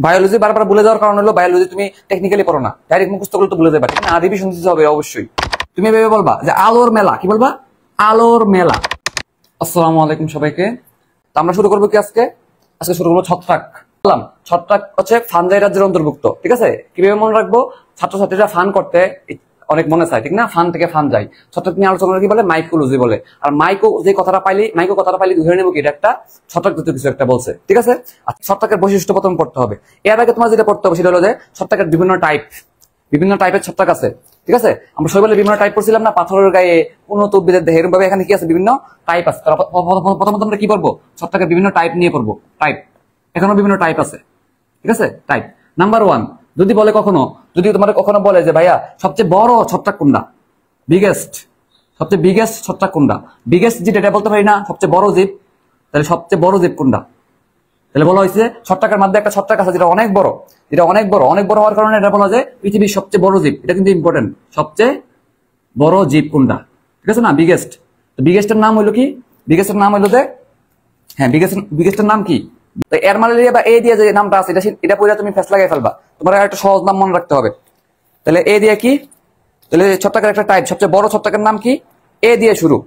Biology বারবার ভুলে যাওয়ার কারণ হলো বায়োলজি তুমি টেকনিক্যালি পড়ো না, ডাইরেক্ট মুখস্থ করলে তো ভুলে যাবে, ঠিক না? রিভিশন দিতে হবে অবশ্যই। তুমি ভেবে বলবা যে আলোর মেলা, কি বলবা? আলোর মেলা। আসসালামু আলাইকুম সবাইকে। তো আমরা শুরু করবো কি আজকে? আজকে শুরু করবো ছত্রাক। বললাম ছত্রাক হচ্ছে ফানজাই রাজ্যের অন্তর্ভুক্ত, ঠিক আছে? কিভাবে মনে রাখবো? ছাত্রছাত্রীরা ফান করতে অনেক মনে চায়, ঠিক না? ফান থেকে ফান যায়। ছত্রাক নিয়ে আলোচনা কি বলে? মাইকোলজি বলে। আর মাইকো কথাটা পাইলে ধরে নেবো কি এটা একটা ছত্রাক জাতীয় কিছু একটা বলছে, ঠিক আছে? আর ছত্রাকের বৈশিষ্ট্য প্রথম পড়তে হবে। এর আগে তোমার যেটা পড়তে হবে সেটা হলো যে ছত্রাকের বিভিন্ন টাইপের ছত্রাক আছে, ঠিক আছে? আমরা শৈবালে বিভিন্ন টাইপ পড়ছিলাম না, পাথরের গায়ে, উন্নত উদ্ভিদের দেহে, এরকম ভাবে এখানে কি আছে? বিভিন্ন টাইপ আছে। প্রথমত আমরা কি পড়বো? ছত্রাকের বিভিন্ন টাইপ নিয়ে পড়বো। টাইপ, এখানেও বিভিন্ন টাইপ আছে, ঠিক আছে? টাইপ নাম্বার 1, যদি তোমার কখনো বলে যে ভাইয়া সবচেয়ে বড় ছত্রাক কোনটা, সবচেয়ে বিগেস্ট ছত্রাক কোনটা, বিগেস্ট যেটা এটা বলতে পারি না, সবচেয়ে বড় জীব, তাহলে সবচেয়ে বড় জীব কোনটা? তাহলে বলা হয়েছে ছত্রাকের মধ্যে একটা ছত্রাক আছে যেটা অনেক বড় হওয়ার কারণে এটা বলা যায় পৃথিবীর সবচেয়ে বড় জীব। এটা কিন্তু ইম্পর্টেন্ট, সবচেয়ে বড় জীব কোনটা, ঠিক আছে না? বিগেস্ট। তো বিগেস্টের নাম হইলো কি? বিগেস্টের নাম হইলো যে, হ্যাঁ, বিগেস্টের নাম কি? এয়ার ম্যালেরিয়া বা এ দিয়ে যে নামটা আছে এটা পড়ে তুমি ফেস লাগাই ফেলবা। তোমার একটা সহজ নাম মনে রাখতে হবে। তাহলে এ দিয়ে কি? তাহলে ছত্রাকের একটা টাইপ, সবচেয়ে বড় ছত্রাকের নাম কি? এ দিয়ে শুরু।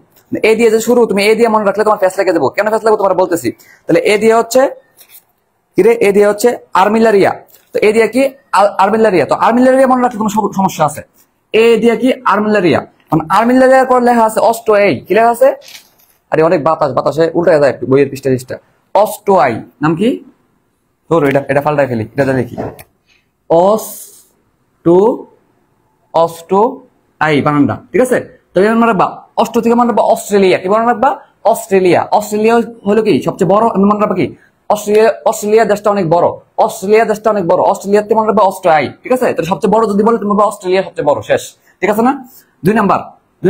এ দিয়ে যে শুরু, তুমি এ দিয়ে মনে রাখলে তোমার ফেস লেগে যাবো। কেন ফেস লাগবো তোমার বলতেছি। তাহলে এ দিয়ে হচ্ছে কিরে? এ দিয়ে হচ্ছে আর্মিলারিয়া। তো এ দিয়ে কি? আর্মিলারিয়া। তো আর্মিলারিয়া মনে রাখলে কোনো সমস্যা আছে? এ দিয়ে কি? আর্মিলারিয়া। আর্মিলারিয়ার পর লেখা আছে অস্টোয়াই। কি লেখা আছে? আরে অনেক বাতাসে উল্টে যায় একটু বইয়ের পৃষ্ঠা। অস্টোয়াই নাম কি? ধরো এটা ফাল্টাই ফেলি, এটা দেখি। অস্টোয়াই বানানটা, ঠিক আছে? তো মনে রাখবা অস্ট্রো থেকে মনে রাখবা অস্ট্রেলিয়া। কি মনে রাখবা? অস্ট্রেলিয়া হলো কি সবচেয়ে বড়। মনে রাখবা কি? অস্ট্রেলিয়া দেশটা অনেক বড়। অস্ট্রেলিয়াতে মনে রাখবা অস্ট্রাই, ঠিক আছে? তাহলে সবচেয়ে বড় যদি বলে তুমি বলবা অস্ট্রেলিয়া সবচেয়ে বড়, শেষ, ঠিক আছে না? 2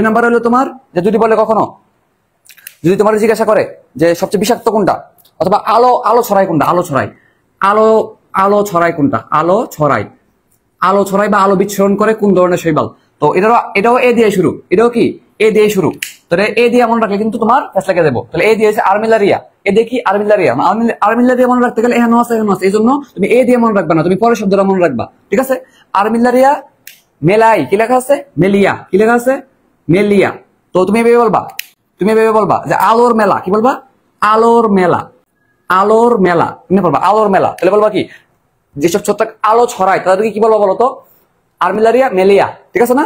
নাম্বার হলো তোমার যে যদি বলে কখনো, যদি তোমার জিজ্ঞাসা করে যে সবচেয়ে বিষাক্ত কোনটা, অথবা আলো ছড়ায় কোনটা, আলো ছড়ায় বা আলো বিচ্ছুরণ করে কোন ধরনের শৈবাল। তো এটাও এ দিয়ে শুরু। এটাও কি? এ দিয়ে শুরু। তাহলে এ দিয়ে মনে রাখলে কিন্তু তোমার ফেস লেগে যাবো। তাহলে এ দিয়ে আর্মিলারিয়া। এ দিয়ে কি? আর্মিলারিয়া মনে রাখতে গেলে এখানে আছে এই জন্য তুমি এ দিয়ে মনে রাখবা না, তুমি পরের শব্দটা মনে রাখবা, ঠিক আছে? আর্মিলারিয়া মেলাই। কি লেখা আছে? মেলিয়া। কি লেখা আছে? মেলিয়া। তো তুমি ভেবে বলবা যে আলোর মেলা। কি বলবা? আলোর মেলা। আলোর মেলা। তাহলে বলবা কি? যেসব ছত্রাক আলো ছড়ায় তাদেরকে কি বলবো বলতো? আর্মিলারিয়া, মেলিয়া, ঠিক আছে না?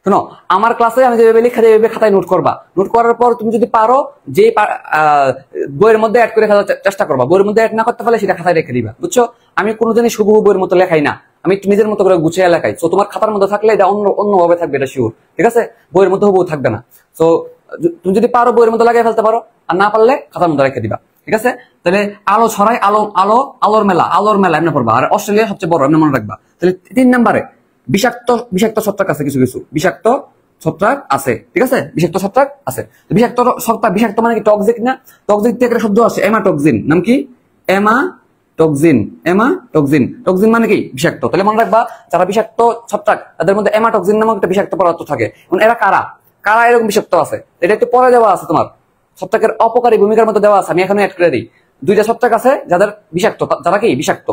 শোনো, আমার ক্লাসে আমি যেভাবে লেখা যেভাবে খাতায় নোট করবা। নোট করার পর তুমি যদি পারো যে বইয়ের মধ্যে অ্যাড করে ফেলার চেষ্টা করবা। বইয়ের মধ্যে অ্যাড না করতে পারলে সেটা খাতায় রেখে দিবা, বুঝছো? আমি কোনোদিনই হুবহু বইয়ের মতো লেখাই না, আমি নিজের মতো করে গুছিয়ে লেখাই। তো তোমার খাতার মধ্যে থাকলে এটা অন্যভাবে থাকবে, এটা শিওর, ঠিক আছে? বইয়ের মধ্যে হুবহু থাকবে না। তো তুমি যদি পারো বইয়ের মধ্যে লাগিয়ে ফেলতে পারো, আর না পারলে খাতার মধ্যে রেখে দিবা, ঠিক আছে? তাহলে আলো ছড়াই, আলোর মেলা এমনি পড়বা। আর অস্ট্রেলিয়া সবচেয়ে বড় এমনি মনে রাখবা। তাহলে 3 নাম্বারে বিষাক্ত ছত্রাক আছে, কিছু বিষাক্ত ছত্রাক আছে, ঠিক আছে? বিষাক্ত ছত্রাক আছে। বিষাক্ত মানে কি? টক্সিক না? টক্সিক থেকে একটা শব্দ আছে এমাটক্সিন। নাম কি? এমাটক্সিন মানে কি? বিষাক্ত। তাহলে মনে রাখবা যারা বিষাক্ত ছত্রাক তাদের মধ্যে এমাটক্সিন নামক একটা বিষাক্ত পদার্থ থাকে। এরা কারা এরকম বিষাক্ত আছে? এটা একটু পরে দেওয়া আছে তোমার ছত্রাকের অপকারী ভূমিকার মধ্যে দেওয়া আছে, আমি এখানে অ্যাড করে দিই। 2টা ছত্রাক আছে যাদের বিষাক্ত, যারা কি বিষাক্ত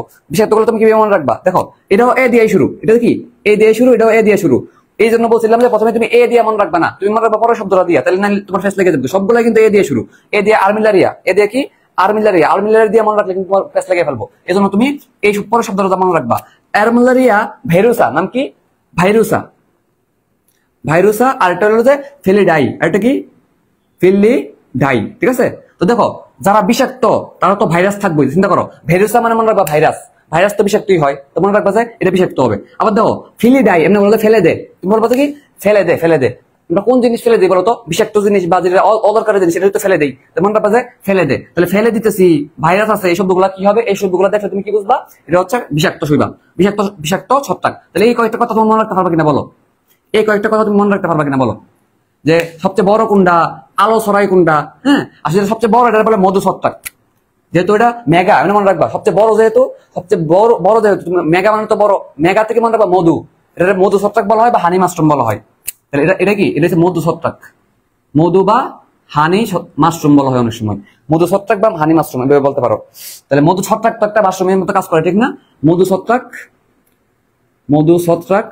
গুলো তুমি কিভাবে মনে রাখবা? দেখো, এটাও এ দিয়ে শুরু। এটা কি? এ দিয়ে শুরু। এটাও এ দিয়ে শুরু। এই জন্য বলছিলাম যে প্রথমে তুমি এ দিয়ে মনে রাখবা না, তুমি মনে রাখবা পরের শব্দটা দিয়া, তাহলে না তোমার ফেস লেগে যাবে। সবগুলো কিন্তু এ দিয়ে শুরু। এ দিয়ে আর্মিলারিয়া। এ দিয়ে কি? আর্মিলারিয়া দিয়ে মনে রাখলে কিন্তু তোমার ফেস লেগে ফেলবো। এই জন্য তুমি এই পরের শব্দটা মনে রাখবা। আর্মিলারিয়া ভাইরুসা। নাম কি? ভাইরুসা। আর এটা হলো যে ফেলিডাই। আর এটা কি? ফেলিডাই, ঠিক আছে? তো দেখো, যারা বিষাক্ত তারা তো ভাইরাস থাকবে, চিন্তা করো। ভেরুসা মানে মনে রাখবা ভাইরাস তো বিষাক্তই হয়, তো মনে রাখবা যে এটা বিষাক্ত হবে। আবার দেখো ফিলিডাই, এমনি বলতে ফেলে দে। তুমি বলবো কি? ফেলে দে। আমরা কোন জিনিস ফেলে দিই বলতো? বিষাক্ত জিনিস বা যেটা অদরকারি জিনিস সেটা তো ফেলে দেই। মনে রাখবা যে ফেলে দে। তাহলে ফেলে দিতেছি, ভাইরাস আছে, এই শব্দগুলা কি হবে? এই শব্দগুলা দেখলে তুমি কি বুঝবা? এটা হচ্ছে বিষাক্ত শৈবাল, বিষাক্ত ছত্রাক। তাহলে এই কয়েকটা কথা তুমি মনে রাখতে পারবা কিনা বলো? যে সবচেয়ে বড় কোনটা, আলো ছড়াই কোনটা, হ্যাঁ? আসলে সবচেয়ে বড় এটা বলে মধু ছত্রাক। যেহেতু এটা মেগা, মনে রাখবা সবচেয়ে বড় যেহেতু মেগা মানে তো বড়, মেগা থেকে মনে রাখবা মধু, এটা মধু ছত্রাক বলা হয় বা হানি মাশরুম বলা হয়। তাহলে এটা কি? এটা হচ্ছে মধু ছত্রাক, মধু বা হানি মাশরুম বলা হয় অনেক সময়। মধু ছত্রাক বা হানি মাশরুম এভাবে বলতে পারো। তাহলে মধু ছত্রাক তো একটা মাশরুমের মতো কাজ করে, ঠিক না? মধু ছত্রাক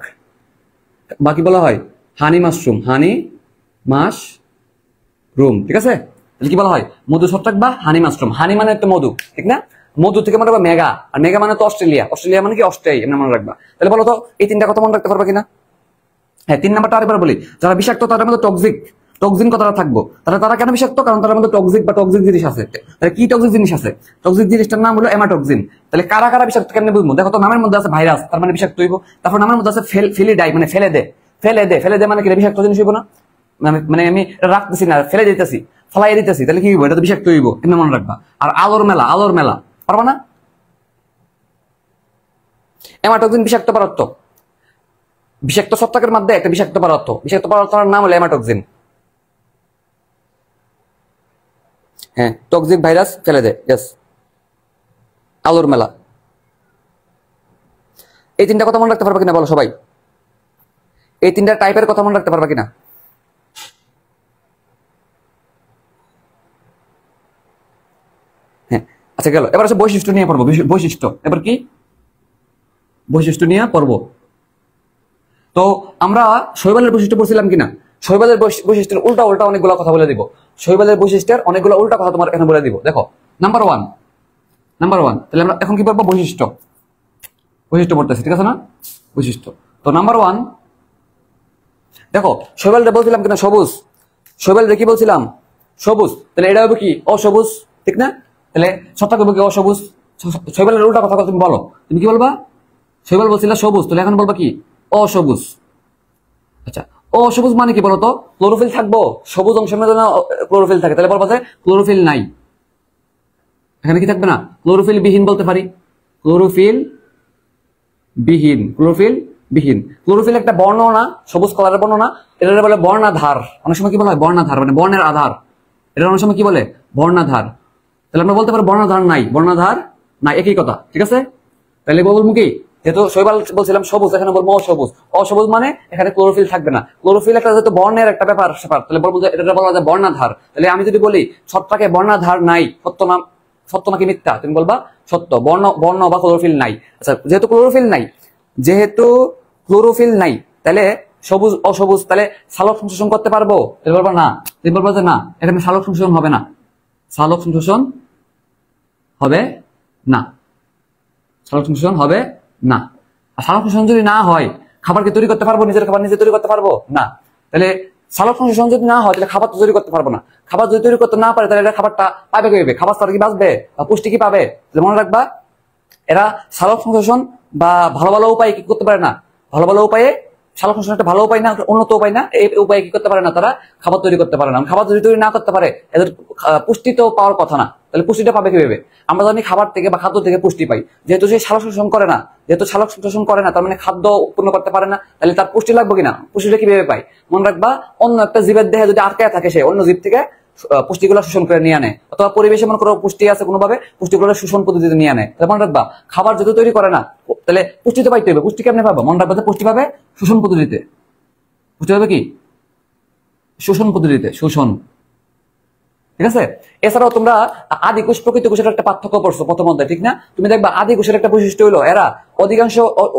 বা কি বলা হয়? হানি মাশরুম, ঠিক আছে? তাহলে কি বলা হয়? মধু ছত্রাক বা হানি মাশরুম। হানি মানে একটা মধু, ঠিক না? মধু থেকে মনে রাখবা মেগা, আর মেগা মানে তো অস্ট্রেলিয়া মানে কি অস্ট্রেলিয়া, এমনি মনে রাখবা। তাহলে বলো তো এই তিনটা কথা মনে রাখতে পারবা কিনা? হ্যাঁ, 3 নাম্বারটা আরেকবার বলি। যারা বিষাক্ত তাদের মধ্যে টক্সিন কথাটা থাকবো। তারা কেন বিষাক্ত? কারণ তার মধ্যে টক্সিক জিনিস আছে। তাহলে কি টক্সিক জিনিস আছে? টক্সিক জিনিসটার নাম হলো হেমাটোক্সিন। তাহলে কারা কারা বিষাক্ত কেমনে বুঝবো? দেখো তো, নামের মধ্যে আছে ভাইরাস, তার মানে বিষাক্ত হইব। তারপর নামের মধ্যে আছে ফেলিডাই, মানে ফেলে দে মানে কি বিষাক্ত জিনিস হইব না? মানে আমি রাখতেছি না, ফেলে দিতেছি, ফলাই দিতেছি, তাহলে কি হইব? এটা তো বিষাক্ত হইব, এমনি মনে রাখবা। আর আলোর মেলা পারবা না? হেমাটোক্সিন বিষাক্ত পদার্থ, বিষাক্ত ছত্রাকের মধ্যে একটা বিষাক্ত পদার্থের নাম হলো হেমাটোক্সিন। হ্যাঁ, টক্সিক ভাইরাস ফেলে দেয়, ইয়েস। আলোর মেলা। এই তিনটা কথা মনে রাখতে পারবা কিনা বলো সবাই? এই তিনটা টাইপের কথা মনে রাখতে পারবা কিনা? হ্যাঁ, আচ্ছা গেল। এবার আছে বৈশিষ্ট্য নিয়ে পড়বো। এবার কি বৈশিষ্ট্য নিয়ে পড়বো? তো আমরা শৈবালের বৈশিষ্ট্য পড়ছিলাম কিনা? শৈবালের বৈশিষ্ট্যের উল্টা অনেকগুলো কথা বলে দিব। শৈবালের বৈশিষ্ট্যের অনেকগুলো উল্টা কথা তোমার এখানে বলে দিব। দেখো, নাম্বার ওয়ান। তাহলে আমরা এখন কি পড়বো? বৈশিষ্ট্য পড়তেছি, ঠিক আছে না? বৈশিষ্ট্য। তো নাম্বার ওয়ান, দেখো শৈবালটা বলছিলাম কিনা সবুজ। শৈবালটা কি বলছিলাম? সবুজ। তাহলে এটা হবে কি? অসবুজ, ঠিক না? তাহলে ছত্রাক হবে কি? অসবুজ। শৈবালের উল্টা কথা তুমি বলো। তুমি কি বলবা? শৈবাল বলছিলা সবুজ, তাহলে এখন বলবা কি? অসবুজ। আচ্ছা, অসবুজ মানে কি বলতো? ক্লোরোফিল থাকবো, সবুজ অংশের মধ্যে ক্লোরোফিল থাকে, তাহলে বলবো যে ক্লোরোফিল নাই। এখানে কি থাকবে না? ক্লোরোফিল বিহীন বলতে পারি। ক্লোরোফিল বিহীন। ক্লোরোফিল একটা বর্ণ না, সবুজ কালারের বর্ণ না, এটা বলে বর্ণাধার। অনেক সময় কি বলা হয়? বর্ণাধার, মানে বর্ণের আধার। এটা অনেক সময় কি বলে? বর্ণাধার। তাহলে আমরা বলতে পারি বর্ণাধার নাই, একই কথা, ঠিক আছে? তাহলে বলবো কি? যেহেতু শৈবাল বলছিলাম সবুজ, এখানে বলবো অসবুজ মানে এখানে ক্লোরোফিল থাকবে না। ক্লোরোফিল একটা যেহেতু বর্ণের একটা ব্যাপার, তাহলে বলবো যে এটা বলা যায় বর্ণাধার। তাহলে আমি যদি বলি ছত্রাকে বর্ণাধার নাই, সত্য নাকি মিথ্যা? তুমি বলবা সত্য। বর্ণ বা ক্লোরোফিল নাই। আচ্ছা, যেহেতু ক্লোরোফিল নাই, তাহলে সবুজ অসবুজ, তাহলে সালোক সংশ্লেষণ করতে পারবো? তাহলে বলবা না। তুমি বলবা যে না, এখানে সালোক সংশ্লেষণ হবে না। সালোক সংশ্লেষণ হবে না। আর সালোক সংশ্লেষণ যদি না হয়, খাবার কি তৈরি করতে পারবো? নিজের খাবার নিজে তৈরি করতে পারবো না। তাহলে সালোক সংশ্লেষণ যদি না হয়, তাহলে খাবার তো তৈরি করতে পারবো না। খাবার যদি তৈরি করতে না পারে, তাহলে এটা খাবারটা পাবে কিভাবে? খাবার তারা কি বাঁচবে? পুষ্টি কি পাবে? মনে রাখবা, এরা সালোক সংশ্লেষণ বা ভালো উপায়ে কি করতে পারে না। ভালো উপায়ে সালোক সংশ্লেষণ একটা ভালো উপায় না, উন্নত উপায় না, এই উপায়ে কি করতে পারে না? তারা খাবার তৈরি করতে পারে না। খাবার যদি তৈরি না করতে পারে, এদের পুষ্টি তো পাওয়ার কথা না। তাহলে পুষ্টিটা পাবে কিভাবে? আমরা জানি খাবার থেকে বা খাদ্য থেকে পুষ্টি পাই। যেহেতু সে সালোক সংশ্লেষণ করে না, তার মানে খাদ্য উৎপন্ন করতে পারে না, তাহলে তার পুষ্টি লাগবে কিনা? পুষ্টিটা কিভাবে পাই? মনে রাখবা, অন্য একটা জীবের দেহে যদি আটকায় থাকে, সে অন্য জীব থেকে পুষ্টিগুলো শোষণ করে নিয়ে আনে, অথবা পরিবেশে মনে করো পুষ্টি আছে কোনোভাবে, পুষ্টিগুলো শোষণ পদ্ধতিতে নিয়ে আনে। তাহলে মনে রাখবা, খাবার যদি তৈরি করে না, তাহলে পুষ্টি তো পাইতে হবে। পুষ্টি কেমনে পাবো? মনে রাখবা, পুষ্টি পাবে শোষণ পদ্ধতিতে। পুষ্টি পাবে কি? শোষণ পদ্ধতিতে, ঠিক আছে? এছাড়াও তোমরা আদি কোষ প্রকৃত কোষের একটা পার্থক্য পড়ছো প্রথম অধ্যায়, ঠিক না? তুমি দেখবা আদি কোষের একটা বৈশিষ্ট্য হলো এরা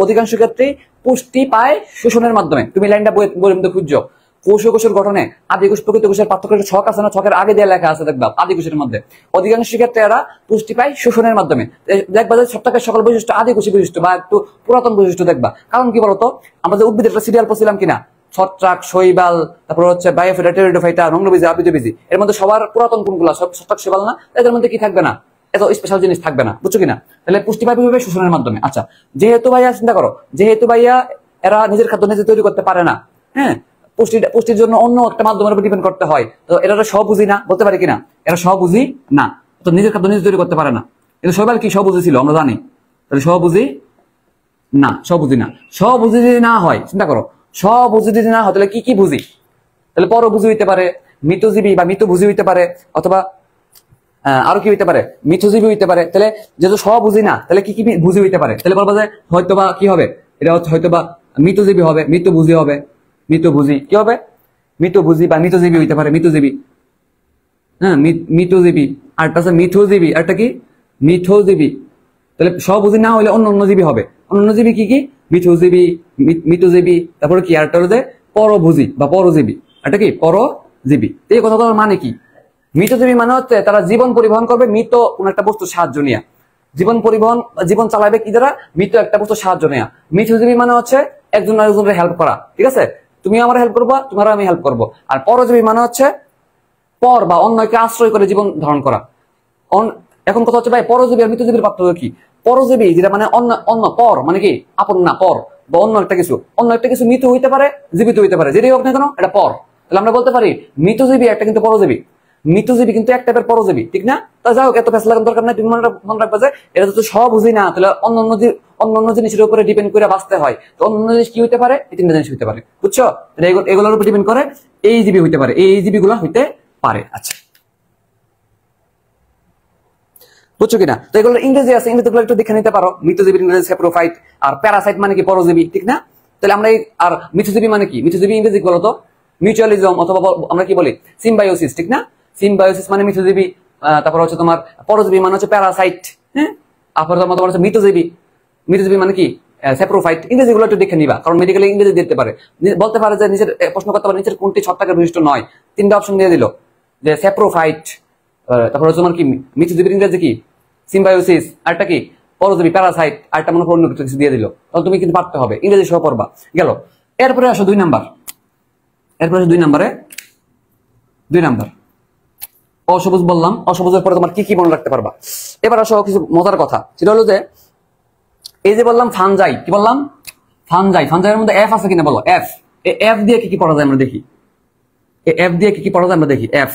অধিকাংশ ক্ষেত্রেই পুষ্টি পায় শোষণের মাধ্যমে। তুমি লাইনটা বইয়ের মধ্যে খুঁজছো। কোষের গঠনে আদি কোষ প্রকৃত কোষের পার্থক্য ছক আছে না? ছকের আগে দিয়ে লেখা আছে, দেখবা আদি কোষের মধ্যে অধিকাংশ ক্ষেত্রে এরা পুষ্টি পায় শোষণের মাধ্যমে। দেখবা যে ছত্রাকের সকল বৈশিষ্ট্য আদি কোষী বৈশিষ্ট্য বা একটু পুরাতন বৈশিষ্ট্য দেখবা। কারণ কি বলতো, আমরা যে উদ্ভিদের একটা সিরিয়াল পড়ছিলাম কিনা, ছত্রাক, শৈবাল, তারপর হচ্ছে বায়োফিটা, টেরিডোফাইটা, নগ্নবীজি, আবৃতবীজি, এর মধ্যে সবার পুরাতন কোনগুলা? সব ছত্রাক, শৈবাল না? এদের মধ্যে কি থাকবে না? এত স্পেশাল জিনিস থাকবে না, বুঝছো কিনা? তাহলে পুষ্টি পাবে কিভাবে? শোষণের মাধ্যমে। আচ্ছা, যেহেতু ভাইয়া চিন্তা করো, এরা নিজের খাদ্য নিজে তৈরি করতে পারে না, হ্যাঁ, পুষ্টির জন্য অন্য একটা মাধ্যমের উপর ডিপেন্ড করতে হয়, তো এরা সহবুঝি না, বলতে পারি কিনা? এরা সহবুঝি না, তো নিজের খাদ্য নিজে তৈরি করতে পারে না। কিন্তু শৈবাল কি সহবুঝি ছিল? আমরা জানি। তাহলে সহবুঝি না। সহবুঝি যদি না হয়, চিন্তা করো, সহবুঝি যদি না হয়, তাহলে কি বুঝি? তাহলে পরভুজি হইতে পারে, মৃতজীবী বা মৃতভুজি হইতে পারে, অথবা আরো কি হইতে পারে? মিথজীবী হইতে পারে। তাহলে যেহেতু সহবুঝি না, তাহলে কি বুঝি হইতে পারে? তাহলে বলবো যে হয়তোবা কি হবে, এটা হয়তোবা মৃতজীবী হবে, মৃতভুজি হবে। মৃতভুজি কি হবে? মৃতভুজি বা মৃতজীবী হইতে পারে, মৃতজীবী। হ্যাঁ, মিটোজীবী, আরেকটা আছে মিথোজীবী, আরেকটা কি মিথোজীবী। তাহলে স্বভোজী না হলে অন্য অন্য জীবী হবে। অন্য জীবী কি কি? মিথোজীবী, মিতোজীবী, তারপরে কি আরেকটা হলো যে পরভোজী বা পরজীবী। এটা কি পরজীবী। এই কথাটার মানে কি? মিতজীবী মানে হচ্ছে তারা জীবন পরিবহন করবে মৃত কোন একটা বস্তু সাহায্য নিয়ে। জীবন পরিবহন, জীবন চালাবে কি দ্বারা? মৃত একটা বস্তু সাহায্য নেয়া। মিথজীবী মানে হচ্ছে একজন আরেকজনের হেল্প করা, ঠিক আছে? তুমি আমার হেল্প করবা, তোমার আমি হেল্প করবো। আর পরজীবী মানে হচ্ছে পর বা অন্যকে আশ্রয় করে জীবন ধারণ করা। এখন কথা হচ্ছে ভাই, পরজীবী আর মৃতজীবীর পার্থক্য কি? পরজীবী যেটা মানে অন্য অন্য, পর মানে কি আপন না, পর বা অন্য একটা কিছু। অন্য একটা কিছু মৃত হইতে পারে, জীবিত হইতে পারে, যেটাই হোক না কেন এটা পর। তাহলে আমরা বলতে পারি মৃতজীবী একটা কিন্তু পরজীবী, মৃতজীবী কিন্তু এক টাইপের পরজীবী, ঠিক না? তা যাই হোক, এত ফেস লাগানোর দরকার নাই। তুমি মনে রাখবা যে এটা তো সব বুঝি না, তাহলে অন্য অন্য জিনিসের উপরে ডিপেন্ড করে বাঁচতে হয়। তো অন্য জিনিস কি হইতে পারে? এই তিনটা জিনিস হইতে পারে, বুঝছো? এগুলোর উপর ডিপেন্ড করে এই জীবী হইতে পারে, এই জীবী গুলা হইতে পারে। আচ্ছা, বুঝছো কিনা? তো এগুলো ইংরেজি আছে, ইংরেজি গুলো একটু দেখে নিতে পারো। মৃতজীবীর ইংরেজি স্যাপ্রোফাইট, আর প্যারাসাইট মানে কি পরজীবী, ঠিক না? তাহলে আমরা আর মিথজীবী মানে কি? মিথজীবী ইংরেজি বলো তো? মিউচুয়ালিজম, অথবা আমরা কি বলি সিম্বায়োসিস, ঠিক না? সিম্বায়োসিস মানে মিথজীবী। তারপর হচ্ছে তোমার পরজীবী মানে হচ্ছে প্যারাসাইট। হ্যাঁ, তারপর তোমার হচ্ছে মৃতজীবী। মৃতজীবী মানে কি? স্যাপ্রোফাইট। ইংরেজি গুলো একটু দেখে নিবা, কারণ মেডিকেলে ইংরেজি দিতে পারে। বলতে পারে যে নিচের প্রশ্ন করতে পারে নিচের কোনটি ছত্রাকের বিশিষ্ট নয়। তিনটা অপশন দিয়ে দিল যে স্যাপ্রোফাইট, তারপর হচ্ছে তোমার কি মৃতজীবীর ইংরেজি কি সিম্বায়োসিস, আরেকটা কি পরজীবী প্যারাসাইট, আরেকটা মনে অন্য কিছু দিয়ে দিল। তখন তুমি কিন্তু পারতে হবে, ইংরেজি সহ পড়বা। গেল। এরপরে আসো 2 নাম্বার। এরপরে 2 নাম্বারে 2 নাম্বার অসবুজ বললাম। অসবুজের পরে তোমার কি কি মনে রাখতে পারবা? এবার আসো কিছু মজার কথা, সেটা হলো যে এই যে বললাম ফানজাই, কি বললাম? ফানজাই। ফানজাইয়ের মধ্যে এফ আছে কিনা বলো? এফ। এফ দিয়ে কি কি পড়া যায় আমরা দেখি। এফ দিয়ে কি কি পড়া যায় আমরা দেখি। এফ,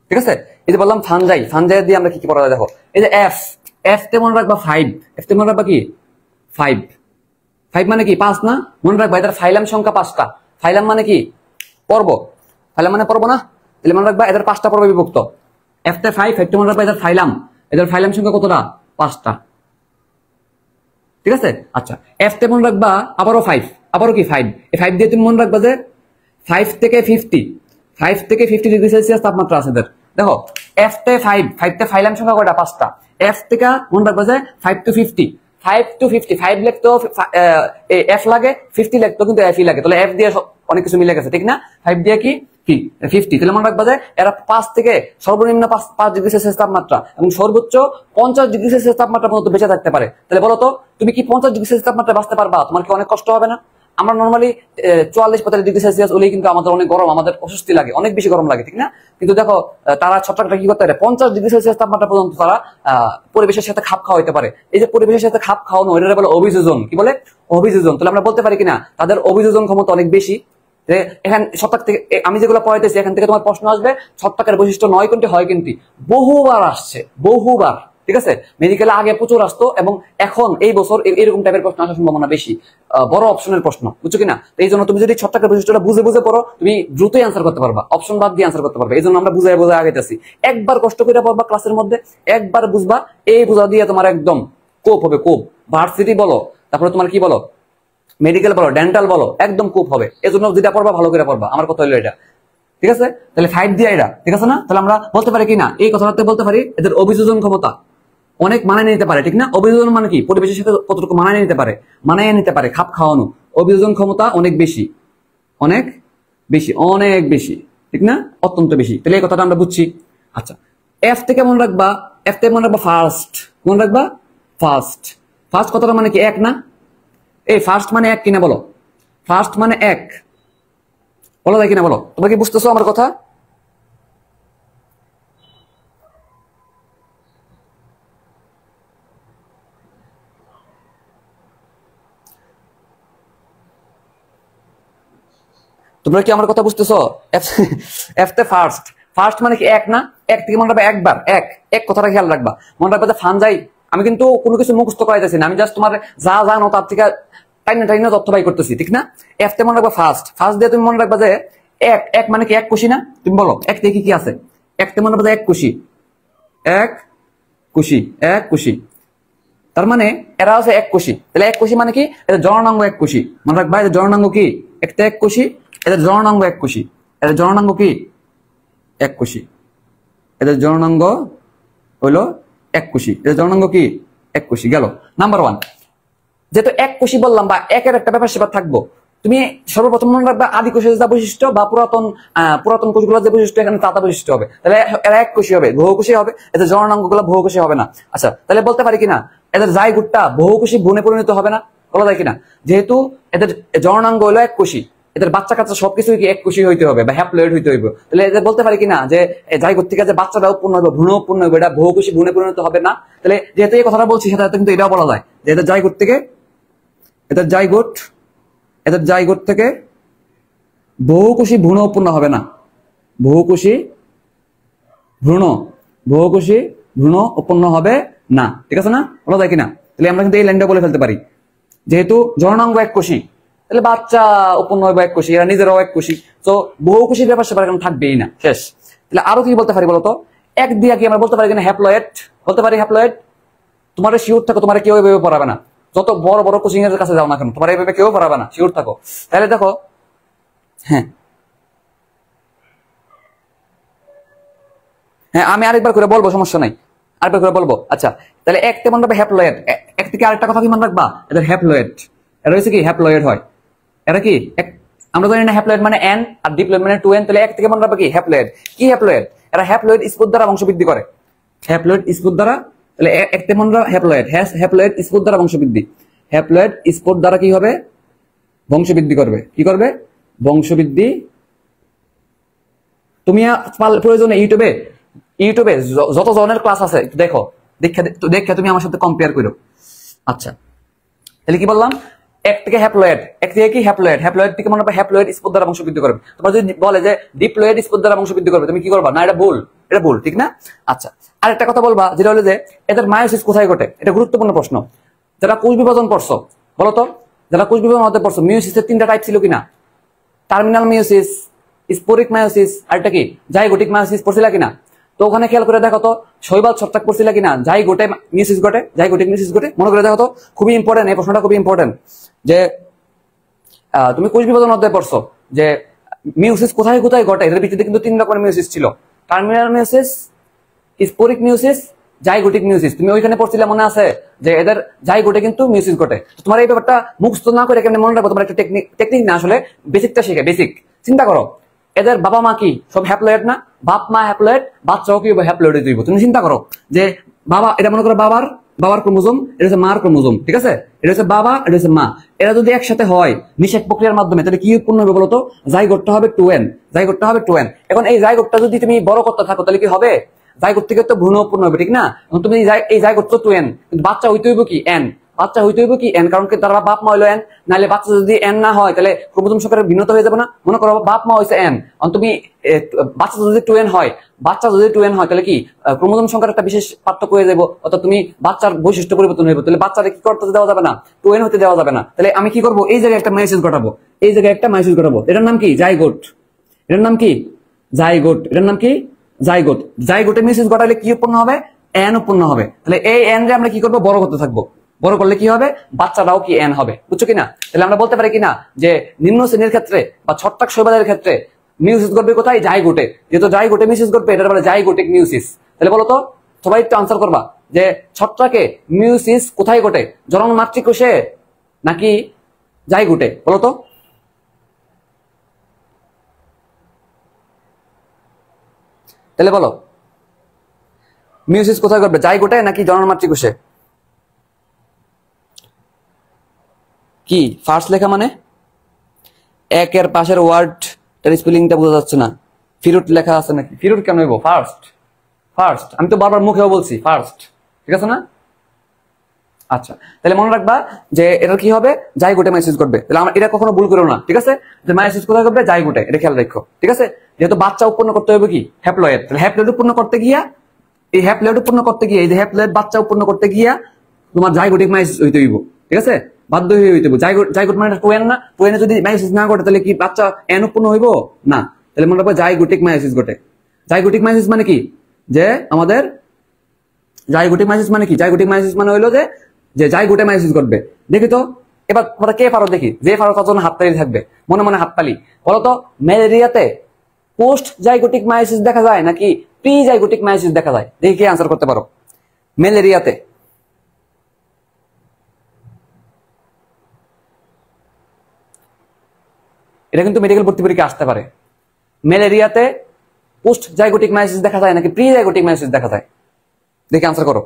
ঠিক আছে? এই যে বললাম ফানজাই, ফানজাই দিয়ে আমরা কি কি পড়া যায় দেখো। এই যে এফ, এফ তে মনে রাখবা 5। এফ তে মনে রাখবা কি 5। 5 মানে কি 5 না? মনে রাখবা এদের ফাইলাম সংখ্যা 5টা। ফাইলাম মানে কি পর্ব, ফাইলাম মানে পর্ব না? তাহলে মনে রাখবা এদের 5টা পর্বে বিভক্ত। এফ তে 5, এফ তে মনে রাখবা এদের ফাইলাম, এদের ফাইলাম সংখ্যা কতটা? 5টা, ঠিক আছে? আচ্ছা, এফ তে মনে রাখবা আবারও 5, আবারও কি 5। এই 5 দিয়ে তুমি মনে রাখবা যে 5 থেকে 50, 5 থেকে 50 ডিগ্রি সেলসিয়াস তাপমাত্রা আছে এদের। দেখো এফ তে 5, 5 তে ফাইলাম সংখ্যা কয়টা? 5টা। এফ থেকে মনে রাখবা যে 5 to 50, 5 to 50, 5 লিখতো এফ লাগে, 50 লিখতো কিন্তু এফ ই লাগে। তাহলে এফ দিয়ে অনেক কিছু মিলে গেছে, ঠিক না? 5 দিয়ে কি কি 50। তাহলে মনে রাখবা যে এরা 5 থেকে সর্বনিম্ন 5 ডিগ্রি সেলসিয়াস তাপমাত্রা এবং সর্বোচ্চ 50 ডিগ্রি সেলসিয়াস তাপমাত্রা পর্যন্ত বেঁচে থাকতে পারে। তাহলে বলো তো তুমি কি 50 ডিগ্রি সেলসিয়াস তাপমাত্রা বাঁচতে পারবা? তোমার কি অনেক কষ্ট হবে না? আমরা নর্মালি 44-45 ডিগ্রি সেলসিয়াস হলেই কিন্তু আমাদের অনেক গরম, আমাদের অস্বস্তি লাগে, অনেক বেশি গরম লাগে, ঠিক না? কিন্তু দেখো তারা ছত্রাকটা কি করতে পারে? 50 ডিগ্রি সেলসিয়াস তাপমাত্রা পর্যন্ত তারা পরিবেশের সাথে খাপ খাওয়াইতে পারে। এই যে পরিবেশের সাথে খাপ খাওয়ানো, এটা বলে অভিযোজন। কি বলে? অভিযোজন। তাহলে আমরা বলতে পারি কিনা তাদের অভিযোজন ক্ষমতা অনেক বেশি। এখানে ছত্রাক থেকে আমি যেগুলো পড়াইতেছি, এখান থেকে তোমার প্রশ্ন আসবে ছত্রাকের বৈশিষ্ট্য 9 কোনটি হয় কোনটি। বহুবার আসছে, বহুবার, ঠিক আছে? মেডিকেলে আগে প্রচুর আসতো এবং এখন এই বছর এরকম টাইপের প্রশ্ন আসার সম্ভাবনা বেশি, বড় অপশনের প্রশ্ন, বুঝছো কিনা? এই জন্য তুমি যদি ছত্রাকের বৈশিষ্ট্যটা বুঝে বুঝে পড়ো, তুমি দ্রুতই আনসার করতে পারবা, অপশন বাদ দিয়ে আনসার করতে পারবে। এই জন্য আমরা বুঝাই বুঝাই আগাইতেছি। একবার কষ্ট করে পড়বা ক্লাসের মধ্যে, একবার বুঝবা, এই বুঝা দিয়ে তোমার একদম কোপ হবে, কোপ। ভার্সিটি বলো, তারপরে তোমার কি বলো, মেডিকেল বলো, ডেন্টাল বলো, একদম খুব হবে। এজন্য যেটা পড়বা ভালো করে পড়বা, আমার কথা হলো এটা, ঠিক আছে? তাহলে 5 দিয়ে এটা, ঠিক আছে না? তাহলে আমরা বলতে পারি কি না, এই কথাটাতে বলতে পারি এদের অভিযোজন ক্ষমতা অনেক মানায় নিতে পারে, ঠিক না? অভিযোজন মানে কি? পরিবেশের সাথে কতটুকু মানায় নিতে পারে, মানায় নিতে পারে, খাপ খাওয়ানো। অভিযোজন ক্ষমতা অনেক বেশি, অনেক বেশি, অনেক বেশি, ঠিক না? অত্যন্ত বেশি। তাহলে এই কথাটা আমরা বুঝছি। আচ্ছা, এফ থেকে মনে রাখবা, এফ থেকে মনে রাখবা ফার্স্ট, মনে রাখবা ফার্স্ট। ফার্স্ট কথাটা মানে কি? এক না? এই ফার্স্ট মানে এক কিনা বলো? ফার্স্ট মানে এক, বলা যায় কিনা বলো? তোমরা কি বুঝতেছো আমার কথা? তোমরা কি আমার কথা বুঝতেছো? এফ তে ফার্স্ট, ফার্স্ট মানে কি? এক না? এক থেকে মনে রাখবা একবার, এক এক কথাটা খেয়াল রাখবা। মনে রাখবা যে ফানজাই, আমি কিন্তু কোনো কিছু মুখস্থ করাইতেছি না, আমি জাস্ট তোমার যা জানো তার থেকে টাইনা টাইনা তথ্য বাই করতেছি, ঠিক না? এফ তে মনে রাখবা ফার্স্ট, ফার্স্ট দিয়ে তুমি মনে রাখবা যে এক, এক মানে কি? এক কোষী না? তুমি বলো এক থেকে কি আছে? এক তে মনে রাখবা যে এক কোষী, এক কোষী, এক কোষী। তার মানে এরা আছে এক কোষী। তাহলে এক কোষী মানে কি? এটা জননাঙ্গ এক কোষী। মনে রাখবা এটা জননাঙ্গ কি? একটা এক কোষী, এদের জননাঙ্গ এক কোষী, এদের জননাঙ্গ কি? এক কোষী, এদের জননাঙ্গ হইলো এককোষী। এদের জননাঙ্গ কি? এককোষী। গেল নাম্বার 1। যেহেতু এককোষী বললাম বা একের একটা ব্যাপার সেবা থাকবো, তুমি সর্বপ্রথম মনে রাখবা আদি কোষের যে বৈশিষ্ট্য বা পুরাতন কোষগুলোর যে বৈশিষ্ট্য, এখানে তা বৈশিষ্ট্য হবে, তাহলে এরা এককোষী হবে, বহুকোষী হবে। এদের জননাঙ্গগুলো বহুকোষী হবে না। আচ্ছা, তাহলে বলতে পারি কিনা এদের জাইগোটটা বহুকোষী ভ্রূণে পরিণত হবে না? বলা যায় কিনা? যেহেতু এদের জননাঙ্গ হলো এককোষী, এদের বাচ্চা কাচ্চা সবকিছুই কি এককোষী হইতে হবে বা হ্যাপ্লয়েড হইতে হবে, তাহলে এদের বলতে পারি কিনা যে জাইগোট থেকে যে বাচ্চাটা উৎপন্ন হবে, ভ্রূণ উৎপন্ন হবে, এটা বহুকোষী ভ্রূণে পরিণত হবে না? তাহলে যেহেতু এই কথাটা বলছি, সেটা কিন্তু এটাও বলা যায় যে এদের জাইগোট থেকে এদের জাইগোট থেকে বহুকোষী ভ্রূণ উৎপন্ন হবে না। বহুকোষী ভ্রূণ উৎপন্ন হবে না। ঠিক আছে না? বলা যায় কিনা? তাহলে আমরা কিন্তু এই লাইনটা বলে ফেলতে পারি, যেহেতু জননাঙ্গ এককোষী, তাহলে বাচ্চা উৎপন্ন হবে এককোষী, এরা নিজেরাও এককোষী, তো বহুকোষীর ব্যাপার সেবার এখন থাকবেই না, শেষ। তাহলে আরো কি বলতে পারি বলতো? এক দিয়া কি আমরা বলতে পারি কিনা হ্যাপ্লয়েড? বলতে পারি হ্যাপ্লয়েড। তোমার শিওর থাকো, তোমার কেউ এভাবে পড়াবে না, যত বড় বড় কোচিং এর কাছে যাও না কেন, তোমার এইভাবে কেউ পড়াবে না, শিওর থাকো। তাহলে দেখো, হ্যাঁ হ্যাঁ আমি আরেকবার করে বলবো, সমস্যা নাই, আরেকবার করে বলবো। আচ্ছা, তাহলে এক মনে রাখবে হ্যাপ্লয়েড। এক থেকে আরেকটা কথা কি মনে রাখবা, এদের হ্যাপ্লয়েড। এরা হচ্ছে কি হ্যাপ্লয়েড হয়। এরা কি আমরা জানি না হ্যাপ্লয়েড মানে এন আর ডিপ্লয়েড মানে 2n, তাহলে এক থেকে মনে রাখবে কি হ্যাপ্লয়েড। কি হ্যাপ্লয়েড? এরা হ্যাপ্লয়েড স্পোর দ্বারা বংশবৃদ্ধি করে। হ্যাপ্লয়েড স্পোর দ্বারা, তাহলে এক থেকে মনে রাখবে হ্যাপ্লয়েড। হ্যাপ্লয়েড স্পোর দ্বারা বংশবৃদ্ধি। হ্যাপ্লয়েড স্পোর দ্বারা কি হবে? বংশবৃদ্ধি করবে। কি করবে? বংশবৃদ্ধি। তুমি প্রয়োজনে ইউটিউবে যত জনের ক্লাস আছে দেখো, দেখে তুমি আমার সাথে কম্পেয়ার করো। আচ্ছা, তাহলে কি বললাম? এক থেকে হ্যাপ্লয়েড, এক থেকে কি হ্যাপ্লয়েড, হ্যাপ্লয়েড থেকে মনে হবে হ্যাপ্লয়েড স্পোর দ্বারা বংশবৃদ্ধি করবে। তোমার যদি বলে যে ডিপ্লয়েড স্পোর দ্বারা বংশবৃদ্ধি করবে, তুমি কি করবা? না, এটা ভুল, এটা ভুল, ঠিক না? আচ্ছা, আরেকটা কথা বলবা, যেটা হলো যে এদের মায়োসিস কোথায় ঘটে। এটা গুরুত্বপূর্ণ প্রশ্ন। যারা কোষ বিভাজন পড়ছো, বলতো, যারা কোষ বিভাজন হতে পড়ছো, মিয়োসিসের 3টা টাইপ ছিল কিনা? টার্মিনাল মিয়োসিস, স্পোরিক মায়োসিস, আর এটা কি জাইগোটিক মায়োসিস পড়ছিলা কিনা? তো ওখানে খেয়াল করে দেখো তো, শৈবাল ছত্রাক পড়ছিলা কিনা? জাইগোটে মিয়োসিস ঘটে, জাইগোটিক মিয়োসিস ঘটে, মনে করে দেখো তো। খুবই ইম্পর্টেন্ট, এই প্রশ্নটা খুবই ইম্পর্টেন্ট, যে তুমি কোষ বিভাজন অধ্যায় পড়ছো, যে মিয়োসিস কোথায় কোথায় ঘটে। এর ভিতরে কিন্তু 3 রকমের মিয়োসিস ছিল, terminal meiosis, sporic meiosis, zygotic meiosis. তুমি ওইখানে পড়ছিলে, মনে আছে যে এদের জাইগোটে কিন্তু মিয়োসিস ঘটে। তোমার এই ব্যাপারটা মুখস্থ না করে কেমনে মনে রাখবো? তোমার একটা টেকনিক না, আসলে বেসিকটা শিখে। বেসিক চিন্তা করো, এদের বাবা মা কি সব হ্যাপ্লয়েড না? বাপ মা হ্যাপ্লয়েড, বাচ্চাও কি হ্যাপ্লয়েড দিব। তুমি চিন্তা করো যে বাবা, এটা মনে করো বাবার ক্রোমোজোম, এটা হচ্ছে মার ক্রোমোজোম, ঠিক আছে? এটা হচ্ছে বাবা, এটা হচ্ছে মা। এরা যদি একসাথে হয় নিষেক প্রক্রিয়ার মাধ্যমে, তাহলে কি উৎপন্ন হবে বলতো? জাইগোটটা হবে 2n, জাইগোটটা হবে 2n। এখন এই জাইগোটটা যদি তুমি বড় করতে থাকো, তাহলে কি হবে? জাইগোট থেকে তো ভ্রূণ উৎপন্ন হবে, ঠিক না? এখন তুমি এই জাইগোট তো 2n, কিন্তু বাচ্চা হইতে হইব কি n, বাচ্চা হইতে হইব কি n, কারণ কি তার বাপ মা হইলো n। নাহলে বাচ্চা যদি n না হয়, তাহলে ক্রোমোজোম সংখ্যার ভিন্নতা হয়ে যাবে না? মনে করো বাপ মা হইছে n, তুমি বাচ্চা যদি 2n হয়, তাহলে কি ক্রোমোজোম সংখ্যার একটা বিশেষ পার্থক্য হয়ে যাবো, অর্থাৎ তুমি বাচ্চার বৈশিষ্ট্য পরিবর্তন হইব। তাহলে বাচ্চাকে কি করতে দেওয়া যাবে না? 2n হতে দেওয়া যাবে না। তাহলে আমি কি করবো? এই জায়গায় একটা মায়োসিস ঘটাবো, এই জায়গায় একটা মায়োসিস ঘটাবো। এটার নাম কি? জাইগোট। এটার নাম কি? জাইগোট। এটার নাম কি? জাইগোট। জাইগোটে মিয়োসিস ঘটালে কি উৎপন্ন হবে? n উৎপন্ন হবে। তাহলে এই n রে আমরা কি করবো? বড় করতে থাকবো। বড় করলে কি হবে? বাচ্চাটাও কি n হবে, বুঝছো কিনা? তাহলে আমরা বলতে পারি কিনা যে নিম্ন শ্রেণীর ক্ষেত্রে বা ছত্রাক শৈবালের ক্ষেত্রে মিয়োসিস ঘটবে কোথায়? জাইগোটে। যেহেতু জাইগোটে মিয়োসিস ঘটবে, এটা বলে জাইগোটিক মিয়োসিস। তাহলে বলো তো, সবাই একটু আনসার করবা যে ছত্রাকে মিয়োসিস কোথায় ঘটে? জনন মাতৃকোষে নাকি জাইগোটে? বলো তো। তাহলে বলো, মিয়োসিস কোথায় ঘটবে? জাইগোটে নাকি জনন মাতৃকোষে? কি ফার্স্ট লেখা মানে? একের পাশের ওয়ার্ড তার স্পেলিংটা বোঝা যাচ্ছে না। ফিরুট লেখা আছে নাকি? ফিরুট কেন হইব? First, first. আমি তো বারবার মুখেও বলছি ফার্স্ট, ঠিক আছে না? আচ্ছা, তাহলে মনে রাখবা যে এটা কি হবে? জাইগোটে মায়োসিস ঘটবে। তাহলে আমরা এটা কখনো ভুল করো না, ঠিক আছে? যে মায়োসিস কোথায় ঘটবে? জাইগোটে, এটা খেয়াল রাখো, ঠিক আছে? যেহেতু বাচ্চা উৎপন্ন করতে হবে কি? হ্যাপ্লয়েড। তাহলে হ্যাপ্লয়েড উৎপন্ন করতে গিয়া, এই হ্যাপ্লয়েড উৎপন্ন করতে গিয়ে, এই যে হ্যাপ্লয়েড বাচ্চা উৎপন্ন করতে গিয়া তোমার জাইগোটিক মায়োসিস হইতে হইব, ঠিক আছে? বাধ্য হয়ে হইতে হবে। জাইগোট মানে 2n না? 2n যদি মায়োসিস না ঘটে, তাহলে কি বাচ্চা n উৎপন্ন হইব না? তাহলে মনে রাখবা জাইগোটিক মায়োসিস ঘটে। জাইগোটিক মায়োসিস মানে কি? যে আমাদের জাইগোটিক মায়োসিস মানে কি? জাইগোটিক মায়োসিস মানে হইলো যে জাইগোটে মায়োসিস ঘটবে। দেখি তো এবার তোমরা কে পারো দেখি। যে পারো তার জন্য হাততালি থাকবে, মনে মনে হাততালি। বলতো, ম্যালেরিয়াতে পোস্ট জাইগোটিক মায়োসিস দেখা যায় নাকি প্রিজাইগোটিক মায়োসিস দেখা যায়? দেখি কে আনসার করতে পারো। ম্যালেরিয়াতে, এটা কিন্তু মেডিকেল ভর্তি পরীক্ষা আসতে পারে। ম্যালেরিয়াতে পোস্ট জাইগোটিক মায়োসিস দেখা যায় নাকি প্রিজাইগোটিক মায়োসিস দেখা যায়? দেখি আনসার করো।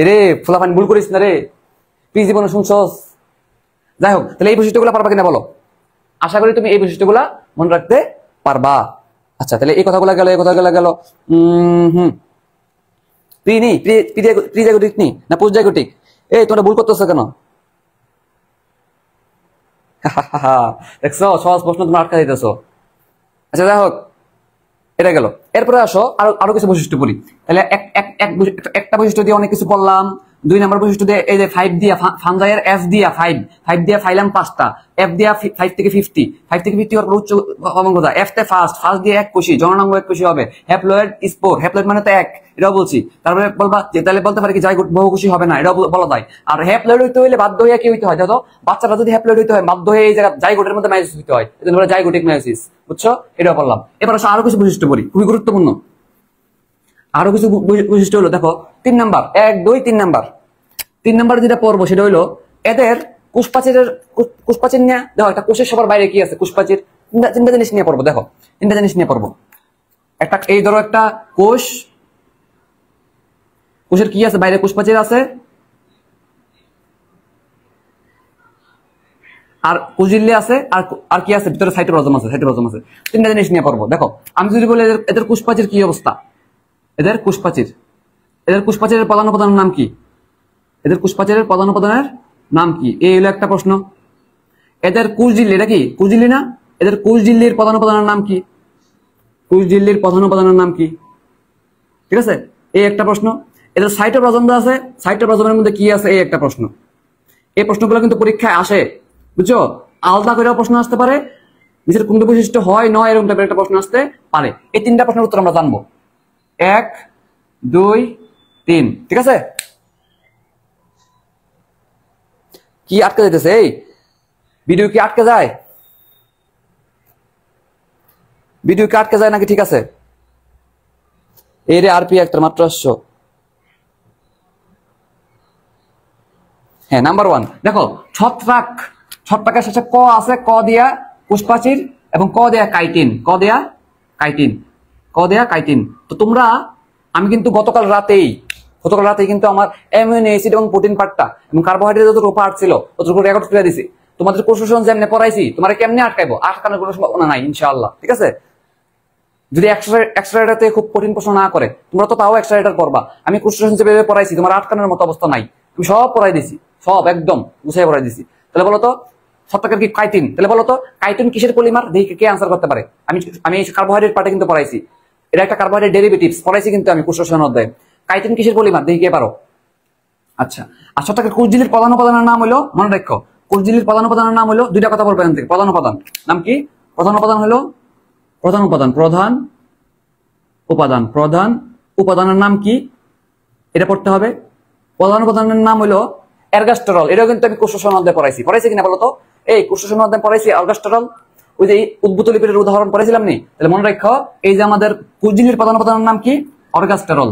এরে ফুলাফান ভুল করিস না রে, প্রি জীবনে শুনছস। যাই হোক, তাহলে এই বৈশিষ্ট্যগুলো পারবা কিনা বলো? আশা করি তুমি এই বৈশিষ্ট্যগুলা মনে রাখতে পারবা। আচ্ছা, তাহলে এই কথাগুলো গেল, এই কথাগুলো গেল। প্রিজাইগোটিক নি না পোস্ট জাইগোটিক? এই তোমরা ভুল করতেছো কেন? দেখছো, সহজ প্রশ্ন তোমরা আটকা দিতেছো। আচ্ছা যাই হোক, এটা গেল। এরপরে আসো আরো কিছু বৈশিষ্ট্য পড়ি। তাহলে একটা বৈশিষ্ট্য দিয়ে অনেক কিছু পড়লাম। 2 নম্বর বৈশিষ্ট্য দিয়ে এই যে 5 দিয়া ফানজাইয়ের F দিয়া 5 দিয়া ফাইলাম 5টা, F দিয়া 5 থেকে 50, 5 থেকে 50 হওয়ার পর উচ্চ অঙ্গতা, F তে ফার্স্ট দিয়ে 1 কোষী, জননাঙ্গ 1 কোষী হবে। হ্যাপ্লয়েড স্পোর, হ্যাপ্লয়েড মানে তো 1, এটাও বলছি। তারপরে বলবা যে তাহলে বলতে পারে কি জাইগোট বহুকোষী হবে না, এটাও বলা যায়। আর হ্যাপ্লয়েড হইতে হইলে বাধ্য হয়ে কি হইতে হয় দেখো, বাচ্চাটা যদি হ্যাপ্লয়েড হইতে হয় বাধ্য হয়ে এই জায়গা জাইগোটের মধ্যে মায়োসিস হইতে হয়, এজন্য বলে জাইগোটিক মায়োসিস। বুঝছো? এটাও বললাম। এবার আসো আরো কিছু বৈশিষ্ট্য পড়ি, খুবই গুরুত্বপূর্ণ। আরো কিছু বৈশিষ্ট্য হলো দেখো 3 নাম্বার, 1 2 3 নাম্বার। 3 নাম্বার যেটা পড়বো সেটা হলো এদের কোষপ্রাচীর নিয়ে। দেখো একটা কোষের সবার বাইরে কি আছে? কোষপ্রাচীর। তিনটা জিনিস নিয়ে পড়বো। দেখো 3টা জিনিস নিয়ে পড়বো। একটা এই ধরো একটা কোষের কি আছে বাইরে? কোষপ্রাচীর আছে, আর কোষঝিল্লি আছে, আর কি আছে ভিতরে? সাইটোপ্লাজম আছে। 3টা জিনিস নিয়ে পড়বো। দেখো আমি যদি বলি এদের কোষপ্রাচীর কি অবস্থা, এদের কোষপ্রাচীরের প্রধান উপাদানের নাম কি? এদের কোষপ্রাচীরের প্রধান উপাদানের নাম কি? এই হলো একটা প্রশ্ন। এদের কোষঝিল্লি, এটা কি কোষঝিল্লি না? এদের কোষঝিল্লির প্রধান উপাদানের নাম কি? কোষঝিল্লির প্রধান উপাদানের নাম কি? ঠিক আছে, এই একটা প্রশ্ন। এদের সাইটোপ্লাজম আছে, সাইটোপ্লাজমের মধ্যে কি আছে? এই একটা প্রশ্ন। এই প্রশ্নগুলো কিন্তু পরীক্ষায় আসে, বুঝছো? আলাদা করেও প্রশ্ন আসতে পারে, নিচের কোন বৈশিষ্ট্য হয় নয় এরকম টাইপের একটা প্রশ্ন আসতে পারে। এই 3টা প্রশ্নের উত্তর আমরা জানবো। 1 2 3, ঠিক আছে? কি আটকে যেতেছে? এই ভিডিও কি আটকে যায়? ভিডিও কি আটকে যায় নাকি? ঠিক আছে, এই রে আরপি একটা মাত্র আসছো। হ্যাঁ, নাম্বার 1 দেখো, ছত্রাকের শেষে ক আছে, ক দিয়া কোষপ্রাচীর এবং ক দেয়া কাইটিন। তো তোমরা, আমি কিন্তু গতকাল রাতেই কিন্তু আমার অ্যামিনো অ্যাসিড এবং প্রোটিন পার্টটা এবং কার্বোহাইড্রেট যতটুকু পার্ট ছিল ততটুকু রেকর্ড করে দিছি। তোমাদের কোষশোষণ যেমনি পড়াইছি, তোমার কেমনে আটকাইবো? আটকানোর কোনো সম্ভাবনা নাই ইনশাআল্লাহ, ঠিক আছে? যদি এক্সট্রাটাতে খুব কঠিন প্রশ্ন না করে, তোমরা তো তাও এক্সট্রাটার পড়বা। আমি কোষশোষণ যেভাবে পড়াইছি তোমার আটকানোর মতো অবস্থা নাই। আমি সব পড়াই দিছি, সব একদম গুছিয়ে পড়াই দিছি। তাহলে বলো তো ছত্রাকের কি কাইটিন? তাহলে বলো তো কাইটিন কিসের পলিমার? দেখি কে আনসার করতে পারে। আমি কার্বোহাইড্রেট পার্টে কিন্তু পড়াইছি, এটা একটা কার্বোহাইড্রেট ডেরিভেটিভস পড়াইছি কিন্তু আমি কোষশোষণ অধ্যায়ে। কাইটিন কিসের পলিমার? দেখি কে পারো। আচ্ছা, আর ছত্রাকের কোষঝিল্লির প্রধান উপাদানের নাম হলো, মনে রাখো কোষঝিল্লির প্রধান উপাদানের নাম হলো, 2টা কথা বলবো এখান থেকে। প্রধান উপাদান নাম কি? প্রধান উপাদানের নাম কি? এটা পড়তে হবে। প্রধান উপাদানের নাম হলো এরগাস্টেরল। এটাও কিন্তু আমি কোষশোষণ অধ্যায়ে পড়াইছি কিনা বলো তো? এই কোষশোষণ অধ্যায়ে পড়াইছি এরগাস্টেরল। ওই যে উদ্ভূত লিপিডের উদাহরণ পড়াইছিলাম নি? তাহলে মনে রাখো এই যে আমাদের কোষঝিল্লির প্রধান উপাদানের নাম কি? অর্গাস্টেরল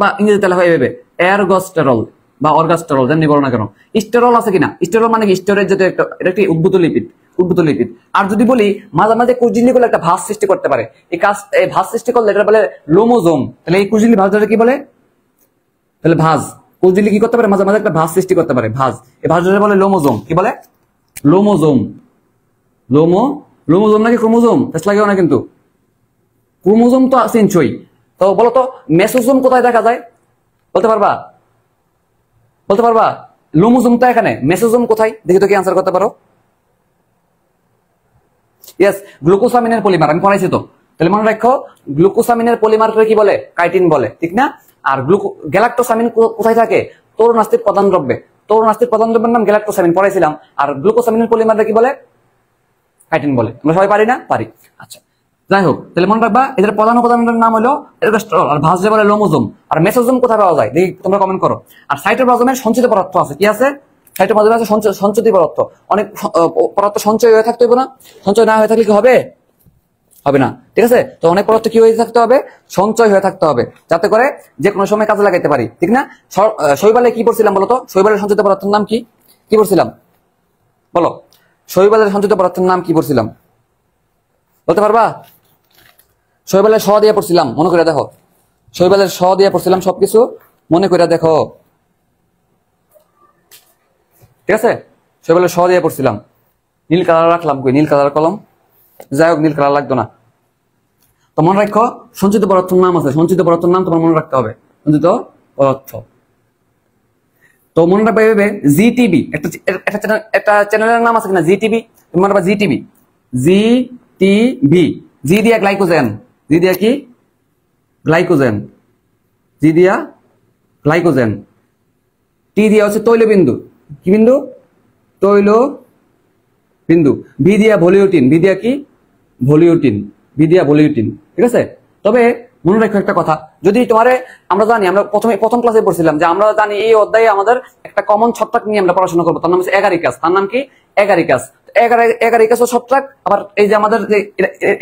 বা ইংরেজিতে লেখা হবে এরগস্টেরল বা অর্গাস্টেরল, জানি বলো না কেন। স্টেরল আছে কিনা? স্টেরল মানে কি? স্টেরয়েড জাতীয় একটা, এটা একটি উদ্ভূত লিপিড। আর যদি বলি মাঝে মাঝে কোষঝিল্লিগুলো একটা ভাঁজ সৃষ্টি করতে পারে, এই ভাঁজ সৃষ্টি করলে এটা বলে লোমোজোম। তাহলে এই কোষঝিল্লি ভাঁজটা কি বলে? তাহলে ভাঁজ, কোষঝিল্লি কি করতে পারে? মাঝে মাঝে একটা ভাঁজ সৃষ্টি করতে পারে, ভাঁজ। এই ভাঁজটা বলে লোমোজোম। কি বলে? লোমোজোম নাকি ক্রোমোজোম? টেস্ট লাগেও না কিন্তু। ক্রোমোজোম তো চিনছই। তো বলো তো মেসোজোম কোথায় দেখা যায়? বলতে পারবা? লোমোজোম তো এখানে, মেসোজোম কোথায়? দেখি তো কি আনসার করতে পারো। ইয়েস, গ্লুকোসামিনের পলিমার আমি পড়াইছি তো। তাহলে মনে রাখো গ্লুকোসামিনের পলিমারকে কি বলে? কাইটিন বলে, ঠিক না? আর গ্যালাক্টোসামিন কোথায় থাকে? তরুণাস্থির প্রধান দ্রব্যে। তরুণাস্থির প্রধান দ্রব্যের নাম গ্যালাক্টোসামিন পড়াইছিলাম। আর গ্লুকোসামিনের পলিমারকে কি বলে? কাইটিন বলে। আমরা সবাই পারি না? পারি। আচ্ছা, যাই হোক, তাহলে মনে রাখবা এদের প্রধান উপাদানের নাম হলো এরগাস্টেরল, আর ভাঁজে বলে লোমোজোম। আর মেসোজোম কোথায় পাওয়া যায় দেখি তোমরা কমেন্ট করো। আর সাইটোপ্লাজমের সঞ্চিত পদার্থ আছে, কি আছে? সাইটোপ্লাজমে আছে সঞ্চিত পদার্থ। অনেক পদার্থ সঞ্চয় হয়ে থাকতে হবে না? সঞ্চয় না হয়ে থাকলে কি হবে? হবে না, ঠিক আছে? তো অনেক পদার্থ কি হয়ে থাকতে হবে, সঞ্চয় হয়ে থাকতে হবে, যাতে করে যে কোনো সময় কাজে লাগাইতে পারি, ঠিক না? শৈবালে কি পড়ছিলাম বলতো? শৈবালের সঞ্চিত পদার্থের নাম কি কি পড়ছিলাম বলো? শৈবালের সঞ্চিত পদার্থের নাম কি পড়ছিলাম, বলতে পারবা? শৈবালের স দিয়ে পড়ছিলাম, মনে করে দেখো। শৈবালের স দিয়ে পড়ছিলাম সবকিছু, মনে করে দেখো, ঠিক আছে? শৈবালের স দিয়ে পড়ছিলাম। নীল কালার রাখলাম কই, নীল কালার কলম, যাই হোক নীল কালার লাগতো না। তো মনে রাখো সঞ্চিত পদার্থের নাম আছে, সঞ্চিত পদার্থের নাম তোমার মনে রাখতে হবে, সঞ্চিত পদার্থ। তো মনে রাখবে ভেবে জিটিবি, একটা চ্যানেলের নাম আছে কিনা, জিটিবি, তুমি মনে রাখবা জিটিবি, জিটিবি, জি দিয়া গ্লাইকোজেন, জি দিয়া কি গ্লাইকোজেন, জি দিয়া গ্লাইকোজেন, টি দিয়া হচ্ছে তৈলবিন্দু, কি বিন্দু? তৈল বিন্দু, ভি দিয়া ভলিউটিন, ভি দিয়া কি ভলিউটিন, ভি দিয়া ভলিউটিন, ঠিক আছে? তবে মনে রাখো একটা কথা, যদি তোমারে আমরা জানি, আমরা প্রথম ক্লাসে পড়ছিলাম যে আমরা জানি এই অধ্যায়ে আমাদের একটা কমন ছত্রাক নিয়ে আমরা পড়াশোনা করবো, তার নাম হচ্ছে এগারিকাস। তার নাম কি? এগারিকাস। এগারিকাস ও ছত্রাক, আবার এই যে আমাদের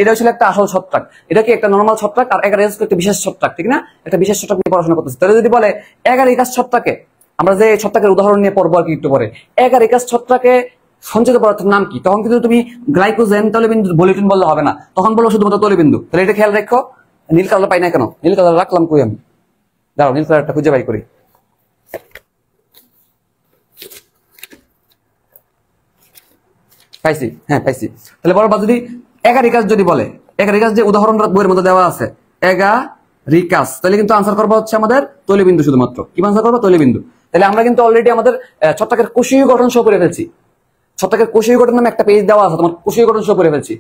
এটা ছিল একটা আসল ছত্রাক, এটা কি একটা নর্মাল ছত্রাক, আর এগারিকাস একটা বিশেষ ছত্রাক, ঠিক না? একটা বিশেষ ছত্রাক নিয়ে পড়াশোনা করতেছি। তাহলে যদি বলে এগারিকাস ছত্রাকে, আমরা যে ছত্রাকের উদাহরণ নিয়ে পড়বো আর কি একটু পরে, এগারিকাস ছত্রাকে সঞ্চিত পদার্থের নাম কি, তখন কিন্তু তুমি গ্লাইকোজেন তৈলবিন্দু ভলিউটিন বললে হবে না, তখন বলবো শুধুমাত্র তৈলবিন্দু। তাহলে এটা খেয়াল রাখো। নীল কালার পাই না কেন? নীল কালার রাখলাম কই আমি, দাঁড়াও নীল কালারটা খুঁজে বাই করি। পাইছি, হ্যাঁ পাইছি। তাহলে বলবা যদি এগারিকাস যদি বলে, এগারিকাস যে উদাহরণ বইয়ের মধ্যে দেওয়া আছে এগারিকাস, তাহলে কিন্তু আনসার করবো হচ্ছে আমাদের তৈলবিন্দু, শুধুমাত্র কি আনসার করবো? তৈলবিন্দু। তাহলে আমরা কিন্তু অলরেডি আমাদের ছত্রাকের কোষীয় গঠন শো করে ফেলছি। ছত্রাকের কোষীয় গঠন নামে একটা পেজ দেওয়া আছে, তোমার কোষীয় গঠন শো করে ফেলছি।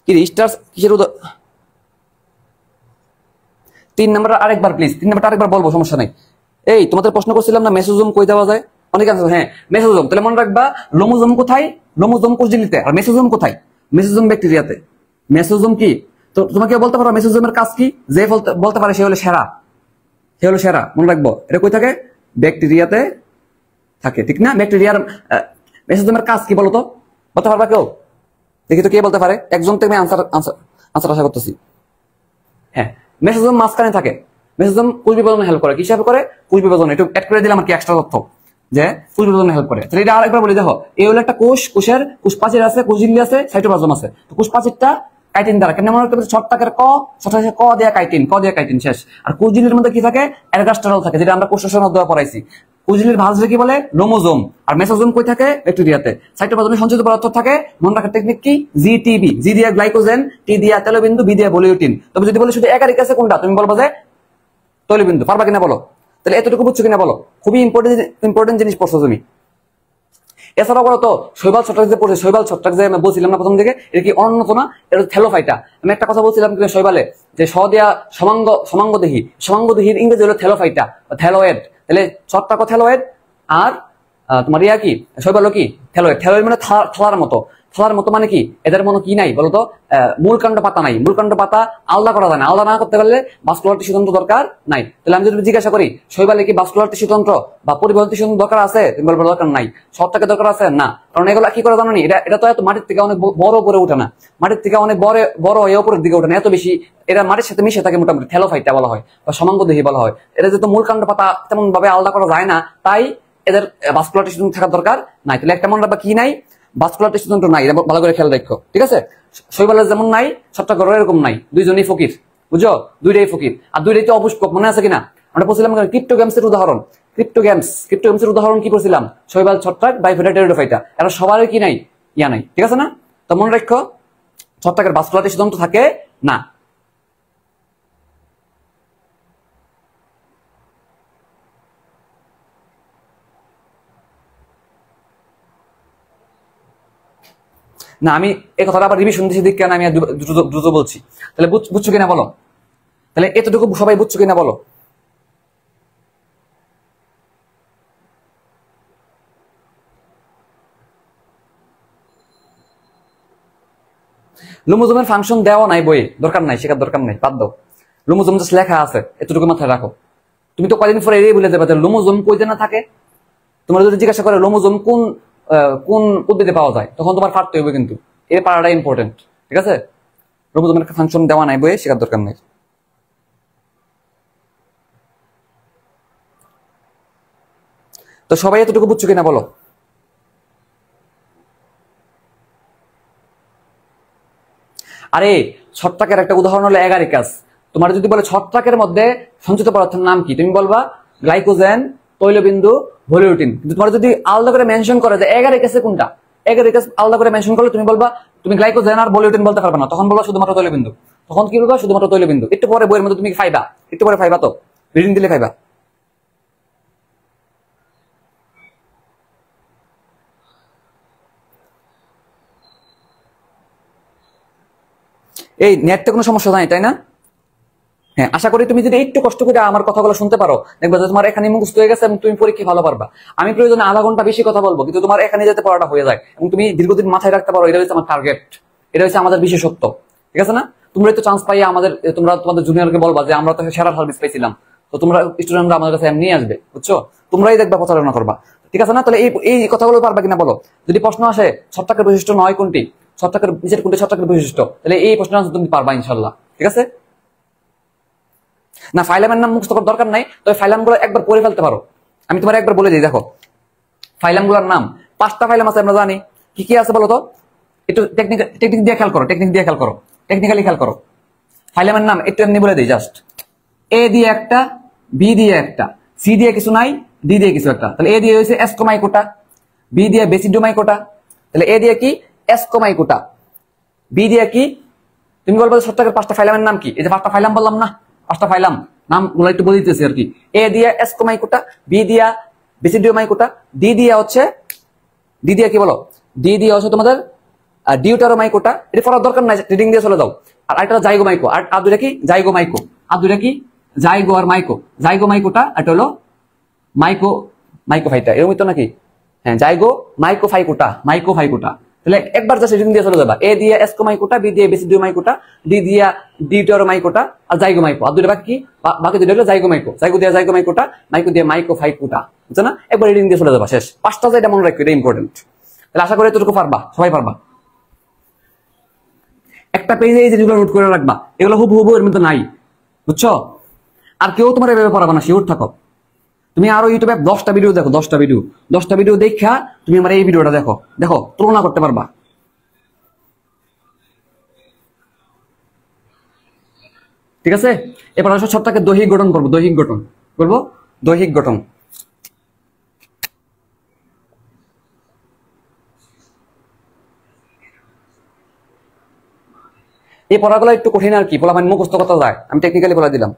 কি স্টার্স কিসের 3 নাম্বার আরেকবার প্লিজ, 3 নাম্বারটা আরেকবার বলবো, সমস্যা নাই। এই তোমাদের প্রশ্ন করছিলাম না মেসোজোম কই দেওয়া যায়, অনেক আছে। হ্যাঁ মেসোজোম, তাহলে মনে রাখবা লোমোজোম কোথায়? লোমোজোম কোষঝিল্লিতে। আর মেসোজোম কোথায়? মেসোজোম ব্যাকটেরিয়াতে। মেসোজোম কি? তো তোমাকে বলতে পারো মেসোজোমের কাজ কি? যে বলতে পারে সে হলো সেরা, সে হলো সেরা। মনে রাখবো এটা কই থাকে? ব্যাকটেরিয়াতে থাকে, ঠিক না? ব্যাকটেরিয়ার মেসোজোমের কাজ কি বলতো? বলতে পারবা কেউ? দেখি তো কে বলতে পারে, একজন থেকে আনসার আশা করতেছি। হ্যাঁ মেসোজোম মাঝখানে থাকে। মেসোজোম কোষ বিভাজনে হেল্প করে, কি হেল্প করে? কোষ বিভাজনে। একটু অ্যাড করে দিলাম আর কি এক্সট্রা তথ্য, যে কোষ বিভাজনে হেল্প করে। তাহলে এটা আরেকবার বলি, দেখো এই হলো একটা কোষ, কোষের কোষ প্রাচীর আছে, কোষঝিল্লি আছে, সাইটোপ্লাজম আছে। তো কোষ প্রাচীরটা কাইটিন দ্বারা, কেন মনে রাখতে হবে? ছত্রাকের ছত্রাকের ক দেয়া কাইটিন শেষ। আর কোষঝিল্লির মধ্যে কি থাকে? এরগাস্টেরল থাকে, যেটা আমরা কোষ রসায়ন অধ্যায়ে পড়াইছি। কোষঝিল্লির ভাঁজরে কি বলে? লোমোজোম। আর মেসোজোম কই থাকে? ব্যাকটেরিয়াতে। সাইটোপ্লাজমে সঞ্চিত পদার্থ থাকে। মনে রাখার টেকনিক কি? জিটিবি, জি দিয়া গ্লাইকোজেন, টি দিয়া তেলবিন্দু, বি দিয়া ভলিউটিন। তবে যদি বলে শুধু এগারিকাসে কোনটা, তুমি বলবো যে তৈলবিন্দু। পারবা কিনা বলো? তাহলে এতটুকু বুঝছো কিনা বলো? খুবই ইম্পর্টেন্ট জিনিস পড়ছো তুমি। এছাড়াও বলো তো শৈবাল ছত্রাক যে পড়ছে, শৈবাল ছত্রাক যে আমি বলছিলাম না প্রথম দিকে, এটা কি অন্যত না? এটা থ্যালোফাইটা। আমি একটা কথা বলছিলাম কিন্তু শৈবালে, যে স দেয়া সমাঙ্গদেহীর ইংরেজি হলো থ্যালোফাইটা, থ্যালোয়েড। তাহলে ছত্রাক থ্যালোয়েড, আর তোমার ইয়া কি শৈবাল কি থ্যালোয়েড। থ্যালোয়েড মানে থালার মতো। থালার মতো মানে কি? এদের মনে কি নাই বলতো? মূলকাণ্ড পাতা নাই। মূলকাণ্ড পাতা আলাদা করা যায় না। আলাদা না করতে পারলে ভাস্কুলার টিস্যু তন্ত্র দরকার নাই। তাহলে আমি যদি জিজ্ঞাসা করি শৈবালে কি ভাস্কুলার টিস্যু তন্ত্র বা পরিবহন টিস্যু তন্ত্র দরকার আছে, তুমি বলবো দরকার নাই। ছত্রাকের দরকার আছে না, কারণ এগুলো কি করে জানো নি? এটা তো এত মাটির থেকে অনেক বড় করে ওঠে না, মাটির থেকে অনেক বড় হয়ে উপরের দিকে ওঠে না, এত বেশি এরা মাটির সাথে মিশে থাকে। মোটামুটি থ্যালোফাইটা বলা হয় বা সমাঙ্গদেহী বলা হয়। এটা যেহেতু মূলকাণ্ড পাতা তেমন ভাবে আলাদা করা যায় না, তাই এদের ভাস্কুলার টিস্যু তন্ত্র থাকার দরকার নাই। তাহলে একটা মনে রাখবা কি নাই? ভাস্কুলার টিস্যু তন্ত্র নাই। এটা ভালো করে খেয়াল রাখো, ঠিক আছে? শৈবালের যেমন নাই, ছত্রাকের এরকম নাই। দুইজনই ফকির, বুঝো? দুইটাই ফকির, আর দুইটাই তো অপুষ্পক। মনে আছে কিনা? আমরা বলছিলাম ক্রিপ্টোগ্যামসের উদাহরণ। ক্রিপ্টোগ্যামসের উদাহরণ কি বলছিলাম? শৈবাল, ছত্রাক, বাইফিডা, টেরিডোফাইটা। এরা সবারই কি নাই? ইয়া নাই, ঠিক আছে না? তো মনে রাখো ছত্রাকের ভাস্কুলার টিস্যু তন্ত্র থাকে না। না আমি এই কথাটা আবার রিভিশন দিচ্ছি দিক কেন আমি দ্রুত বলছি। তাহলে বুঝছো কিনা বলো? তাহলে এতটুকু সবাই বুঝছো কিনা বলো? লোমোজোমের ফাংশন দেওয়া নাই বইয়ে, দরকার নাই, শেখার দরকার নাই, বাদ দাও। লোমোজোম জাস্ট লেখা আছে, এতটুকু মাথায় রাখো। তুমি তো কয়দিন পরে এড়িয়ে বলে দেবে যে লোমোজোম কই না থাকে। তোমার যদি জিজ্ঞাসা করে লোমোজোম কোন উদ্ভিদে পাওয়া যায়, তখন তোমার ফাটতে হবে কিন্তু। এই পারাটা ইম্পর্টেন্ট, ঠিক আছে? রুমোজমের একটা ফাংশন দেওয়া নাই, বইয়ে শেখার দরকার নেই। তো সবাই এতটুকু বুঝছো কিনা বলো? আরে ছত্রাকের একটা উদাহরণ হলো এগারিকাস। তোমার যদি বলে ছত্রাকের মধ্যে সঞ্চিত পদার্থের নাম কি, তুমি বলবা গ্লাইকোজেন, তৈলবিন্দু, ভলিউটিন। কিন্তু তোমার যদি আলাদা করে মেনশন করে যে এগারিকাসে কোনটা, এগারিকাস আলাদা করে মেনশন করলে তুমি বলবা, তুমি গ্লাইকোজেন আর ভলিউটিন বলতে পারবে না, তখন বলবা শুধুমাত্র তৈলবিন্দু। তখন কি বলবা? শুধুমাত্র তৈলবিন্দু। একটু পরে বইয়ের মধ্যে তুমি ফাইবা, একটু পরে ফাইবা, তো রিডিং দিলে ফাইবা। এই নেটতে কোনো সমস্যা নাই, তাই না? হ্যাঁ, আশা করি তুমি যদি একটু কষ্ট করে আমার কথাগুলো শুনতে পারো, দেখবা যে তোমার এখানে মুখস্থ হয়ে গেছে এবং তুমি পরীক্ষা ভালো পারবা। আমি প্রয়োজনে আধা ঘন্টা বেশি কথা বলবো, কিন্তু তোমার এখানে যাতে পড়াটা হয়ে যায় এবং তুমি দীর্ঘদিন মাথায় রাখতে পারো, এটা হচ্ছে আমার টার্গেট, এটা হচ্ছে আমাদের বিশেষত্ব, ঠিক আছে না? তোমরা তো চান্স পাইয়া আমাদের, তোমরা তোমাদের জুনিয়রকে বলবা যে আমরা তো সেরা সার্ভিস পাইছিলাম, তো তোমরা স্টুডেন্টরা আমাদের কাছে এমনি আসবে, বুঝছো? তোমরাই দেখবা, প্রচারণা করবা, ঠিক আছে না? তাহলে এই কথাগুলো পারবা কিনা বলো? যদি প্রশ্ন আসে ছত্রাকের বৈশিষ্ট্য নয় কোনটি, ছত্রাকের নিচের কোনটি ছত্রাকের বৈশিষ্ট্য, তাহলে এই প্রশ্ন তুমি পারবা ইনশাল্লাহ, ঠিক আছে? না, ফাইলামের নাম মুখস্থ করার দরকার নাই, তবে ফাইলাম গুলো একবার পড়ে ফেলতে পারো। আমি তোমার একবার বলে দিই, দেখো ফাইলাম গুলোর নাম 5টা ফাইলাম আছে, আমরা জানি। কি কি আছে বলো তো? একটু টেকনিক দিয়ে খেয়াল করো, টেকনিক্যালি খেয়াল করো। ফাইলামের নাম একটু এমনি বলে দিই জাস্ট। এ দিয়ে একটা, বি দিয়ে একটা, সি দিয়ে কিছু নাই, ডি দিয়ে কিছু একটা। তাহলে এ দিয়ে হয়েছে এসকোমাইকোটা, বি দিয়ে বেসিডোমাইকোটা, তাহলে এ দিয়ে কি? এসকোমাইকোটা। বি দিয়ে কি? তুমি বলবো ছত্রাকের 5টা ফাইলামের নাম কি? এই যে 5টা ফাইলাম বললাম না, 5টা ফাইলাম নাম গুলো একটু বলে দিতেছি আর কি। এ দিয়া এসকোমাইকোটা, বি দিয়া বেসিডিওমাইকোটা, ডি দিয়া কি বলো? ডি দিয়া হচ্ছে তোমাদের ডিউটারোমাইকোটা। এটা পড়ার দরকার নাই, রিডিং দিয়ে চলে যাও। আর একটা জাইগোমাইকো, আর দুইটা কি? জাইগোমাইকো। আর দুইটা কি? জাইগো আর মাইকো। জাইগোমাইকোটা এটা হলো মাইকোফাইটা, এরকম তো নাকি? হ্যাঁ, জাইগো মাইকোফাইকোটা। তাহলে একবার জাস্ট রিডিং দিয়ে চলে যাবা। এ দিয়ে এসকোমাইকোটা, বি দিয়ে বেসিডিওমাইকোটা, ডি দিয়া ডিউটারোমাইকোটা, আর জাইগোমাইকো। আর দুইটা বাকি কি? বাকি দুইটা হলো জাইগোমাইকো। জাইগো দিয়ে জাইগোমাইকোটা, মাইকো দিয়ে মাইকোফাইকোটা, বুঝছো না? একবার রিডিং দিয়ে চলে যাবা, শেষ। 5টা যেটা মনে রাখো, এটা ইম্পর্টেন্ট। তাহলে আশা করি এতটুকু পারবা, সবাই পারবা। একটা পেজে এই জিনিসগুলো নোট করে রাখবা, এগুলো হুবহু এর মধ্যে নাই, বুঝছো? আর কেউ তোমার এভাবে পড়াবে না, শিওর থাকো। তুমি আরো ইউটিউবে 10টা ভিডিও দেখো, 10টা ভিডিও দেখা তুমি আমার এই ভিডিওটা দেখো, তুলনা করতে পারবা। ঠিক আছে? এবার আসো ছত্রাকের দৈহিক গঠন করবো, দৈহিক গঠন। এই পড়াগুলো একটু কঠিন আর কি, পোলাপান মুখস্থ করতে যায়, আমি টেকনিক্যালি বলে দিলাম।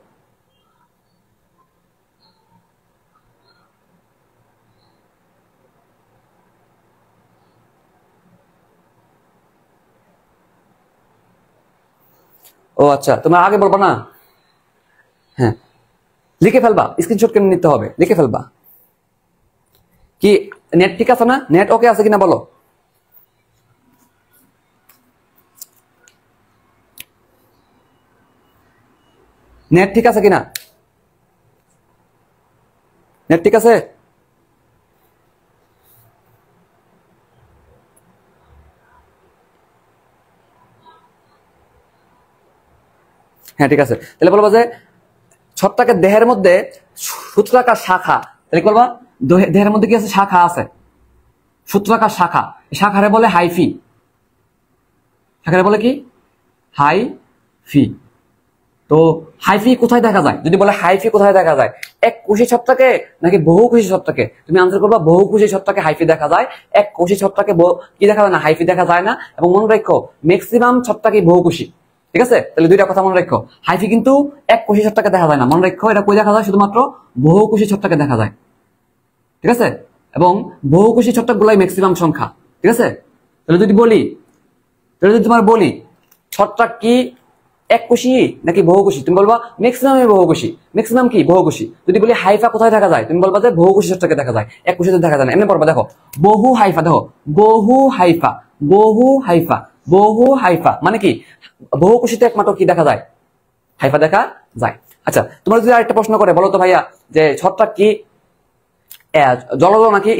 ও আচ্ছা, তুমি আগে বলবা না? হ্যাঁ, লিখে ফেলবা, স্ক্রিনশট করে নিতে হবে, লিখে ফেলবা। কি নেট ঠিক আছে না? নেট ওকে আছে কিনা বলো? নেট ঠিক আছে কিনা? নেট ঠিক আছে? হ্যাঁ, ঠিক আছে। তাহলে বলবো যে ছত্রাকের দেহের মধ্যে সূত্রাকার শাখা, তাহলে বলবা দেহের মধ্যে কি আছে? শাখা আছে, সূত্রাকার শাখা। শাখারে বলে হাইফি। শাখারে বলে কি? হাইফি। তো হাইফি কোথায় দেখা যায়? যদি বলে হাইফি কোথায় দেখা যায়, এক কোষী ছত্রাকে নাকি বহু কোষী ছত্রাকে? তুমি আনসার করবা বহু কোষী ছত্রাকে হাইফি দেখা যায়, এক কোষী ছত্রাকে কি দেখা যায় না? হাইফি দেখা যায় না। এবং মনে রাখো ম্যাক্সিমাম ছত্রাকই বহু কোষী, ঠিক আছে? তাহলে দুইটা কথা মনে রাখো, হাইফি কিন্তু এক কোষী ছত্রাকে দেখা যায় না, মনে রাখো এটা কই দেখা যায়? শুধুমাত্র বহু কোষী ছত্রাকে দেখা যায়, ঠিক আছে? এবং বহু কোষী ছত্রাক গুলাই ম্যাক্সিমাম সংখ্যা, ঠিক আছে? তাহলে যদি তোমার বলি ছত্রাক কি এক কোষী নাকি বহু কোষী, তুমি বলবা ম্যাক্সিমামে বহু কোষী। ম্যাক্সিমাম কি? বহু কোষী। যদি বলি হাইফা কোথায় দেখা যায়, তুমি বলবা যে বহু কোষী ছত্রাকে দেখা যায়, এক কোষীতে দেখা যায় না। এমনি পড়বা, দেখো বহু হাইফা, দেখো বহু হাইফা মানে কি? বহু কোষীতে একমাত্র কি দেখা যায়? হাইফা দেখা যায়। আচ্ছা, তোমরা যদি আরেকটা প্রশ্ন করে বলো তো ভাইয়া যে ছত্রাক কি জলজ নাকি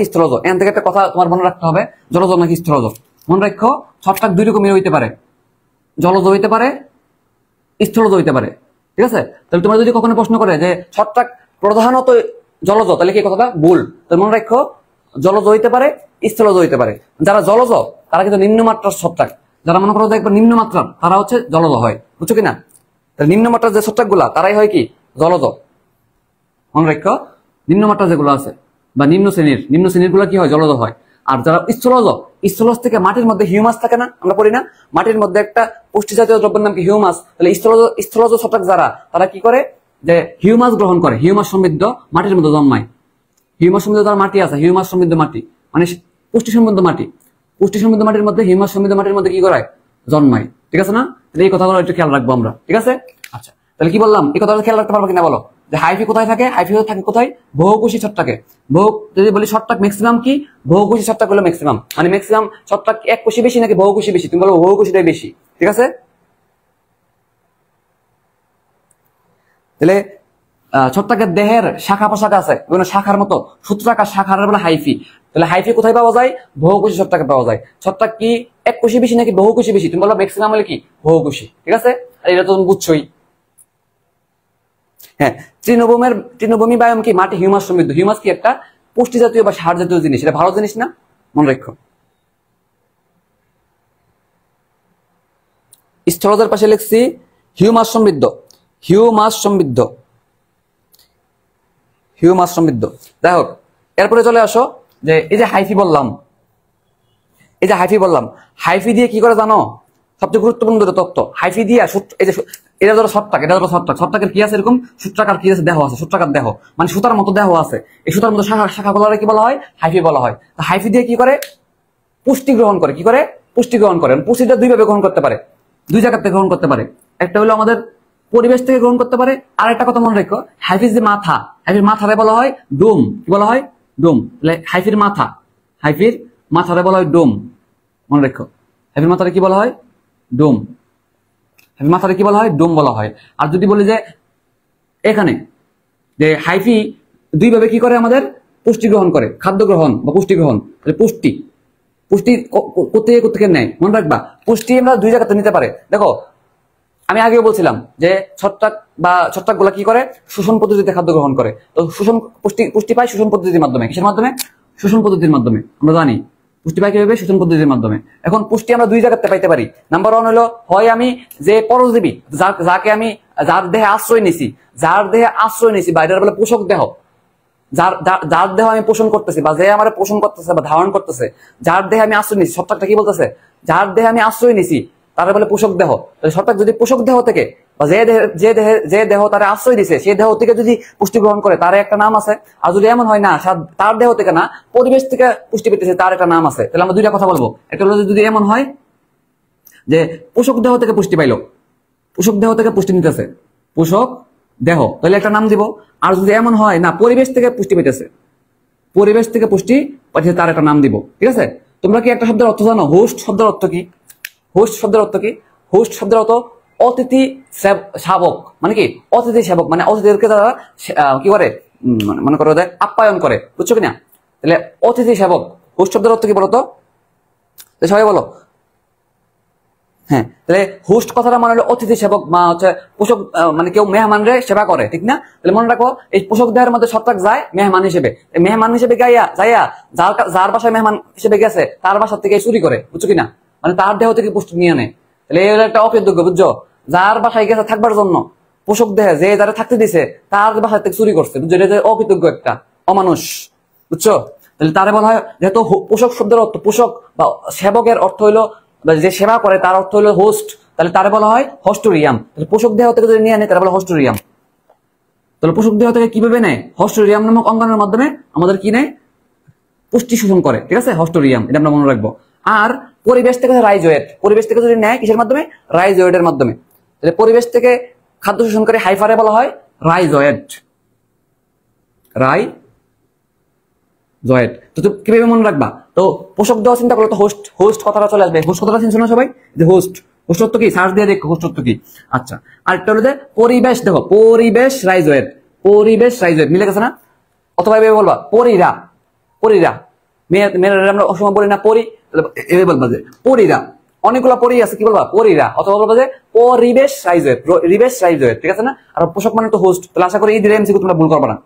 স্থলজ? এখান থেকে একটা কথা তোমার মনে রাখতে হবে, জলজ নাকি স্থলজ। মনে রাখো ছত্রাক দুই রকমের হইতে পারে, জলজ হইতে পারে, স্থলজ হইতে পারে। ঠিক আছে, তাহলে তোমরা যদি কখনো প্রশ্ন করে যে ছত্রাক প্রধানত জলজ, তাহলে কি কথাটা ভুল। তাহলে মনে রাখো জলজ হইতে পারে, স্থলজ হইতে পারে। যারা জলজ তারা কিন্তু নিম্নমাত্রার ছত্রাক, যারা মনে করো যে একবার নিম্নমাত্রার তারা হচ্ছে জলজ হয়, বুঝছো কিনা? তাহলে নিম্নমাত্রার যে ছত্রাক গুলা তারাই হয় কি জলজ। মনে রাখো নিম্নমাত্রা যেগুলো আছে বা নিম্ন শ্রেণীর গুলা কি হয় জলজ হয়। আর যারা স্থলজ থেকে মাটির মধ্যে হিউমাস থাকে না, আমরা পড়ি না মাটির মধ্যে একটা পুষ্টি জাতীয় দ্রব্যের নাম কি হিউমাস। তাহলে স্থলজ ছত্রাক যারা তারা কি করে যে হিউমাস গ্রহণ করে, হিউমাস সমৃদ্ধ মাটির মধ্যে জন্মায়। হিউমাস সমৃদ্ধ যারা মাটি আছে, হিউমাস সমৃদ্ধ মাটি মানে পুষ্টি সমৃদ্ধ মাটি, পুষ্টি সমৃদ্ধ মাটির মধ্যে হিউমাস সমৃদ্ধ মাটির মধ্যে কি করায় জন্মায়। ঠিক আছে না? তাহলে এই কথাগুলো একটু খেয়াল রাখবো আমরা। ঠিক আছে, আচ্ছা তাহলে কি বললাম এই কথাটা খেয়াল রাখতে পারবো কিনা বলো? যে হাইফি কোথায় থাকে? হাইফি থাকে কোথায়? বহুকোষী ছত্রাকে। যদি বলি ছত্রাক ম্যাক্সিমাম কি, বহুকোষী ছত্রাক হলো ম্যাক্সিমাম। মানে ম্যাক্সিমাম ছত্রাক এক কোষী বেশি নাকি বহুকোষী বেশি? তুমি বলো বহুকোষীটাই বেশি। ঠিক আছে, তাহলে ছত্রাকের দেহের শাখা প্রশাখা আছে, বিভিন্ন শাখার মতো সূত্রাকার শাখার বলে হাইফি। তাহলে হাইফি কোথায় পাওয়া যায়? বহুকোষী ছত্রাকে পাওয়া যায়। ছত্রাক কি এক কোষী বেশি নাকি বহুকোষী বেশি? তুমি বলো ম্যাক্সিমাম হলে কি বহুকোষী। ঠিক আছে, আর এটা তো তুমি বুঝছোই। হ্যাঁ, তৃণভূমি বায়োম কি? মাটি হিউমাস সমৃদ্ধ। হিউমাস কি? একটা পুষ্টি জাতীয় বা সার জাতীয় জিনিস, এটা ভালো জিনিস না, মনে রাখো। স্থলজের পাশে লিখছি হিউমাস সমৃদ্ধ, হিউমাস সমৃদ্ধ, হিউমাস সমৃদ্ধ। যাই হোক, এরপরে চলে আসো যে এই যে হাইফি বললাম, এই যে হাইফি বললাম, হাইফি দিয়ে কি করে জানো? সবচেয়ে গুরুত্বপূর্ণ দুটো তথ্য হাইফি দিয়ে। এই যে এটা ধরো ছত্রাক, এটা ধরো ছত্রাক, ছত্রাকের কি আছে? এরকম সূত্রাকার কি আছে? দেহ আছে, সূত্রাকার দেহ মানে সুতার মতো দেহ আছে। এই সুতার মতো শাখা গুলো কি বলা হয়? হাইফি বলা হয়। তো হাইফি দিয়ে কি করে? পুষ্টি গ্রহণ করে। কি করে? পুষ্টি গ্রহণ করে। পুষ্টিটা দুই ভাবে গ্রহণ করতে পারে, দুই জায়গা থেকে গ্রহণ করতে পারে। একটা হলো আমাদের পরিবেশ থেকে গ্রহণ করতে পারে, আর একটা কথা মনে রাখো, হাইফির যে মাথা, হাইফির মাথারে বলা হয় ডোম। কি বলা হয়? ডোম। তাহলে হাইফির মাথা, হাইফির মাথারে বলা হয় ডোম। মনে রাখো হাইফির মাথারে কি বলা হয়? ডোম। হাইফির মাথারে কি বলা হয়? ডোম বলা হয়। আর যদি বলি যে এখানে যে হাইফি দুই ভাবে কি করে আমাদের পুষ্টি গ্রহণ করে, খাদ্য গ্রহণ বা পুষ্টি গ্রহণ। পুষ্টি পুষ্টি কোথেকে নেয় মনে রাখবা। পুষ্টি আমরা দুই জায়গাতে নিতে পারে। দেখো আমি আগেও বলছিলাম যে ছত্রাক গুলা কি করে? শোষণ পদ্ধতিতে খাদ্য গ্রহণ করে। তো পুষ্টি পায় শোষণ পদ্ধতির মাধ্যমে। কিসের মাধ্যমে? শোষণ পদ্ধতির মাধ্যমে। আমরা জানি পুষ্টি পাই কিভাবে? শোষণ পদ্ধতির মাধ্যমে। এখন পুষ্টি আমরা দুই জায়গাতে পাইতে পারি। নাম্বার ওয়ান হলো, হয় আমি যে পরজীবী যাকে আমি যার দেহে আশ্রয় নিছি, বা এটার বলে পোষক দেহ, যার দেহ আমি পোষণ করতেছি বা যে আমার পোষণ করতেছে বা ধারণ করতেছে, যার দেহে আমি আশ্রয় নিছি। ছত্রাকটা কি বলতেছে? যার দেহে আমি আশ্রয় নিছি তারা বলে পোষক দেহ। ছত্রাক যদি পোষক দেহ থেকে বা যে দেহ তারা আশ্রয় দিছে সেই দেহ থেকে যদি পুষ্টি গ্রহণ করে তার একটা নাম আছে। আর যদি এমন হয় না তার দেহ থেকে না, পরিবেশ থেকে পুষ্টি পেতেছে, তার একটা নাম আছে। তাহলে আমরা দুইটা কথা বলবো। একটা হলো যদি এমন হয় যে পোষক দেহ থেকে পুষ্টি পাইলো, পোষক দেহ থেকে পুষ্টি নিতেছে, পোষক দেহ, তাহলে একটা নাম দিব। আর যদি এমন হয় না পরিবেশ থেকে পুষ্টি পেতেছে, পরিবেশ থেকে পুষ্টি পাঠিয়ে তার একটা নাম দিব। ঠিক আছে, তোমরা কি একটা শব্দের অর্থ জানো? হোস্ট শব্দের অর্থ কি? হোস্ট শব্দের অর্থ কি? হোস্ট শব্দের অর্থ অতিথি শাবক। মানে কি? অতিথি সেবক, মানে অতিথিদেরকে তারা কি করে? মনে করো আপ্যায়ন করে, বুঝছো কিনা? তাহলে অতিথি সেবক। হোস্ট শব্দের অর্থ কি বলতো? সবাই বলো। হ্যাঁ, তাহলে হোস্ট কথাটা মানে হলো অতিথি সেবক বা হচ্ছে পোষক, মানে কেউ মেহমানরে সেবা করে, ঠিক না? তাহলে মনে রাখো এই পোষক দেহের মধ্যে ছত্রাক যায় মেহমান হিসেবে। মেহমান হিসেবে যাইয়া যার বাসায় মেহমান হিসেবে গেছে তার বাসা থেকে চুরি করে, বুঝছো কিনা? মানে তার দেহ থেকে পুষ্টি নিয়ে নেয়। তাহলে এই হলো একটা অকৃতজ্ঞ, বুঝছো? যার বাসায় গেছে থাকবার জন্য, পোষক দেহে যে যারা থাকতে দিছে তার বাসা থেকে চুরি করছে, বুঝছো? এটা অকৃতজ্ঞ একটা অমানুষ, বুঝছো? তাহলে তারে বলা হয়, যেহেতু পোষক শব্দের অর্থ পোষক বা সেবকের অর্থ হইলো যে সেবা করে, তার অর্থ হলো হোস্ট, তাহলে তারে বলা হয় হস্টোরিয়াম। তাহলে পোষক দেহ থেকে যদি নিয়ে নেয় তারা বলা হস্টোরিয়াম। তাহলে পোষক দেহ থেকে কিভাবে নেয়? হস্টোরিয়াম নামক অঙ্গাণুর মাধ্যমে আমাদের কি নেয়? পুষ্টি শোষণ করে। ঠিক আছে, হস্টোরিয়াম, এটা আমরা মনে রাখবো। আর পরিবেশ থেকে রাইজোয়েট, পরিবেশ থেকে যদি নেয় কিসের মাধ্যমে? রাইজোয়েটের মাধ্যমে। তাহলে পরিবেশ থেকে খাদ্য শোষণ করে হাইফারে বলা হয় রাইজোয়েট, জয়েট। তো কিভাবে মনে রাখবা? তো পোষক দেহ চিন্তা করলে তো হোস্ট কথাটা চলে আসবে। হোস্ট কথাটা চিন্তা সবাই যে হোস্ট অর্থ কি? সার্চ দিয়ে দেখো হোস্ট অর্থ কি। আচ্ছা, আরেকটা হলো যে পরিবেশ, দেখো পরিবেশ রাইজোয়েট, পরিবেশ রাইজোয়েট মিলে গেছে না? অথবা এভাবে বলবা পরিরা, মেয়েরা আমরা অসময় বলি না পরি, এভাবে বলবা যে পরীরা, অনেকগুলো পরি আছে, কি বলবা পরীরা, অথবা বলবা যে পরিবেশ রাইজয়েড, রিবেশ রাইজয়েড, ঠিক আছে না? আর পোশাক মানে তো হোস্ট। তাহলে আশা করি এই দুটো এমসিকিউ তোমরা ভুল করবে না।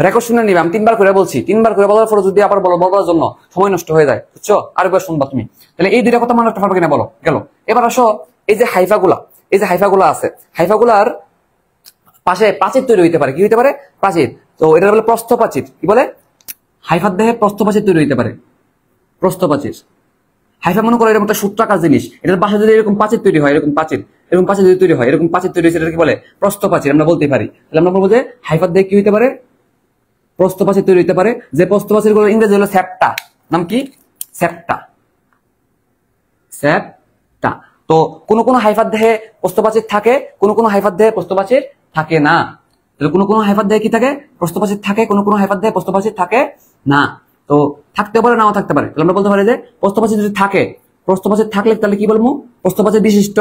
রেকর্ড শুনে নিবে, আমি 3বার করে বলছি, 3বার করে বলার পরে যদি আবার বলবার জন্য সময় নষ্ট হয়ে যায়, বুঝছো? আরেকবার শুনবা তুমি। তাহলে এই দুইটা কথা মনে রাখতে পারবে কিনা বলো? গেল। এবার আসো, এই যে হাইফাগুলা আছে, হাইফাগুলার পাশে প্রাচীর তৈরি হইতে পারে। কি হইতে পারে? প্রাচীর। তো এটা বলে প্রস্থ প্রাচীর। কি বলে? হাইফার দেহে প্রস্থ প্রাচীর তৈরি হইতে পারে, প্রস্থ প্রাচীর। হাইফা মনে করো এরকম একটা সূত্রাকার জিনিস, এটার পাশে যদি এরকম প্রাচীর তৈরি হয়, এরকম প্রাচীর যদি তৈরি হয়, এরকম প্রাচীর তৈরি হয়েছে, এটা কি বলে? প্রস্থ প্রাচীর আমরা বলতে পারি। তাহলে আমরা বলবো যে হাইফার দেহে কি হইতে পারে? প্রস্থ প্রাচীর তৈরি হইতে পারে। যে প্রস্থ প্রাচীর গুলো ইংরেজি হলো সেপ্টা। নাম কি? সেপ্টা। সেপ্টা। তো কোন হাইফার দেহে প্রস্থ প্রাচীর থাকে, কোন হাইফার দেহে প্রস্থ প্রাচীর থাকে না। তাহলে কোন হাইফার দেহে কি থাকে? প্রস্থ প্রাচীর থাকে, কোন হাইফার দেহে প্রস্থ প্রাচীর থাকে না। তো থাকতে পারে, নাও থাকতে পারে। তাহলে আমরা বলতে পারি যে প্রস্থ প্রাচীর যদি থাকে, প্রস্থ প্রাচীর থাকলে তাহলে কি বলবো? প্রস্থ প্রাচীর বিশিষ্ট।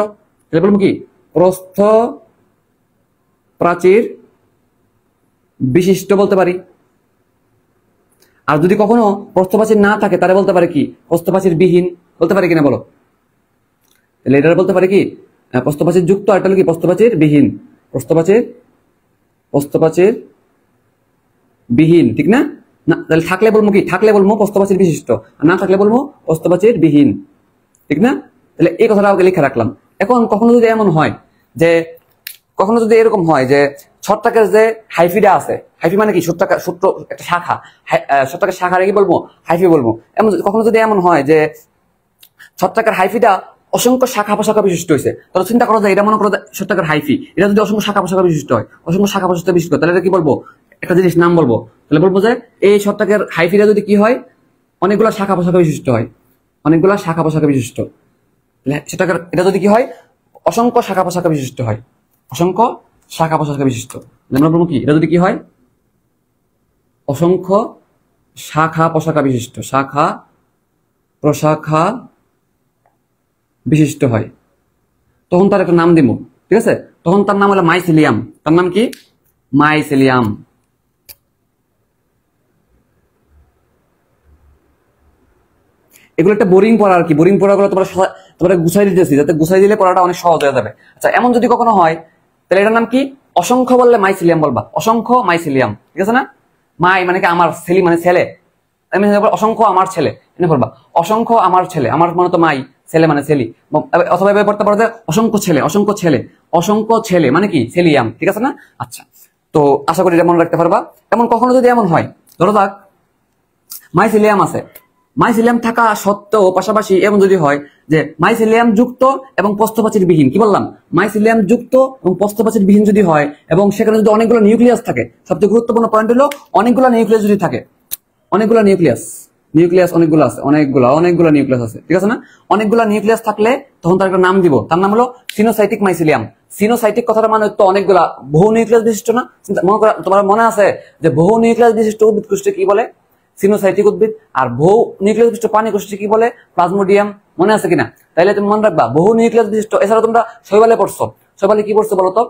তাহলে বলবো কি? প্রস্থ প্রাচীর বিশিষ্ট বলতে পারি। আর যদি কখনো প্রস্থ প্রাচীর না থাকে তাহলে বলতে পারে কি? প্রস্থ প্রাচীর বিহীন বলতে পারি কিনা বলো? তাহলে এটা বলতে পারে কি? প্রস্থ প্রাচীর যুক্ত, আর এটা কি? প্রস্থ প্রাচীর বিহীন। প্রস্থ প্রাচীর বিহীন, ঠিক না? না তাহলে থাকলে বলবো কি? থাকলে বলবো প্রস্থ প্রাচীর বিশিষ্ট, আর না থাকলে বলবো প্রস্থ প্রাচীর বিহীন, ঠিক না? তাহলে এই কথাটা লিখে রাখলাম। এখন কখনো যদি এমন হয় যে, কখনো যদি এরকম হয় যে ছত্রাকের যে হাইফিটা আছে, হাইফি মানে কি? সূত্র একটা শাখা, ছত্রাকের শাখারে কি বলবো? হাইফি বলবো। এমন কখনো যদি এমন হয় যে ছত্রাকের হাইফিটা অসংখ্য শাখা প্রশাখা বিশিষ্ট হয়েছে, তাহলে চিন্তা করা যায়, এটা মনে করো ছত্রাকের হাইফি, এটা যদি অসংখ্য শাখা প্রশাখা বিশিষ্ট হয়, অসংখ্য শাখা প্রশাখা বিশিষ্ট, তাহলে এটা কি বলবো? একটা জিনিস নাম বলবো। তাহলে বলবো যে এই ছত্রাকের হাইফিটা যদি কি হয়? অনেকগুলা শাখা প্রশাখা বিশিষ্ট হয়, অনেকগুলা শাখা প্রশাখা বিশিষ্ট। ছত্রাকের এটা যদি কি হয়? অসংখ্য শাখা প্রশাখা বিশিষ্ট হয়, অসংখ্য শাখা প্রশাখা বিশিষ্ট। আমরা বলবো কি? এটা যদি কি হয়? অসংখ্য শাখা প্রশাখা বিশিষ্ট, শাখা প্রশাখা বিশিষ্ট হয়, তখন তার একটা নাম দিব, ঠিক আছে? তখন তার নাম হলো মাইসিলিয়াম। তার নাম কি? মাইসিলিয়াম। এগুলো একটা বোরিং পড়া আর কি। বোরিং পড়াগুলো তোমরা গুছাই দিতেছি, যাতে গুছাই দিলে পড়াটা অনেক সহজ হয়ে যাবে। আচ্ছা, এমন যদি কখনো হয়, তাহলে এটার নাম কি? অসংখ্য বললে মাইসিলিয়াম বলবা, অসংখ্য মাইসিলিয়াম, ঠিক আছে না? মাই মানে কি? আমার, সেলি মানে ছেলে, অসংখ্য আমার ছেলে, এনে বলবা অসংখ্য আমার ছেলে, আমার মানে তো মাই, ছেলে মানে সেলি, অথবা এভাবে পড়তে পারো যে অসংখ্য ছেলে, অসংখ্য ছেলে, অসংখ্য ছেলে মানে কি? সেলিয়াম, ঠিক আছে না? আচ্ছা, তো আশা করি এটা মনে রাখতে পারবা। এমন কখনো যদি এমন হয়, ধরো যাক মাইসিলিয়াম আছে, মাইসিলিয়াম থাকা সত্ত্বেও পাশাপাশি এমন যদি হয় যে মাইসিলিয়াম যুক্ত এবং প্রস্থপ্রাচীর বিহীন, কি বললাম? মাইসিলিয়াম যুক্ত এবং প্রস্থপ্রাচীর বিহীন যদি হয়, এবং সেখানে যদি অনেকগুলো নিউক্লিয়াস থাকে, সবচেয়ে গুরুত্বপূর্ণ পয়েন্ট হলো অনেকগুলো নিউক্লিয়াস যদি থাকে, অনেকগুলো নিউক্লিয়াস অনেকগুলো আছে, অনেকগুলো নিউক্লিয়াস আছে, ঠিক আছে না? অনেকগুলো নিউক্লিয়াস থাকলে তখন তার একটা নাম দিব, তার নাম হলো সিনোসাইটিক মাইসিলিয়াম। সিনোসাইটিক কথাটা মানে তো অনেকগুলা বহু নিউক্লিয়াস বিশিষ্ট না? মনে করা, তোমার মনে আছে যে বহু নিউক্লিয়াস বিশিষ্ট উদ্ভিদ কোষকে কি বলে? সিনোসাইটিক উদ্ভিদ। আর বহু নিউক্লিয়াস বিশিষ্ট প্রাণী কোষকে কি বলে? প্লাজমোডিয়াম। মনে আছে কিনা? তাইলে তুমি মনে রাখবা বহু নিউক্লিয়াস বিশিষ্ট। এছাড়া তোমরা শৈবালে পড়ছো, শৈবালে কি পড়ছো বলো তো?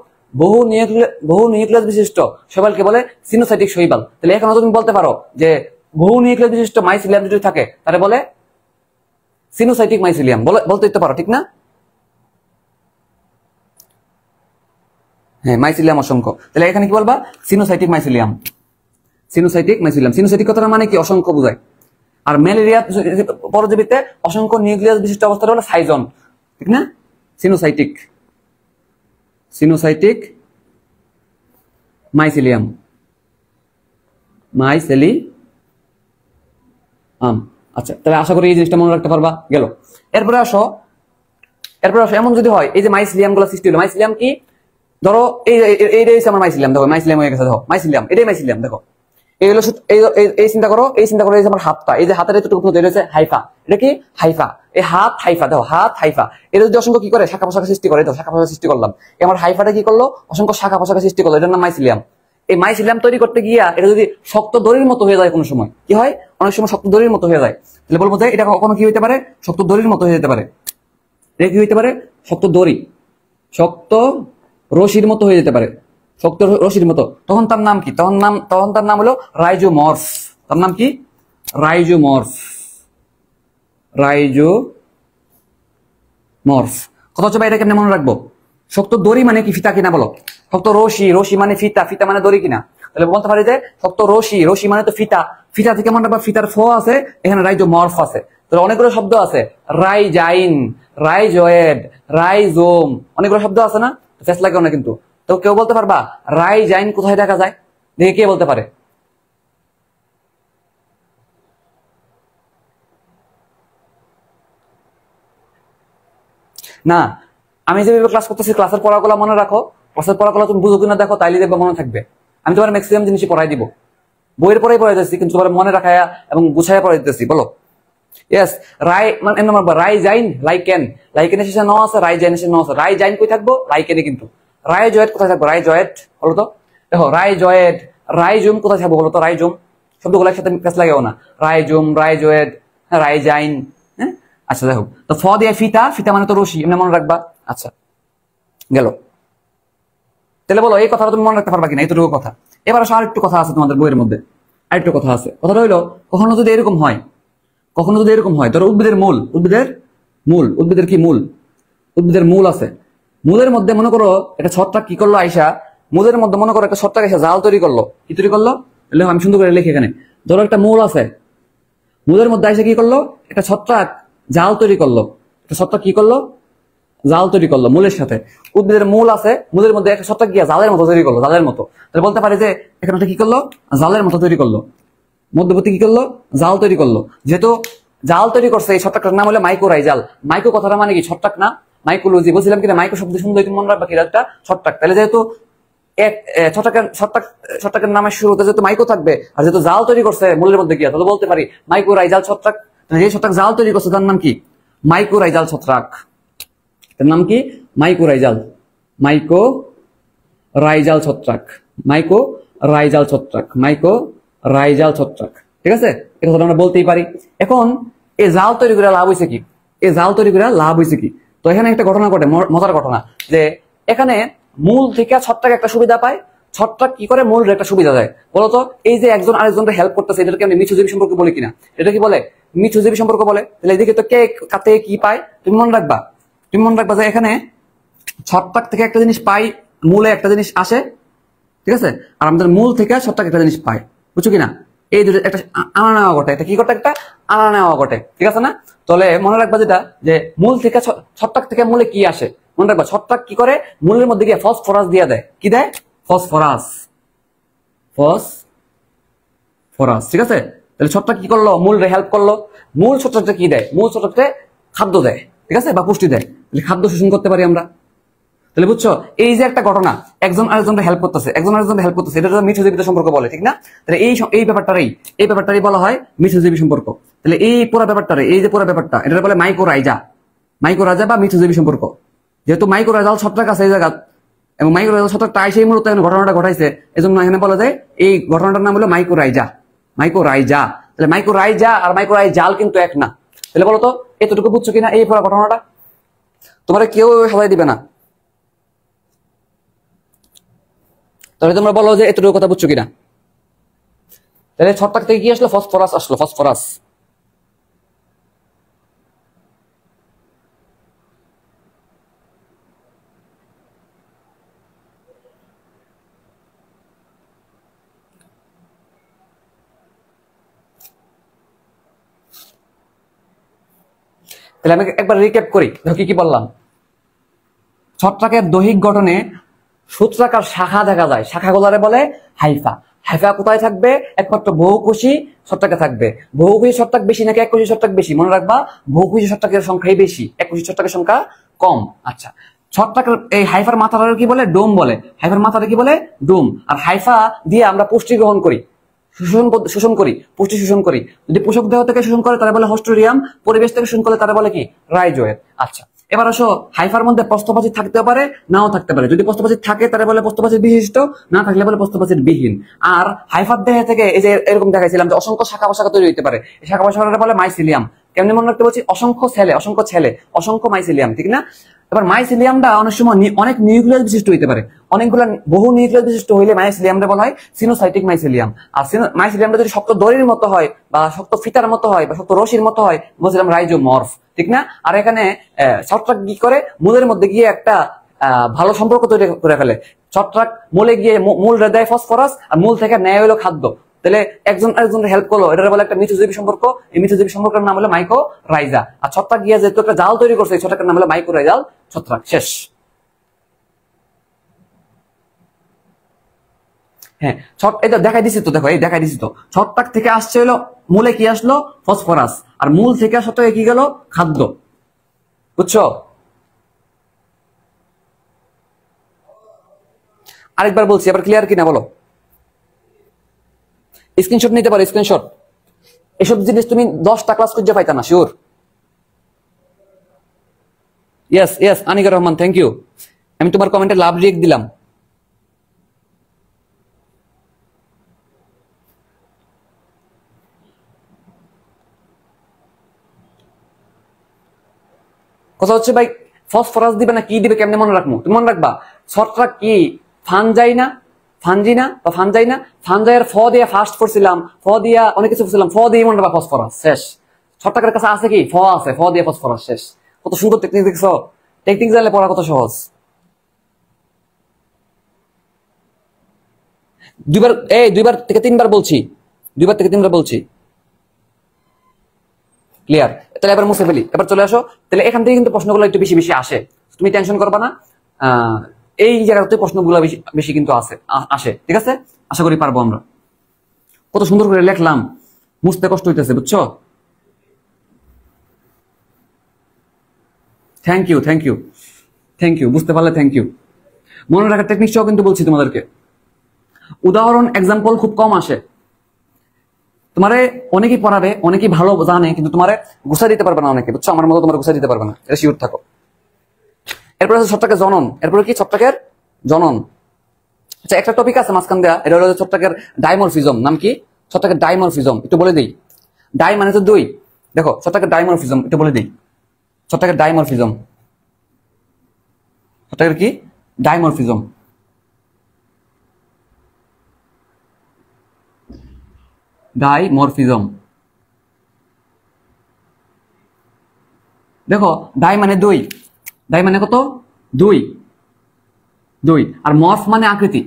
বহু নিউক্লিয়াস বিশিষ্ট শৈবালকে বলে সিনোসাইটিক শৈবাল। তাহলে এখন তুমি বলতে পারো যে বহু নিউক্লিয়াস বিশিষ্ট মাইসিলিয়াম যদি থাকে তাহলে বলে সিনোসাইটিক মাইসিলিয়াম, বলতে দিতে পারো, ঠিক না? হ্যাঁ, মাইসিলিয়াম অসংখ্য। তাহলে এখানে কি বলবা? Coenocytic mycelium, coenocytic mycelium. Coenocytic কথাটা মানে কি? অসংখ্য বোঝায়। আর ম্যালেরিয়া পরজীবীতে অসংখ্য নিউক্লিয়াস বিশিষ্ট অবস্থাটা হলো সাইজন, ঠিক না? সিনোসাইটিক মাইসিলিয়াম, আচ্ছা, তাহলে আশা করি এই জিনিসটা মনে রাখতে পারবা। গেল। এরপরে আসো এমন যদি হয়, এই যে মাইসিলিয়াম গুলো সৃষ্টি হলো, মাইসিলিয়াম কি? ধরো এইটাই হচ্ছে আমার মাইসিলিয়াম, দেখো মাইসিলিয়াম হয়ে গেছে, দেখো মাইসিলিয়াম, এটাই মাইসিলিয়াম, দেখো এই হলো এই চিন্তা করো, এই যে আমার হাতটা, এই যে হাতের এতটুকু এটা হচ্ছে হাইফা, এটা কি? হাইফা। এই হাত হাইফা, দেখো হাত হাইফা, এটা যদি অসংখ্য কি করে? শাখা প্রশাখা সৃষ্টি করে, দেখো শাখা প্রশাখা সৃষ্টি করলাম। আমার হাইফাটা কি করলো? অসংখ্য শাখা প্রশাখা সৃষ্টি করলো, এটার নাম মাইসিলিয়াম। এই মাইসিলিয়াম তৈরি করতে গিয়া এটা যদি শক্ত দড়ির মতো হয়ে যায়, কোনো সময় কি হয়? অনেক সময় শক্ত দড়ির মতো হয়ে যায়, তাহলে বলবো যে এটা কখনো কি হইতে পারে? শক্ত দড়ির মতো হয়ে যেতে পারে। এটা কি হইতে পারে? শক্ত দড়ি, শক্ত রশির মতো হয়ে যেতে পারে, শক্ত রশির মতো, তখন তার নাম কি? তখন তার নাম হলো রাইজোমর্ফ। তার নাম কি? রাইজোমর্ফ। রাইজোমর্ফ। কথা হচ্ছে ভাই, এটা কেমনে মনে রাখবো? শক্ত দড়ি মানে কি? ফিতা কিনা বলো। শক্ত রশি, রশি মানে ফিতা, ফিতা মানে দড়ি কিনা? তাহলে বলতে পারি যে শক্ত রশি, রশি মানে তো ফিতা, ফিতা থেকে মনে রাখবা ফিতার ফ আছে, এখানে রাইজোমর্ফ আছে। তাহলে অনেকগুলো শব্দ আছে, রাইজাইন, রাইজয়েড, রাইজোম, অনেকগুলো শব্দ আছে না? ফেস লাগেও না কিন্তু। তো কেউ বলতে পারবা রাইজাইন কোথায় দেখা যায়? দেখে কে বলতে পারে? না, আমি যেভাবে ক্লাস করতেছি, ক্লাসের পড়াগুলো মনে রাখো, ক্লাসের পড়াগুলো তুমি বুঝো কিনা দেখো, তাইলে দেখবে মনে থাকবে। আমি তোমার ম্যাক্সিমাম জিনিসই পড়াই দিব, বইয়ের পড়াই পড়াইতেছি, কিন্তু তোমার মনে রাখায়া এবং গুছাইয়া পড়াই দিতেছি। বলো ইয়েস। রাই মানে রাইজাইন, লাইকেন, লাইকেন এসে ন আছে, রাইজাইন এসে ন আছে। রাইজাইন কই থাকবো? লাইকেনে। কিন্তু রাইজয়েড কোথায় থাকবো? রাইজয়েড বলো তো। দেখো রাইজয়েড, রাইজুম কোথায় থাকবো বলো তো? রাইজুম। শব্দগুলো একসাথে কাজ লাগেও না। রাইজুম, রাইজয়েড, রাইজাইন। হ্যাঁ, আচ্ছা দেখো, তো ফ দিয়ে ফিতা, ফিতা মানে তো রশি, এমনি মনে রাখবা। আচ্ছা গেল। তাহলে বলো এই কথাটা তুমি মনে রাখতে পারবা কিনা? এইটুকু কথা। এবার আসো আরেকটু কথা আছে তোমাদের বইয়ের মধ্যে, আরেকটু কথা আছে। কথাটা হইলো, কখনো যদি এরকম হয়, কখনো যদি এরকম হয়, ধরো উদ্ভিদের মূল, উদ্ভিদের কি মূল? উদ্ভিদের মূল আছে, মূলের মধ্যে মনে করো একটা ছত্রাক কি করলো আইসা, মূলের মধ্যে মনে করো একটা ছত্রাক এসে জাল তৈরি করলো। কি তৈরি করলো? আমি সুন্দর করে লিখি এখানে। ধরো একটা মূল আছে, মূলের মধ্যে আইসা কি করলো? একটা ছত্রাক জাল তৈরি করলো। একটা ছত্রাক কি করলো? জাল তৈরি করলো মূলের সাথে। উদ্ভিদের মূল আছে, মূলের মধ্যে একটা ছত্রাক গিয়া জালের মতো তৈরি করলো, জালের মতো। তাহলে বলতে পারি যে এখানে কি করলো? জালের মতো তৈরি করলো। মধ্যবর্তী কি করলো? জাল তৈরি করলো। যেহেতু জাল তৈরি করছে, এই ছত্রাকটার নাম হলো মাইকোরাইজাল। মাইকো কথাটা মানে কি? ছত্রাক না? মাইকোলজি বলছিলাম কিনা? মাইকো শব্দ সুন্দর মনে রাখবা, কিনা একটা ছত্রাক। তাহলে যেহেতু এক ছত্রাকের নামের শুরুতে যেহেতু মাইকো থাকবে, আর যেহেতু জাল তৈরি করছে মূলের মধ্যে গিয়া, তাহলে বলতে পারি মাইকোরাইজাল ছত্রাক। যে ছত্রাক জাল তৈরি করছে তার নাম কি? মাইকোরাইজাল ছত্রাক। তার নাম কি? মাইকোরাইজাল। মাইকোরাইজাল ছত্রাক, মাইকোরাইজাল ছত্রাক, মাইকোরাইজাল ছত্রাক। ঠিক আছে, এটা আমরা বলতেই পারি। এখন এই জাল তৈরি করে লাভ হয়েছে কি? এই জাল তৈরি করে লাভ হয়েছে কি? তো এখানে একটা ঘটনা ঘটে, মজার ঘটনা, যে এখানে মূল থেকে ছত্রাক একটা সুবিধা পায়। ছত্রাক কি করে? মূলের একটা সুবিধা দেয়। বলতো এই যে একজন আরেকজনকে হেল্প করতেছে, এটাকে আমি মিথজীবী সম্পর্ক বলি কিনা? এটা কি বলে? মিথজীবী সম্পর্ক বলে। তাহলে এদিকে তো কে কাতে কি পায় তুমি মনে রাখবা। তুমি মনে রাখবা যে এখানে ছত্রাক থেকে একটা জিনিস পাই, মূলে একটা জিনিস আসে। ঠিক আছে, আর আমাদের মূল থেকে ছত্রাক একটা জিনিস পাই। বুঝছো কিনা? এই দুটো একটা আনা নেওয়া ঘটে। এটা কি ঘটে? একটা আনা নেওয়া ঘটে। ঠিক আছে না? তাহলে মনে রাখবা যেটা, যে মূল থেকে ছত্রাক থেকে মূলে কি আসে। মনে রাখবা ছত্রাক কি করে? মূলের মধ্যে গিয়ে ফসফরাস দিয়ে দেয়। কি দেয়? ফসফরাস। ফসফরাস। ঠিক আছে, তাহলে ছত্রাক কি করলো? মূলরে হেল্প করলো। মূল ছত্রাকটা কি দেয়? মূল ছত্রাকটা খাদ্য দেয়। ঠিক আছে, বা পুষ্টি দেয়। তাহলে খাদ্য শোষণ করতে পারি আমরা। তাহলে বুঝছো, এই যে একটা ঘটনা, একজন আরেকজনকে হেল্প করতেছে, একজন আরেকজনকে হেল্প করতেছে, এটা মিথজীবী সম্পর্ক বলে। ঠিক না? তাহলে এই ব্যাপারটারই বলা হয় মিথজীবী সম্পর্ক। তাহলে এই পুরো ব্যাপারটারে, এই যে পুরো ব্যাপারটা, এটা বলে মাইকোরাইজা বা মিথজীবী সম্পর্ক। যেহেতু মাইকোরাইজাল ছত্রাক আছে এই জায়গা, এবং মাইকোরাইজাল ছত্রাকটা সেই মূলত ঘটনাটা ঘটাইছে, এজন্য এখানে বলা যায় এই ঘটনাটার নাম হলো মাইকোরাইজা। তাহলে মাইকোরাইজা আর মাইকোরাইজাল কিন্তু এক না। তাহলে বলো তো এতটুকু বুঝছো কিনা? এই পুরো ঘটনাটা তোমার কেউ সবাই দিবে না। তাহলে তোমরা বলো যে এতটুকু কথা বুঝছো কিনা? তাহলে ছত্রাক থেকে কি আসলো? ফসফরাস আসলো, ফসফরাস। তাহলে আমি একবার রিক্যাপ করি, কি কি বললাম। ছত্রাকের দৈহিক গঠনে সূত্রাকার শাখা দেখা যায়, শাখাগুলারে বলে হাইফা। হাইফা কোথায় থাকবে? একমাত্র বহুকোষী ছত্রাকে থাকবে। বহুকোষী ছত্রাক বেশি নাকি এককোষী ছত্রাক বেশি? মনে রাখবা বহুকোষী ছত্রাকের সংখ্যাই বেশি, এককোষী ছত্রাকের সংখ্যা কম। আচ্ছা, ছত্রাকের এই হাইফার মাথাটা কি বলে? ডোম বলে। হাইফার মাথাটা কি বলে? ডোম। আর হাইফা দিয়ে আমরা পুষ্টি গ্রহণ করি, শোষণ করি, পুষ্টি শোষণ করি। যদি পোষক দেহ থেকে শোষণ করে তারা বলে হোস্টোরিয়াম, পরিবেশ থেকে শোষণ করলে তারা বলে কি? রাইজোয়েট। আচ্ছা, এবার আসো, হাইফার মধ্যে প্রস্থপ্রাচীর থাকতে পারে, নাও থাকতে পারে। যদি প্রস্থপ্রাচীর থাকে তারা বলে প্রস্থপ্রাচীর বিশিষ্ট, না থাকলে বলে প্রস্থপ্রাচীর বিহীন। আর হাইফার দেহে থেকে এই যে এরকম দেখাইছিলাম যে অসংখ্য শাখা প্রশাখা তৈরি হতে পারে, এই শাখা প্রশাখাটা বলে মাইসিলিয়াম। কেমনি মনে রাখতে বলছি? অসংখ্য ছেলে, অসংখ্য মাইসিলিয়াম। ঠিক না? এবার মাইসিলিয়ামটা অনেক সময় অনেক নিউক্লিয়াস বিশিষ্ট হইতে পারে। অনেকগুলো বহু নিউক্লিয়াস বিশিষ্ট হইলে মাইসিলিয়ামটা বলা হয় সিনোসাইটিক মাইসিলিয়াম। আর মাইসিলিয়ামটা যদি শক্ত দড়ির মতো হয় বা শক্ত ফিতার মতো হয় বা শক্ত রশির মতো হয় বলছিলাম রাইজোমর্ফ, ঠিক না? আর এখানে ছত্রাক কি করে, মূলের মধ্যে গিয়ে একটা ভালো সম্পর্ক তৈরি করে ফেলে। ছত্রাক মূলে গিয়ে মূল দেয় ফসফরাস, আর মূল থেকে নেয় হলো খাদ্য। তাহলে একজন আরেকজনের হেল্প করলো, এটার বলে একটা মিথজীবী সম্পর্ক। এই মিথজীবী সম্পর্কের নাম হলো মাইকোরাইজা। আর ছত্রাক গিয়ে যেহেতু একটা জাল তৈরি করছে, এই ছত্রাকের নাম হলো মাইকোরাইজাল ছত্রাক। শেষ। হ্যাঁ, এটা দেখাই দিছি তো, দেখো এই দেখাই দিছি তো, ছত্রাক থেকে আসছে হলো মূলে কি আসলো, ফসফরাস, আর মূল থেকে ছত্রাকে কি গেল, খাদ্য। বুঝছো? আরেকবার বলছি, এবার ক্লিয়ার কিনা বলো? স্ক্রিনশট নিতে পারো, স্ক্রিনশট। এসব জিনিস তুমি 10টা ক্লাস খুঁজে পাইতা না, sure. Yes yes, Anika Rahman, thank you. আমি তোমার কমেন্টে লাভ রিয়েক্ট দিলাম। কথা হচ্ছে ভাই, ফসফরাস দিবে না কি দিবে, কেমনে মনে রাখবো? তুমি মনে রাখবা ছত্রাক কি ফানজাই না, ফানজি না বা ফানজাই না, ফানজাইয়ের ফ দিয়ে ফার্স্ট পড়ছিলাম, ফ দিয়া অনেক কিছু পড়ছিলাম, ফ দিয়ে মনে রাখবা ফসফরাস। শেষ। ছত্রাকের কাছে আছে কি, ফ আছে, ফ দিয়ে ফসফরাস। শেষ। কত সুন্দর টেকনিক দেখছো? টেকনিক জানলে পড়া কত সহজ। দুইবার থেকে তিনবার বলছি, দুইবার থেকে তিনবার বলছি। ক্লিয়ার? তাহলে এবার মুছে ফেলি, এবার চলে আসো। তাহলে এখান থেকে কিন্তু প্রশ্নগুলো একটু বেশি বেশি আসে, তুমি টেনশন করবা না। এই জায়গাতে প্রশ্নগুলো বেশি কিন্তু আসে, ঠিক আছে? আশা করি পারবো আমরা। কত সুন্দর করে লেখলাম, মুছতে কষ্ট হইতেছে, বুঝছো? Thank you, thank you, thank you. বুঝতে পারলে থ্যাংক ইউ। মনে রাখার টেকনিকটাও কিন্তু বলছি তোমাদেরকে। উদাহরণ এক্সাম্পল খুব কম আসে। তোমারে অনেকেই পড়াবে, অনেকেই ভালো জানে, কিন্তু তোমারে গুছা দিতে পারবে না অনেকে, বুঝছো? আমার মতো তোমার গুছা দিতে পারবে না, এটা শিওর থাকো। এরপরে আছে ছত্রাকের জনন। এরপরে কি, ছত্রাকের জনন। আচ্ছা, একটা টপিক আছে মাঝখান দেয়া, এটা হলো ছত্রাকের ডাইমরফিজম। নাম কি? ছত্রাকের ডাইমরফিজম। একটু বলে দিই। ডাই মানে তো দুই। দেখো, ছত্রাকের ডাইমরফিজম একটু বলে দিই। ছত্রাকের ডাইমরফিজম, ছত্রাকের কি, ডাইমরফিজম। ডাইমরফিজম। দেখো, ডাই মানে দুই, ডাই মানে কত, দুই, দুই। আর মর্ফ মানে আকৃতি।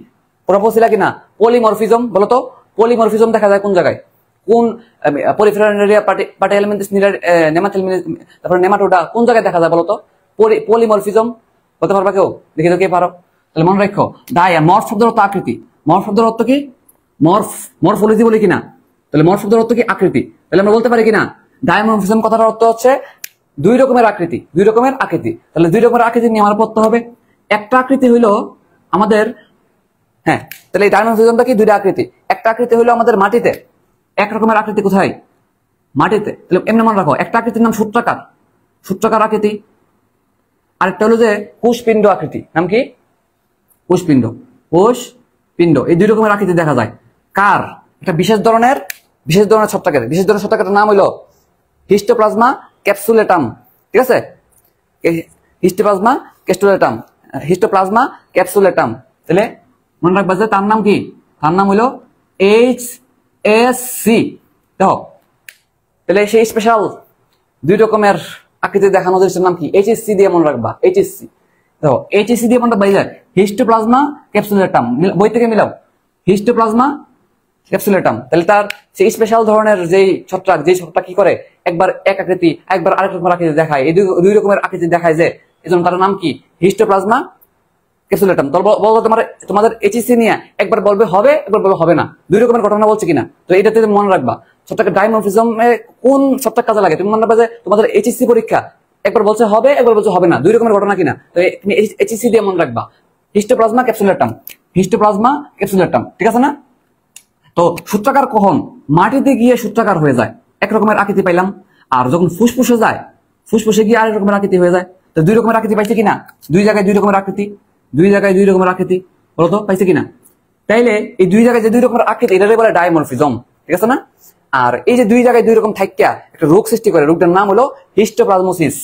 পুরো বলছিলা কিনা? পলিমরফিজম বলতো, পলিমরফিজম দেখা যায় কোন জায়গায়, কোন পরিফেরাল পার্টি এলিমেন্টস তারপরে নেমাটোডা কোন জায়গায় দেখা যায় বলতো? পলিমরফিজম বলতে পারবা কেউ? দেখি তো কে পারো। তাহলে মনে রাখো, ডাই। আর মর্ফ শব্দের অর্থ আকৃতি। মর্ফ শব্দের অর্থ কি? মর্ফোলজি বলি কিনা? তাহলে মর্ফ শব্দের অর্থ কি? আকৃতি। তাহলে আমরা বলতে পারি কিনা ডাইমরফিজম কথাটার অর্থ হচ্ছে দুই রকমের আকৃতি, দুই রকমের আকৃতি। তাহলে দুই রকমের আকৃতি নিয়ে আমার পড়তে হবে। একটা আকৃতি হইলো আমাদের, হ্যাঁ, তাহলে এই ডাইমরফিজমটা কি, দুইটা আকৃতি। একটা আকৃতি হইলো আমাদের মাটিতে, এক রকমের আকৃতি কোথায়, মাটিতে। তাহলে এমনি মনে রাখো, একটা আকৃতির নাম সূত্রাকার, সূত্রাকার আকৃতি। আরেকটা হলো যে কোষপিণ্ড আকৃতি। নাম কি? কোষপিণ্ড, কোষপিণ্ড। এই দুই রকমের আকৃতি দেখা যায় কার? একটা বিশেষ ধরনের ছত্রাকের। বিশেষ ধরনের ছত্রাকের নাম হইলো হিস্টোপ্লাজমা ক্যাপসুলেটাম। ঠিক আছে? Histoplasma capsulatum, Histoplasma capsulatum. তাহলে মনে রাখবা যে তার নাম কি? তার নাম হইলো HSC। দেখো, তাহলে সেই স্পেশাল দুই রকমের আকৃতি দেখানো জিনিসের নাম কি? HSC দিয়ে মনে রাখবা, HSC। দেখো, HSC দিয়ে মনে রাখবা, হিস্টোপ্লাজমা ক্যাপসুলেটাম। বই থেকে মিলাও, হিস্টোপ্লাজমা ক্যাপসুলেটাম। তাহলে তার সেই স্পেশাল ধরনের যেই ছত্রাক, যেই ছত্রাক কি করে, একবার এক আকৃতি, একবার আরেক রকমের আকৃতি দেখায়, এই দুই রকমের আকৃতি দেখায়, যে এজন্য তার নাম কি? হিস্টোপ্লাজমা ক্যাপসুলেটাম। বলবো তোমাদের HSC নিয়ে একবার বলবে হবে, একবার বলবে হবে না, দুই রকমের ঘটনা বলছে কিনা। তো এটাতে মনে রাখবা ছত্রাকের ডাইমরফিজমে কোন ছত্রাক কাজে লাগে। তুমি মনে রাখবা যে তোমাদের HSC পরীক্ষা একবার বলছে হবে, একবার বলছে হবে না, দুই রকমের ঘটনা কিনা। তো তুমি HSC দিয়ে মনে রাখবা, হিস্টোপ্লাজমা ক্যাপসুলেটাম, হিস্টোপ্লাজমা ক্যাপসুলেটাম। ঠিক আছে না? তো সূত্রাকার কখন? মাটিতে গিয়ে সূত্রাকার হয়ে যায়, একরকমের আকৃতি পাইলাম। আর যখন ফুসফুসে যায়, ফুসফুসে গিয়ে আরেক রকমের আকৃতি হয়ে যায়। তো দুই রকমের আকৃতি পাইছে কিনা? দুই জায়গায় দুই রকমের আকৃতি, দুই জায়গায় দুই রকমের আকৃতি, বলতো পাইছে কিনা? তাইলে এই দুই জায়গায় যে দুই রকমের আকৃতি, এটাকে বলে ডাইমরফিজম। ঠিক আছে না? আর এই যে দুই জায়গায় দুই রকম থাইকা একটা রোগ সৃষ্টি করে, রোগটার নাম হলো হিস্টোপ্লাজমোসিস।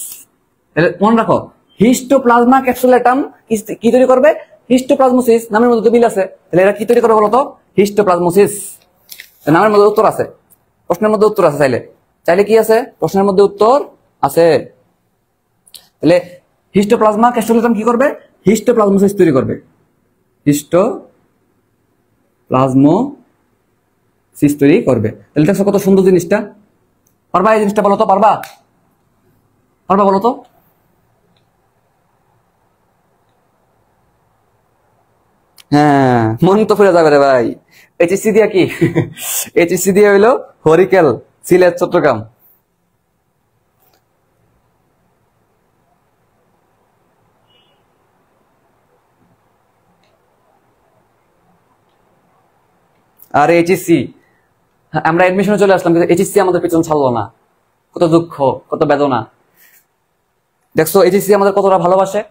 তাহলে মনে রাখো, হিস্টোপ্লাজমা ক্যাপসুলেটাম কি তৈরি করবে? হিস্টোপ্লাজমোসিস নামের মধ্যে তো মিল আছে, তাহলে এরা কি তৈরি করে বলতো? হিস্টোপ্লাজমোসিস। নামের মধ্যে উত্তর আছে, প্রশ্নের মধ্যে উত্তর আছে, চাইলে চাইলে কি আছে? প্রশ্নের মধ্যে উত্তর আছে। তাহলে হিস্টোপ্লাজমা ক্যাস্ট্রোলিটাম কি করবে? হিস্টোপ্লাজমোসিস তৈরি করবে। হিস্টোপ্লাজমোসিস তৈরি করবে। তাহলে দেখো কত সুন্দর জিনিসটা। পারবা এই জিনিসটা বলো তো? পারবা? পারবা বলো তো? হ্যাঁ, মন তো ফিরে যাবে রে ভাই। এইচএসসি দিয়া কি? এইচএসসি দিয়ে হইলো হরিকেল, সিলেট, চট্টগ্রাম। আর এইচএসসি আমরা এডমিশনে চলে আসলাম, কিন্তু এইচএসসি আমাদের পিছন ছাড়লো না। কত দুঃখ, কত বেদনা। দেখছো এইচএসসি আমাদের কতটা ভালোবাসে।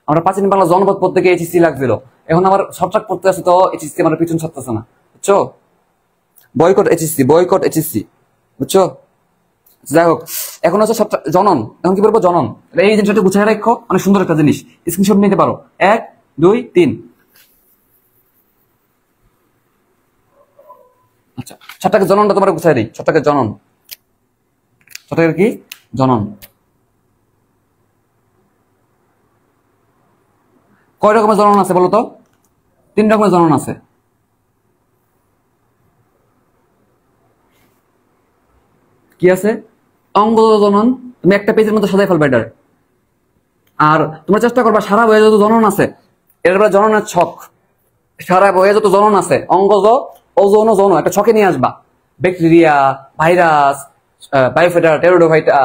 আমরা প্রাচীন বাংলা জনপদ পড়তে গিয়ে এইচএসসি লাগছিল, এখন আবার শর্টট্রাক পড়তে আসে তো এইচএসসি আমাদের পিছন ছাড়তেছে না, বুঝছো? বয়কট এইচএসসি, বয়কট এইচএসসি, বুঝছো? যাই হোক, এখন হচ্ছে জনন। এখন কি বলবো? জনন। এই জিনিসটা গুছাই রাখো, অনেক সুন্দর একটা জিনিস, স্ক্রিনশট নিতে পারো। 1 2 3। আচ্ছা, ছটাকে জননটা তোমার গুছাই দিই। ছটাকে জনন, ছটাকে কি? জনন। কয় রকমের জনন আছে বলো তো? 3 রকমের জনন আছে। কি আছে? অঙ্গজ জনন, তুমি একটা পেজের মধ্যে সাজাই ফেলবে এটার। আর তোমরা চেষ্টা করবা সারা বইয়ে যত জনন আছে, এরপরে জননের ছক, সারা বইয়ে যত জনন আছে অঙ্গজ, ওজন, জন একটা ছকে নিয়ে আসবা। ব্যাকটেরিয়া, ভাইরাস, বায়োফেটা, টেরোডোফাইটা,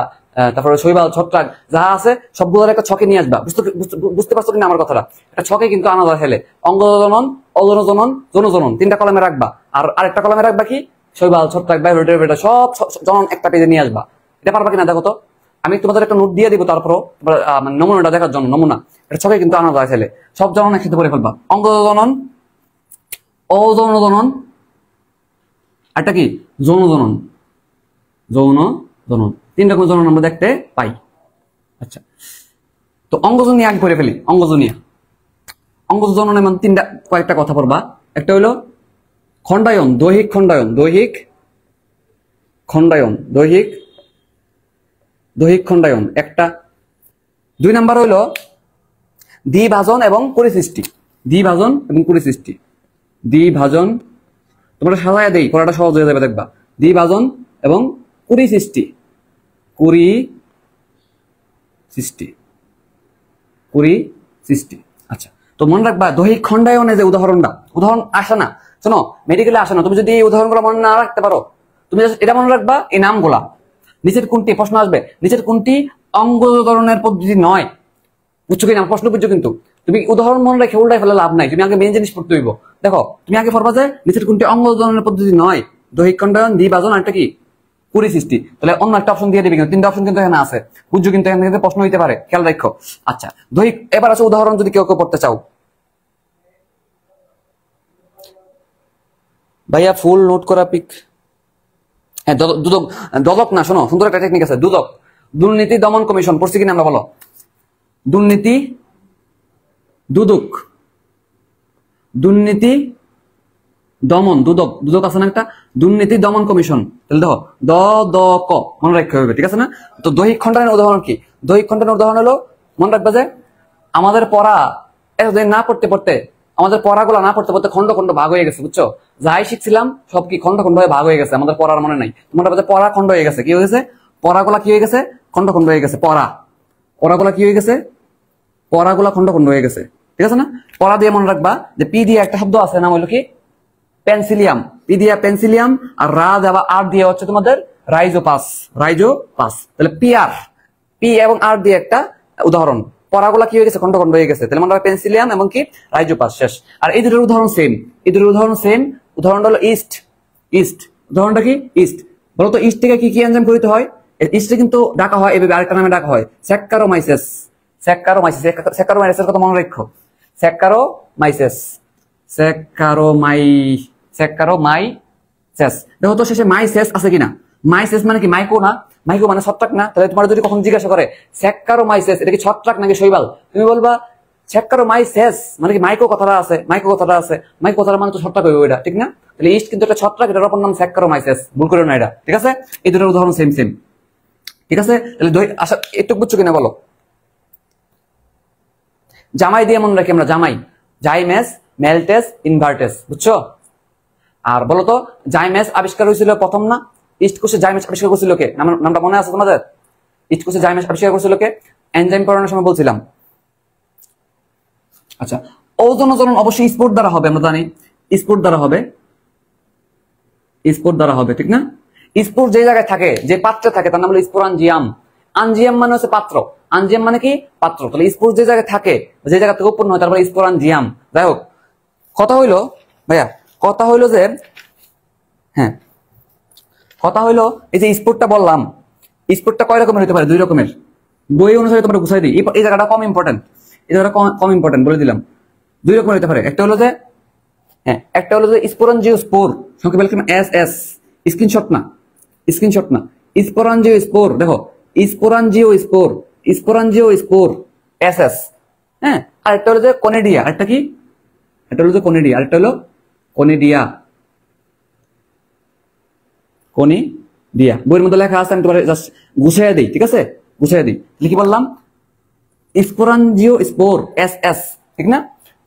তারপরে শৈবাল, ছত্রাক যা আছে সবগুলোর একটা ছকে নিয়ে আসবা। বুঝতে পারছো কিনা আমার কথাটা? একটা ছকে কিন্তু আনা যায় হেলে। অঙ্গজ জনন, ওজন জনন, জন জনন 3টা কলমে রাখবা। আর আরেকটা কলমে রাখবা কি? শৈবাল, ছত্রাক, বায়োফেটা, টেরোডোফাইটা সব জনন একটা পেজে নিয়ে আসবা। এটা পারবা কিনা দেখো তো? আমি তোমাদের একটা নোট দিয়ে দিব, তারপরও মানে নমুনাটা দেখার জন্য। নমুনা এটা ছকে কিন্তু আনা যায় হেলে। সব জনন একসাথে করে ফেলবা। অঙ্গজ জনন, ওজন জনন, একটা কি? যৌন জনন। যৌন জনন 3 রকমের জনন আমরা দেখতে পাই। আচ্ছা, তো অঙ্গজনিয়া আগে করে ফেলি। অঙ্গজনিয়া, অঙ্গজ জননে মানে 3টা কয়েকটা কথা পড়বা। একটা হইলো খণ্ডায়ন, দৈহিক খণ্ডায়ন, দৈহিক খণ্ডায়ন, দৈহিক খণ্ডায়ন একটা। 2 নাম্বার হইলো দ্বিভাজন এবং পরিসৃষ্টি। দ্বিভাজন এবং পরিসৃষ্টি, দ্বিভাজন। তোমরা সাজায় দেই, পড়াটা সহজ হয়ে যাবে দেখবা। দ্বিভাজন এবং পরিসৃষ্টি, পরিসৃষ্টি। আচ্ছা, তো মনে রাখবা দৈহিক খণ্ডায়নে যে উদাহরণ আসে না, শোনো, মেডিকেলে আসে না। তুমি যদি এই উদাহরণগুলো মনে না রাখতে পারো, তুমি এটা মনে রাখবা, এই নামগুলা। নিচের কোনটি, প্রশ্ন আসবে, নিচের কোনটি অঙ্গজননের পদ্ধতি নয়? বুঝছো কিনা? প্রশ্ন বুঝছো, কিন্তু তুমি উদাহরণ মনে রেখে উল্টাই ফেলে লাভ নাই। তুমি আগে মেন জিনিস পড়তে হইব। দেখো, তুমি আগে পড়বা যে নিচের কোনটি অঙ্গজননের পদ্ধতি নয়? দৈহিক খণ্ডায়ন, দ্বিভাজন, আর একটা কি? পরিসৃষ্টি। তাহলে অন্য একটা অপশন দিয়ে দিবি, কিন্তু 3টা অপশন কিন্তু এখানে আছে। বুঝছো? কিন্তু এখান থেকে প্রশ্ন হইতে পারে, খেয়াল রাখো। আচ্ছা, দৈহিক। এবার আছে উদাহরণ, যদি কেউ পড়তে চাও। ভাইয়া ফুল নোট করা পিক। হ্যাঁ, দুদক, দদক না, শোনো, সুন্দর একটা টেকনিক আছে, দুদক। দুর্নীতি দমন কমিশন পড়ছি কিনা আমরা বলো? দুর্নীতি, দুদক, দুর্নীতি দমন, দুদক, দুদক আছে না একটা? দুর্নীতি দমন কমিশন। তাহলে দেখো ক মনে রাখতে হবে, ঠিক আছে না? তো দৈহিক খণ্ডায়নের উদাহরণ কি? দৈহিক খণ্ডায়নের উদাহরণ হলো, মনে রাখবে যে আমাদের পড়া এতদিন না পড়তে পড়তে, আমাদের পড়াগুলো না পড়তে পড়তে খন্ড খন্ড ভাগ হয়ে গেছে, বুঝছো? যাই শিখছিলাম সব কি খন্ড খন্ড হয়ে ভাগ হয়ে গেছে, আমাদের পড়ার মনে নাই। তোমার পড়া খন্ড হয়ে গেছে। কি হয়ে গেছে? পড়াগুলা কি হয়ে গেছে? খন্ড খন্ড হয়ে গেছে। পড়াগুলা কি হয়ে গেছে? পড়াগুলা খন্ড খন্ড হয়ে গেছে, ঠিক আছে না? পড়া দিয়ে মনে রাখবা যে পি দিয়ে একটা শব্দ আছে, নাম হলো কি? পেন্সিলিয়াম। পি দিয়ে পেন্সিলিয়াম, আর রা দেওয়া আর দিয়ে হচ্ছে তোমাদের রাইজোপাস, রাইজোপাস। তাহলে পি এবং আর দিয়ে একটা উদাহরণ। পড়াগুলা কি হয়ে গেছে? খন্ড খন্ড হয়ে গেছে। তাহলে মনে রাখবে পেন্সিলিয়াম এবং কি? রাইজোপাস। শেষ। আর এই দুটোর উদাহরণ সেম, এই দুটোর উদাহরণ সেম। উদাহরণটা হলো ইস্ট। উদাহরণটা কি? ইস্ট। বলতো ইস্ট থেকে কি কি এনজাইম গঠিত হয়? ইস্টে কিন্তু ডাকা হয় এভাবে, আরেকটা নামে ডাকা হয় স্যাক্কারোমাইসেস। স্যাক্কারোমাইসেসের কথা মনে রাখো। স্যাক্কারোমাইসেস। দেখো তো শেষে মাইসেস আছে কিনা? মাইসেস মানে কি? মাইকো না? মাইকো মানে ছত্রাক না? তাহলে তোমার যদি কখন জিজ্ঞাসা করে স্যাক্কারোমাইসেস এটা কি ছত্রাক নাকি শৈবাল, তুমি বলবা স্যাক্কারোমাইসেস মানে কি মাইকো কথাটা আছে, মাইকো কথাটা মানে তো ছত্রাক হইব এটা, ঠিক না? তাহলে ইস্ট কিন্তু একটা ছত্রাক, এটার অপর নাম স্যাক্কারোমাইসেস, ভুল করো না এটা, ঠিক আছে? এই দুটোর উদাহরণ সেম সেম, ঠিক আছে? তাহলে আশা একটু বুঝছো কিনা বলো? জামাই দিয়ে মনে রাখি আমরা, জাইমেস, মেলটেস, ইনভার্টেস, বুঝছো? আর বলো তো জাইমেস আবিষ্কার হয়েছিল প্রথম না? ইস্ট কোষে জাইমেস আবিষ্কার করছিল কে? নামটা মনে আছে তোমাদের? ইস্ট কোষে জাইমেস আবিষ্কার করছিল কে? এনজাইম পড়ানোর সময় বলছিলাম। আচ্ছা, ওজন অবশ্যই স্পোর্ট দ্বারা হবে, আমরা জানি স্পোর্ট দ্বারা হবে, ঠিক না? স্পোর যে জায়গায় থাকে, যে পাত্রে থাকে, তার নাম হলো স্পোরাঞ্জিয়াম। আঞ্জিয়াম মানে হচ্ছে পাত্র, আঞ্জিয়াম মানে কি পাত্র। তাহলে স্পোর যে জায়গায় থাকে, যে জায়গা থেকে উৎপন্ন হয়, তারপরে স্পোরাঞ্জিয়াম। যাই হোক, কথা হইলো ভাইয়া, কথা হইলো যে হ্যাঁ, কথা হইলো এই যে স্পোর্টটা বললাম, স্পোর্টটা কয় রকমের হতে পারে? 2 রকমের। বই অনুসারে তোমরা গুছাই দিই, এই জায়গাটা কম ইম্পর্টেন্ট, এই জায়গাটা কম ইম্পর্টেন্ট বলে দিলাম। 2 রকমের হতে পারে। একটা হলো যে স্পোরাঞ্জিওস্পোর, সংক্ষেপে লিখলাম এসএস, স্ক্রিনশট না, স্পোরাঞ্জিওস্পোর, দেখো স্পোরাঞ্জিওস্পোর এসএস। হ্যাঁ, আর একটা হলো যে কনেডিয়া, আরেকটা কি? এটা হলো যে কনেডিয়া, আরেকটা হলো কনেডিয়া। বইয়ের মধ্যে লেখা আছে, আমি তোমার জাস্ট গুছাইয়া দিই, ঠিক আছে? গুছাইয়া দিই। কি বললাম? স্পোরাঞ্জিওস্পোর এসএস, ঠিক না?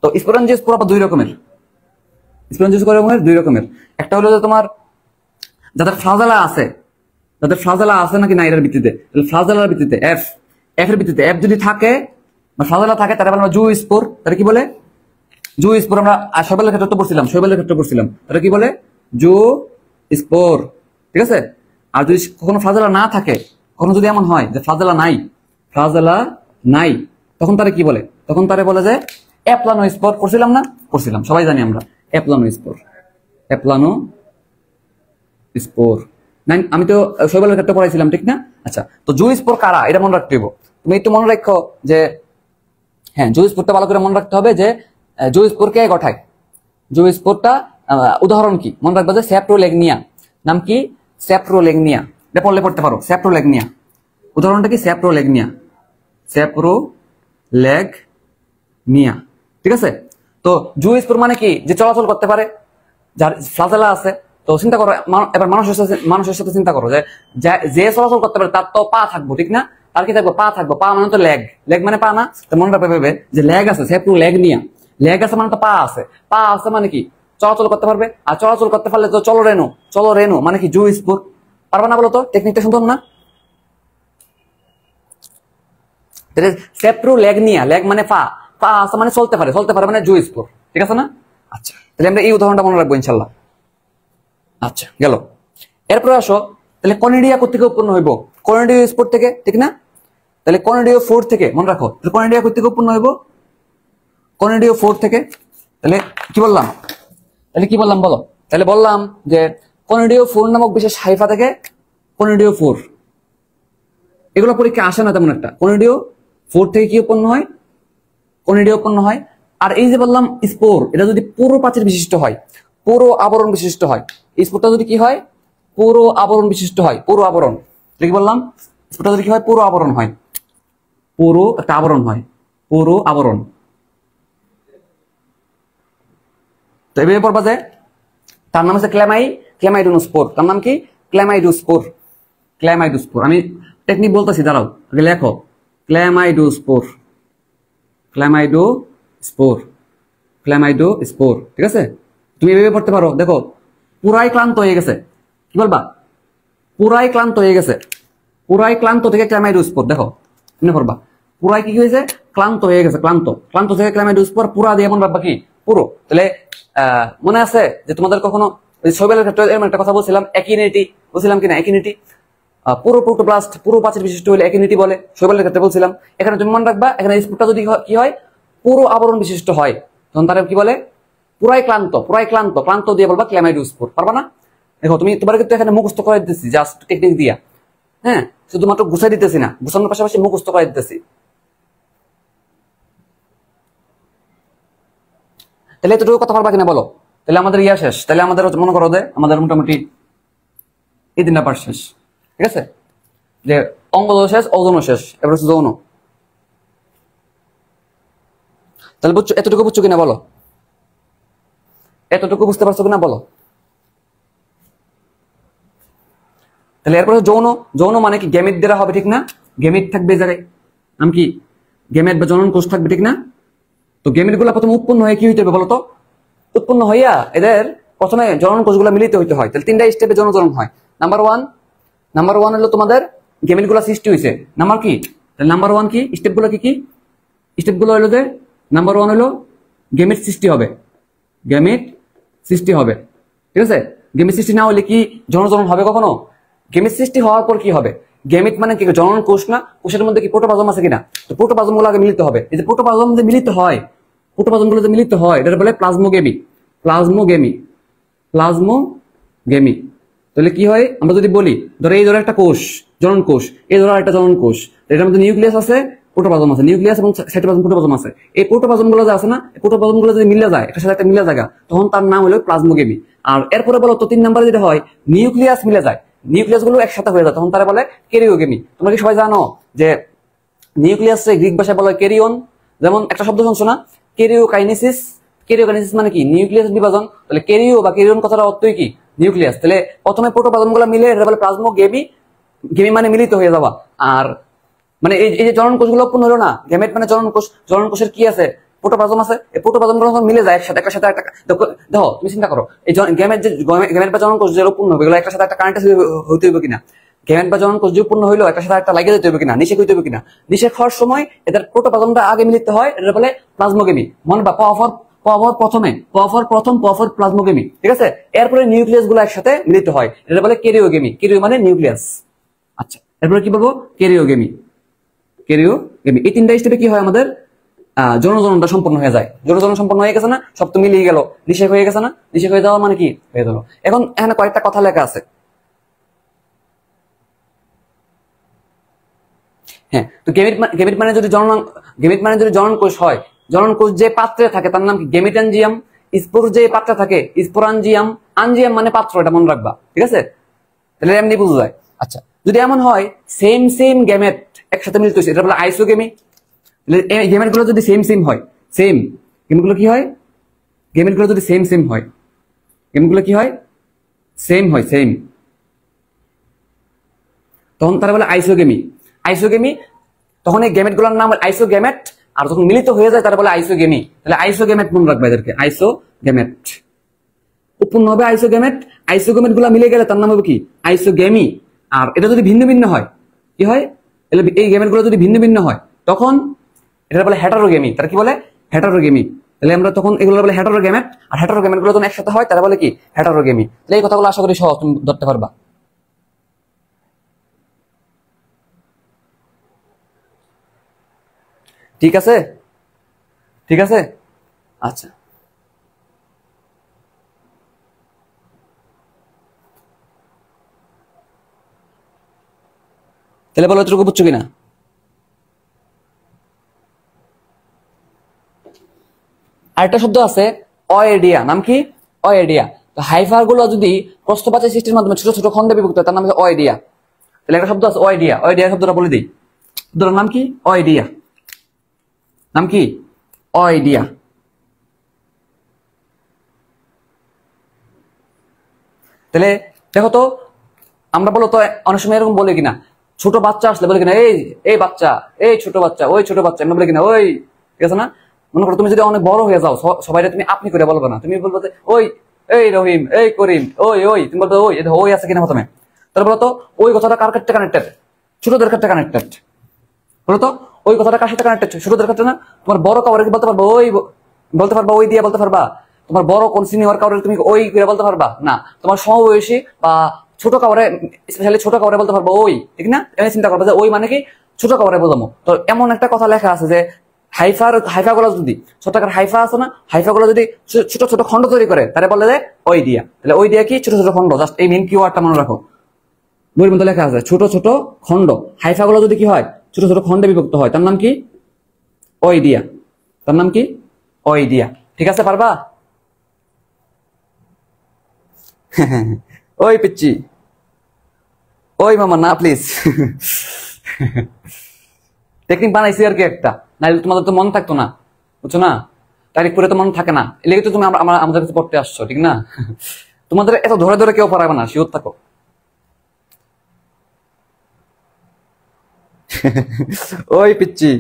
তো স্পোরাঞ্জিওস্পোর আবার 2 রকমের। একটা হলো যে তোমার যাদের ফ্লাজেলা আছে নাকি না এটার ভিত্তিতে, ফ্লাজেলার ভিত্তিতে এফ এর ভিত্তিতে এফ যদি থাকে বা ফ্লাজেলা থাকে, তাহলে আমরা জুস্পোর, তাহলে কি বলে? জুস্পোর। আমরা শৈবালের ক্ষেত্রে পড়ছিলাম, তাহলে কি বলে? জুস্পোর, ঠিক আছে? আর যদি কখনো ফ্লাজেলা না থাকে, কখনো যদি এমন হয় যে ফ্লাজেলা নাই, তখন তারা কি বলে? তখন তারা বলে যে অ্যাপ্লানোস্পোর। পড়ছিলাম না? পড়ছিলাম, সবাই জানি আমরা অ্যাপ্লানোস্পোর। আমি তো শৈবালের ক্ষেত্রে পড়াইছিলাম, ঠিক না? আচ্ছা, তো জুস্পোর কারা, এটা মনে রাখতে হবে। তুমি একটু মনে রাখো যে হ্যাঁ, জুস্পোরটা ভালো করে মনে রাখতে হবে যে জুস্পোর কে গঠায়। জুস্পোরটা উদাহরণ কি মনে রাখবা, যে স্যাপ্রোলেগনিয়া। নাম কি? স্যাপ্রোলেগনিয়া। এটা পড়তে পারো, স্যাপ্রোলেগনিয়া। উদাহরণটা কি? স্যাপ্রোলেগনিয়া, ঠিক আছে? তো জুস্পোর মানে কি? যে চলাচল করতে পারে, যার ফ্লাজেলা আছে। তো চিন্তা করো, এবার মানুষের সাথে চিন্তা করো, যে চলাচল করতে পারে তার তো পা থাকবো, ঠিক না? তার কি থাকবো? পা থাকবো। পা মানে তো লেগ মানে পা না? তো মনে রাখবে যে লেগ আছে, স্যাপ্রোলেগনিয়া। লেগ আছে মানে তো পা আছে মানে কি? চলাচল করতে পারবে। আর চলাচল করতে পারলে তো চলো মানে কি? জুস্পোর। পারবে না বলো তো? টেকনিকটা সুন্দর না? স্যাপ্রোলেগনিয়া, লেগ মানে পা আছে মানে চলতে পারে মানে জুস্পোর, ঠিক আছে না? আচ্ছা, তাহলে আমরা এই উদাহরণটা মনে রাখবো ইনশাল্লাহ। আচ্ছা, গেল। এরপরে আসো, তাহলে কনেডিয়া কোথেকে উৎপন্ন হইব? কনেডিওস্পোর থেকে, ঠিক না? তাহলে কনেডিওফোর থেকে মনে রাখো, কনেডিয়া কোথেকে উৎপন্ন হইব? কনেডিওফোর থেকে। তাহলে কি বললাম বলো? তাহলে বললাম যে কনেডিওফোর নামক বিশেষ হাইফা থেকে কনেডিওফোর। এগুলো পরীক্ষা আসে না তেমন একটা। কনেডিওফোর থেকে কি উৎপন্ন হয়? কনেডিয়া উৎপন্ন হয়। আর এই যে বললাম স্পোর, এটা যদি পুরো প্রাচীর বিশিষ্ট হয়, পুরো আবরণ বিশিষ্ট হয়, স্পোরটা যদি কি হয়? পুরো আবরণ বিশিষ্ট হয়, পুরো আবরণ। কি বললাম? স্পোরটা যদি কি হয়? পুরো আবরণ হয়, পুরো একটা আবরণ হয়, পুরো আবরণ। তো এভাবে পড়বা যে তার নাম হচ্ছে ক্ল্যামাইডোস্পোর। তার নাম কি? ক্ল্যামাইডোস্পোর। আমি টেকনিক বলতেছি, দাঁড়াও আগে লেখো। ক্ল্যামাইডোস্পোর, ঠিক আছে? তুমি এভাবে পড়তে পারো। দেখো, পুরাই ক্লান্ত হয়ে গেছে, কি বলবা? পুরাই ক্লান্ত থেকে ক্ল্যামাইডোস্পোর। দেখো মনে করবা, পুরাই কি হয়েছে? ক্লান্ত হয়ে গেছে, ক্লান্ত থেকে ক্ল্যামাইডোস্পোর। পুরা দিয়ে মনে রাখবা কি? পুরো। তাহলে মনে আছে যে তোমাদের কখনো শৈবালের ক্ষেত্রে এরকম একটা কথা বলছিলাম, একিনিটি বলছিলাম কিনা? একিনিটি, পুরো প্রোটোপ্লাস্ট, পুরো প্রাচীর বিশিষ্ট হলে একিনিটি বলে, শৈবালের ক্ষেত্রে বলছিলাম। এখানে তুমি মনে রাখবা, এখানে স্পোরটা যদি কি হয়? পুরো আবরণ বিশিষ্ট হয়, তখন তারা কি বলে? পুরাই ক্লান্ত দিয়ে বলবা ক্ল্যামাইডোস্পোর। পারবা না? দেখো, তোমার কিন্তু এখানে মুখস্থ করে দিতেছি জাস্ট টেকনিক দিয়া। হ্যাঁ, শুধুমাত্র গুছাই দিতেছি না, গুছানোর পাশাপাশি মুখস্থ করে দিতেছি। তাহলে এতটুকু কথা পারবা কিনা বলো? তাহলে আমাদের শেষ। তাহলে আমাদের মনে করো যে আমাদের মোটামুটি এই 3টা পার্ট শেষ, ঠিক আছে? যে অঙ্গজ শেষ, ওজনও শেষ, এবার হচ্ছে যৌন। তাহলে বুঝছো, এতটুকু বুঝছো কিনা বলো, এতটুকু বুঝতে পারছো কিনা বলো। তাহলে এরপরে যৌন, যৌন মানে কি গ্যামেট দ্বারা হবে, ঠিক না? গ্যামেট থাকবে এই জায়গায়, নাম কি গ্যামেট বা জনন কোষ থাকবে, ঠিক না? তো গ্যামেট গুলা প্রথমে উৎপন্ন হয়ে কি হইতে হবে বলতো? উৎপন্ন হইয়া এদের প্রথমে জনন কোষগুলো মিলিত হইতে হয়। তাহলে 3টা স্টেপে জনন হয়। নাম্বার ওয়ান হলো তোমাদের গ্যামেট গুলা সৃষ্টি হয়েছে। নাম্বার কি, নাম্বার ওয়ান কি স্টেপ গুলো, কি স্টেপ গুলো হলো যে নাম্বার ওয়ান হলো গ্যামেট সৃষ্টি হবে, গ্যামেট সৃষ্টি হবে, ঠিক আছে? গ্যামেট সৃষ্টি না হলে কি জনন হবে কখনো? গ্যামেট সৃষ্টি হওয়ার পর কি হবে? গ্যামেট মানে কি জনন কোষ না? কোষের মধ্যে কি প্রোটোপ্লাজম আছে কিনা? তো প্রোটোপ্লাজম গুলো আগে মিলিত হবে। এই যে প্রোটোপ্লাজম যে মিলিত হয়, প্রোটোপ্লাজম গুলো যে মিলিত হয়, এটা বলে প্লাজমোগেমি। প্লাজমোগেমি, প্লাজমোগেমি। তাহলে কি হয়, আমরা যদি বলি ধরো এই ধরো একটা কোষ, জনন কোষ, এই ধরো একটা জনন কোষ, এটার মধ্যে নিউক্লিয়াস আছে, প্রোটোপ্লাজম আছে, নিউক্লিয়াস এবং সাইটোপ্লাজম, প্রোটোপ্লাজম আছে। এই প্রোটোপ্লাজম গুলো যে আছে না, এই প্রোটোপ্লাজম গুলো যদি মিলে যায়, একটা সাথে একটা মিলে যায়, তখন তার নাম হলো প্লাজমোগেমি। আর এরপরে বলো তো 3 নম্বরে যেটা হয়, নিউক্লিয়াস মিলে যায়, নিউক্লিয়াস গুলো একসাথে হয়ে যায়, তখন তারা বলে ক্যারিওগেমি। তোমরা কি সবাই জানো যে নিউক্লিয়াসে গ্রিক ভাষায় বলা হয় ক্যারিওন? যেমন একটা শব্দ শুনছো না, ক্যারিওকাইনেসিস। ক্যারিওকাইনেসিস মানে কি নিউক্লিয়াস বিভাজন। তাহলে ক্যারিও বা ক্যারিওন কথাটা অর্থই কি নিউক্লিয়াস। তাহলে প্রথমে প্রোটোপ্লাজম গুলো মিলে এটা বলে প্লাজমোগেমি। গেমি মানে মিলিত হয়ে যাওয়া। আর মানে এই যে জনন কোষগুলো উৎপন্ন হলো না, গ্যামেট মানে জনন কোষ, জনন কোষের কি আছে, প্রোটোপ্লাজম আছে। এই প্রোটোপ্লাজম গুলো মিলে যায় একসাথে, একটা সাথে একটা। দেখো তুমি চিন্তা করো, এই গ্যামেট যে গ্যামেট বা জনন কোষ যে উৎপন্ন হবে, এগুলো একটা সাথে একটা কানেক্ট হইতে হবে কিনা? গ্যামেট বা জনন কোষ যে উৎপন্ন হইলো, একটা সাথে একটা লাগিয়ে দিতে হবে কিনা, নিষেক হইতে হবে কিনা? নিষেক হওয়ার সময় এদের প্রোটোপ্লাজমটা আগে মিলিত হয়, এটা বলে প্লাজমোগেমি। মনে বা প্রথম প্লাজমোগেমি, ঠিক আছে? এরপরে নিউক্লিয়াস গুলো একসাথে মিলিত হয়, এটা বলে ক্যারিওগেমি। ক্যারিও মানে নিউক্লিয়াস। আচ্ছা, এরপরে কি বলবো? ক্যারিওগেমি। ক্যারিওগেমি। এই 3টা স্টেপে কি হয়, আমাদের জননটা সম্পন্ন হয়ে যায়। জনন সম্পন্ন হয়ে গেছে না, সব তো মিলিয়ে গেল, নিষেক হয়ে গেছে না? নিষেক হয়ে যাওয়া মানে কি হয়ে গেল। এখন এখানে কয়েকটা কথা লেখা আছে। হ্যাঁ, তো গেমেট মানে যদি জনন কোষ হয়, জনন কোষ যে পাত্রে থাকে তার নাম কি গেমিটেনজিয়াম। স্পোর যে পাত্রে থাকে স্পোরানজিয়াম। আনজিয়াম মানে পাত্র, এটা মনে রাখবা, ঠিক আছে? তাহলে এমনি বোঝা যায়। আচ্ছা, যদি এমন হয় সেম গ্যামেট একসাথে মিলিত হয়েছে, এটা বলে আইসোগেমি। এই গ্যামেট গুলো যদি সেম হয়, গ্যামেট গুলো কি হয়, গ্যামেট গুলো যদি সেম হয়, গ্যামেট গুলো কি হয়, সেম, তখন তারা বলে আইসোগেমি। আইসোগেমি, তখন এই গ্যামেট গুলোর নাম আইসোগ্যামেট। আর যখন মিলিত হয়ে যায় তারা বলে আইসোগেমি। তাহলে আইসোগ্যামেট মনে রাখবে এদেরকে, আইসোগ্যামেট। উৎপন্ন হবে আইসোগ্যামেট। আইসোগ্যামেট গুলা মিলে গেলে তার নাম হবে কি আইসোগেমি। আর এটা যদি ভিন্ন ভিন্ন হয়, কি হয়, এই গ্যামেট গুলো যদি ভিন্ন ভিন্ন হয়, তখন এটা বলে হেটারোগেমি। তারা কি বলে? হেটারোগেমি। তাহলে আমরা তখন এগুলো বলে হেটারোগ্যামেট। আর হেটারোগ্যামেট গুলো যখন একসাথে হয় তারা বলে কি হেটারোগেমি। তাহলে এই কথাগুলো আশা করি সহজ, তুমি ধরতে পারবা। ঠিক আছে, ঠিক আছে। আচ্ছা, তাহলে বলো এতটুকু বুঝছো কিনা? আরেকটা শব্দ আছে অয়েডিয়া। নাম কি? অয়েডিয়া। তো হাইফার গুলো যদি প্রস্থপ্রাচীর সৃষ্টির মাধ্যমে ছোট ছোট খন্ডে বিভক্ত হয়, তার নাম হচ্ছে অয়েডিয়া। তাহলে একটা শব্দ আছে অয়েডিয়া। অয়েডিয়া শব্দটা বলে দিই। শব্দটার নাম কি? অয়েডিয়া। নাম কি? অয়েডিয়া। তাহলে দেখো তো, আমরা বলো তো অনেক সময় এরকম বলে কিনা, ছোট বাচ্চা আসলে বলে কিনা এই বাচ্চা, এই ছোট বাচ্চা, ওই ছোট বাচ্চা, আমরা বলে কিনা ওই, ঠিক আছে না? মনে করো তুমি যদি অনেক বড় হয়ে যাও, সবাই তুমি আপনি করে বলবো না, তুমি বলবো যে ওই, এই রহিম, এই করিম, ওই তুমি বলতো ওই আছে কিনা প্রথমে। তাহলে বলতো ওই কথাটা কার ক্ষেত্রে কানেক্টেড? ছোটদের ক্ষেত্রে কানেক্টেড। বলতো ওই কথাটা কার সাথে কানেক্টেড? ছোটদের ক্ষেত্রে না? তোমার বড় কাউরে বলতে পারবো ওই, বলতে পারবা ওই দিয়ে বলতে পারবা? তোমার বড় কোন সিনিয়র কাউরে তুমি ওই করে বলতে পারবা না? তোমার সমবয়সী বা ছোট কাউরে, স্পেশালি ছোট কাউরে বলতে পারবো ওই, ঠিক না? আমি চিন্তা করবো যে ওই মানে কি ছোট কাউরে বোঝামো। তো এমন একটা কথা লেখা আছে যে হাইফা গুলো যদি ছোটকার হাইফা আছে না, হাইফা গুলো যদি ছোট ছোট খন্ড তৈরি করে তারা বলে যে ওই দিয়া। তাহলে ওই দিয়া কি ছোট ছোট খন্ড। জাস্ট এই মেইন কিওয়ার্ডটা মনে রাখো। বইয়ের মধ্যে লেখা আছে ছোট ছোট খন্ড। হাইফা গুলো যদি কি হয়, ছোট ছোট খন্ডে বিভক্ত হয়, তার নাম কি? ওই দিয়া। তার নাম কি? ওই দিয়া। ঠিক আছে, পারবা? ওই পিচ্ছি, ওই মামা না প্লিজ। টেকনিক বানাইছি আর কি একটা, নাহলে তোমাদের তো মন থাকতো না, বুঝছো না? তারিখ পরে তো মনে থাকে না, এলেগে তো তুমি আমাদের কাছে পড়তে আসছো, ঠিক না? তোমাদের এত ধরে ধরে কেউ পড়াবে না, শিওর থাকো। ওই পিচ্ছি,